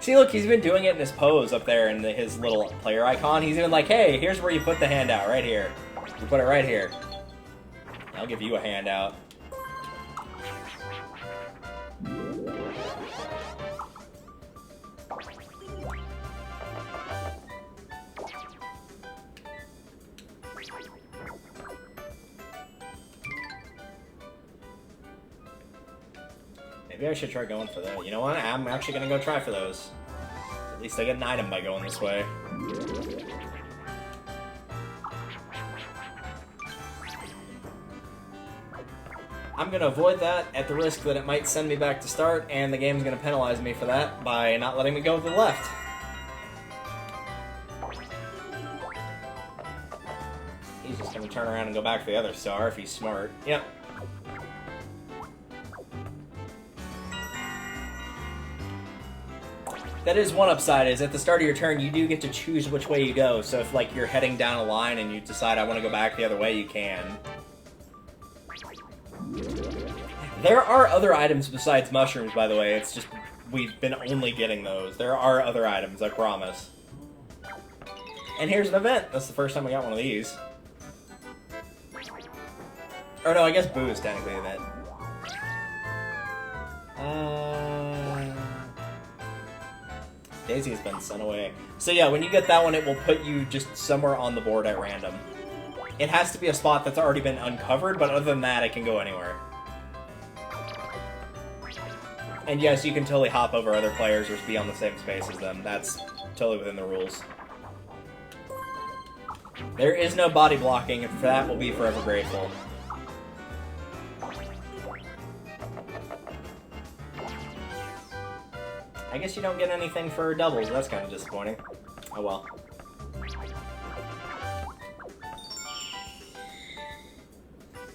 See, look, he's been doing it in his pose up there in his little player icon. He's even like, hey, here's where you put the handout, right here. You put it right here. I'll give you a handout. Maybe I should try going for those. You know what? I'm actually going to go try for those. At least I get an item by going this way. I'm going to avoid that at the risk that it might send me back to start, and the game's going to penalize me for that by not letting me go to the left. He's just going to turn around and go back for the other star if he's smart. Yep. That is one upside, is at the start of your turn, you do get to choose which way you go. So if, like, you're heading down a line and you decide I want to go back the other way, you can. There are other items besides mushrooms, by the way. It's just we've been only getting those. There are other items, I promise. And here's an event. That's the first time we got one of these. Or no, I guess Boo is technically an event. Daisy has been sent away. So yeah, when you get that one, it will put you just somewhere on the board at random. It has to be a spot that's already been uncovered, but other than that, it can go anywhere. And yes, you can totally hop over other players or be on the same space as them. That's totally within the rules. There is no body blocking, and for that, we'll be forever grateful. I guess you don't get anything for doubles. That's kind of disappointing. Oh well.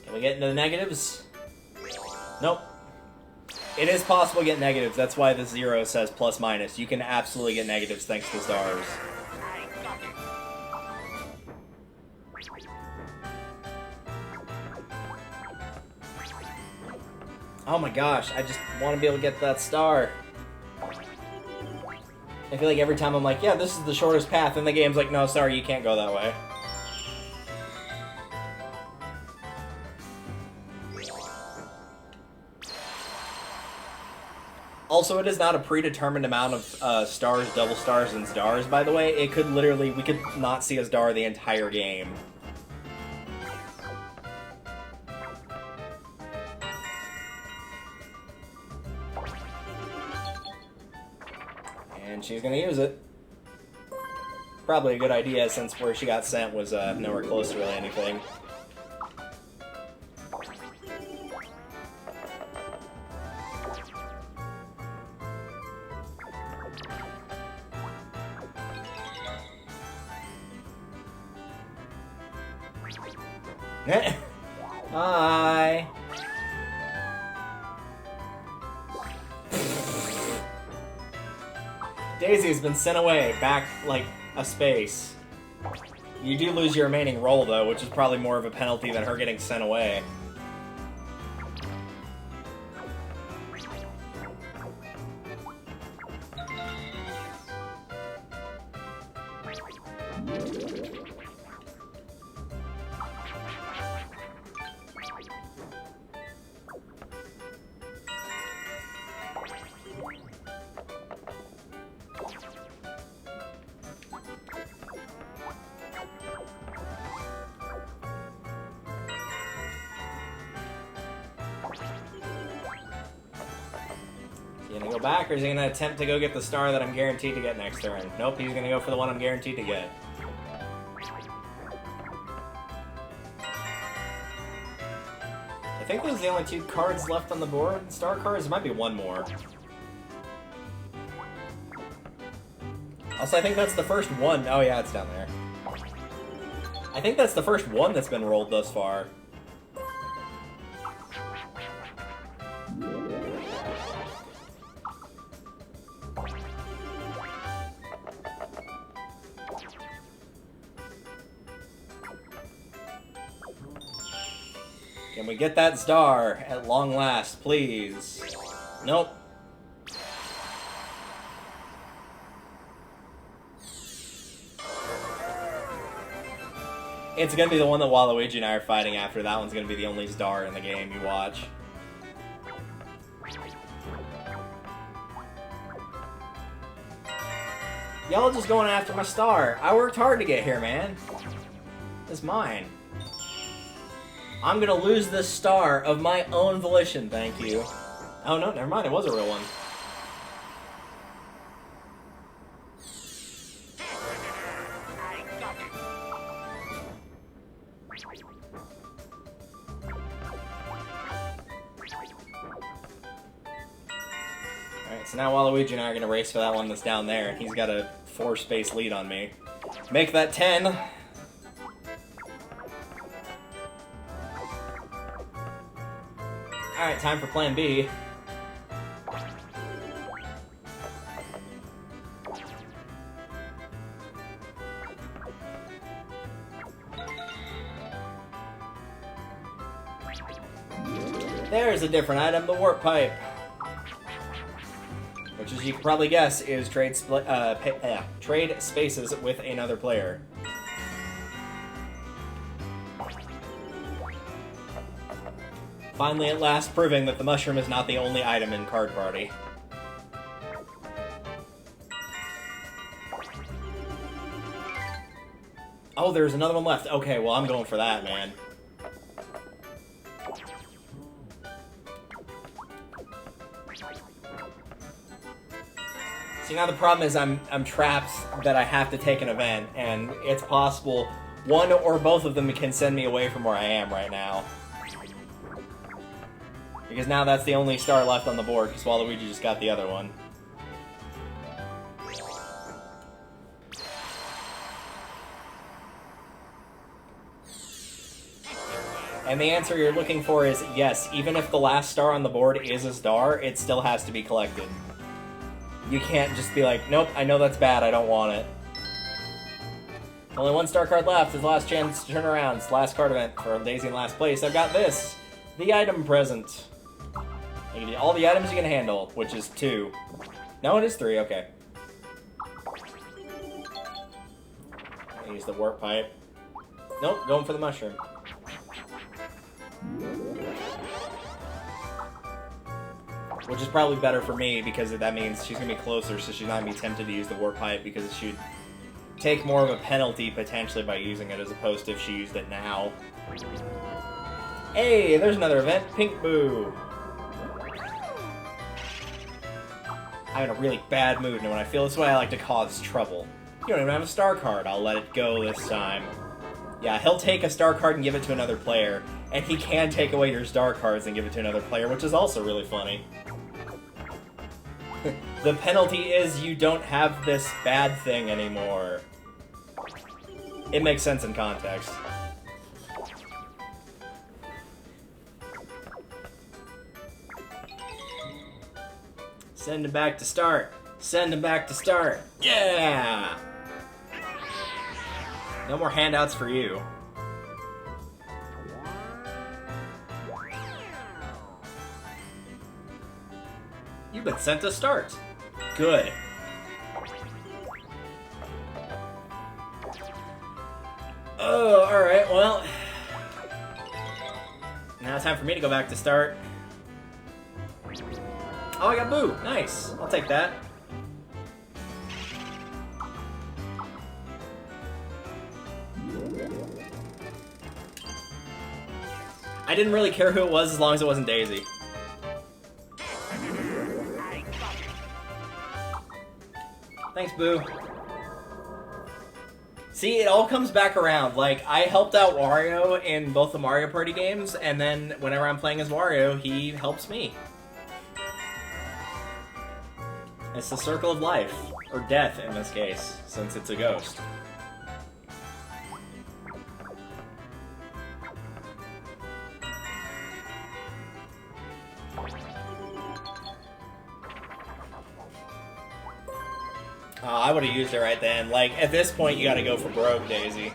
Can we get into the negatives? Nope. It is possible to get negatives. That's why the 0 says plus minus. You can absolutely get negatives thanks to stars. Oh my gosh, I just want to be able to get that star. I feel like every time I'm like, yeah, this is the shortest path, and the game's like, no, sorry, you can't go that way. Also, it is not a predetermined amount of stars, double stars, and stars, by the way. It could literally, we could not see a star the entire game. And she's gonna use it. Probably a good idea, since where she got sent was nowhere close to really anything. Hi. Daisy's been sent away, back like a space. You do lose your remaining roll though, which is probably more of a penalty than her getting sent away. Is he gonna go back, or is he gonna attempt to go get the star that I'm guaranteed to get next turn? Nope, he's gonna go for the one I'm guaranteed to get. I think those are the only 2 cards left on the board. Star cards, there might be one more. Also, I think that's the first one. Oh yeah, it's down there. I think that's the first one that's been rolled thus far. Can we get that star at long last, please? Nope. It's gonna be the one that Waluigi and I are fighting after. That one's gonna be the only star in the game you watch. Y'all just going after my star. I worked hard to get here, man. It's mine. I'm gonna lose this star of my own volition, thank you. Oh no, never mind, it was a real one. I got it. Alright, so now Waluigi and I are gonna race for that one that's down there. He's got a 4-space lead on me. Make that 10. Alright, time for plan B. There's a different item, the warp pipe. Which, as you can probably guess, is trade spaces with another player. Finally, at last, proving that the mushroom is not the only item in Card Party. Oh, there's another one left. Okay, well, I'm going for that, man. See, now the problem is I'm trapped that I have to take an event, and it's possible one or both of them can send me away from where I am right now. Because now that's the only star left on the board, because Waluigi just got the other one. And the answer you're looking for is yes, even if the last star on the board is a star, it still has to be collected. You can't just be like, nope, I know that's bad, I don't want it. Only one star card left, is the last chance to turn around. It's the last card event for Daisy in last place. I've got this, the item present. I give you all the items you can handle, which is 2. No, it is 3, okay. I use the warp pipe. Nope, going for the mushroom. Which is probably better for me, because that means she's going to be closer, so she's not going to be tempted to use the warp pipe, because she'd take more of a penalty, potentially, by using it, as opposed to if she used it now. Hey, there's another event, Pink Boo! I'm in a really bad mood, and when I feel this way, I like to cause trouble. You don't even have a star card, I'll let it go this time. Yeah, he'll take a star card and give it to another player, and he can take away your star cards and give it to another player, which is also really funny. The penalty is you don't have this bad thing anymore. It makes sense in context. Send him back to start. Send him back to start. Yeah! No more handouts for you. You've been sent to start. Good. Oh, alright, well. Now it's time for me to go back to start. Oh, I got Boo. Nice. I'll take that. I didn't really care who it was as long as it wasn't Daisy. Thanks, Boo. See, it all comes back around. Like, I helped out Wario in both the Mario Party games, and then whenever I'm playing as Wario, he helps me. It's the circle of life. Or death, in this case, since it's a ghost. I would have used it right then. Like, at this point, you gotta go for broke, Daisy.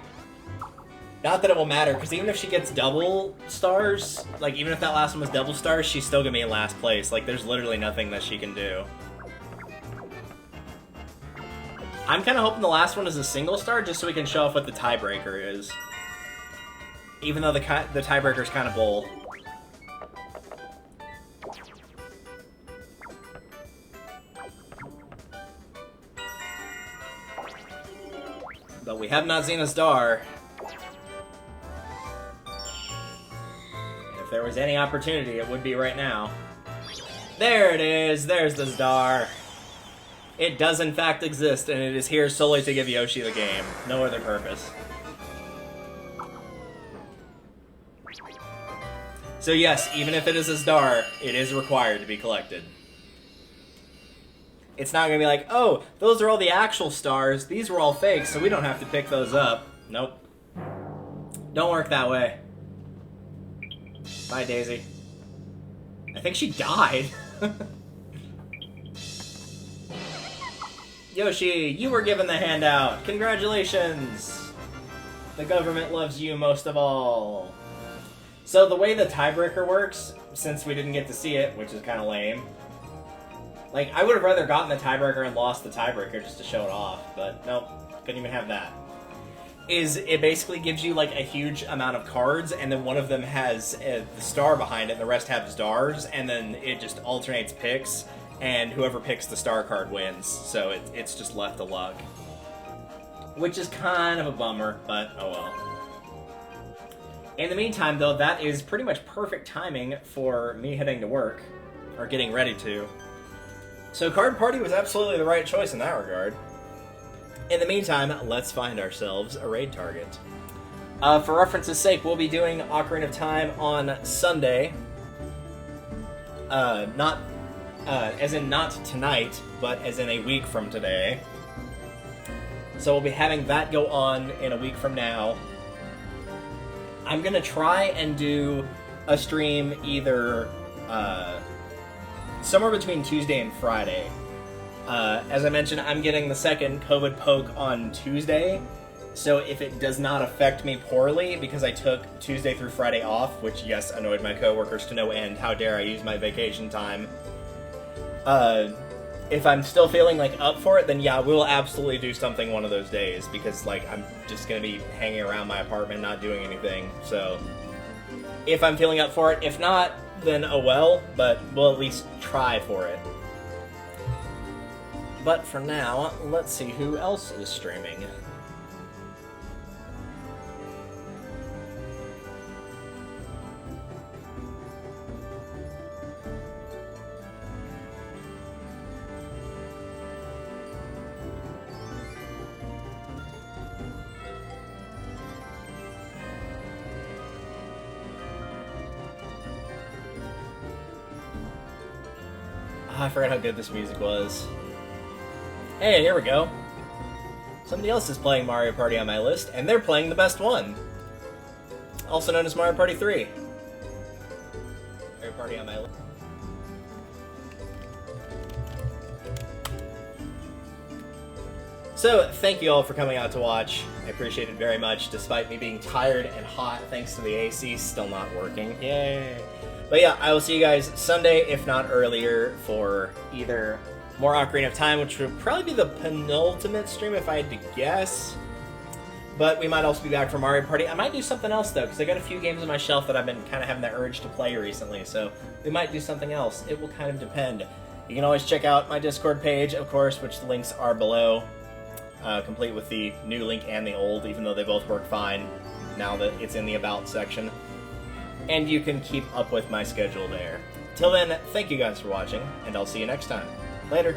Not that it will matter, because even if she gets double stars, like, even if that last one was double stars, she's still gonna be in last place. Like, there's literally nothing that she can do. I'm kind of hoping the last one is a single star, just so we can show off what the tiebreaker is. Even though the tiebreaker's kind of bull. But we have not seen a star. If there was any opportunity, it would be right now. There it is! There's the star! It does in fact exist, and it is here solely to give Yoshi the game. No other purpose. So yes, even if it is a star, it is required to be collected. It's not gonna be like, oh, those are all the actual stars, these were all fake, so we don't have to pick those up. Nope. Don't work that way. Bye, Daisy. I think she died. Yoshi, you were given the handout. Congratulations! The government loves you most of all. So the way the tiebreaker works, since we didn't get to see it, which is kind of lame, like, I would have rather gotten the tiebreaker and lost the tiebreaker just to show it off, but nope, couldn't even have that. Is it basically gives you, like, a huge amount of cards, and then one of them has the star behind it, and the rest have stars, and then it just alternates picks, and whoever picks the star card wins, so it's just left to luck. Which is kind of a bummer, but oh well. In the meantime, though, that is pretty much perfect timing for me heading to work, or getting ready to. So Card Party was absolutely the right choice in that regard. In the meantime, let's find ourselves a raid target. For reference's sake, we'll be doing Ocarina of Time on Sunday. Not, as in not tonight, but as in a week from today. So we'll be having that go on in a week from now. I'm gonna try and do a stream either somewhere between Tuesday and Friday. As I mentioned, I'm getting the second COVID poke on Tuesday, so if it does not affect me poorly, because I took Tuesday through Friday off, which, yes, annoyed my coworkers to no end, how dare I use my vacation time. If I'm still feeling, like, up for it, then yeah, we'll absolutely do something one of those days, because, like, I'm just gonna be hanging around my apartment, not doing anything, so if I'm feeling up for it. If not, then oh well, but we'll at least try for it. But for now, let's see who else is streaming. Oh, I forgot how good this music was. Hey, here we go. Somebody else is playing Mario Party on my list, and they're playing the best one. Also known as Mario Party 3. Mario Party on my list. So, thank you all for coming out to watch. I appreciate it very much, despite me being tired and hot thanks to the AC still not working. Yay! But yeah, I will see you guys Sunday, if not earlier, for either more Ocarina of Time, which would probably be the penultimate stream if I had to guess. But we might also be back for Mario Party. I might do something else, though, because I got a few games on my shelf that I've been kind of having the urge to play recently, so we might do something else. It will kind of depend. You can always check out my Discord page, of course, which the links are below, complete with the new link and the old, even though they both work fine now that it's in the About section. And you can keep up with my schedule there. Till then, thank you guys for watching, and I'll see you next time. Later.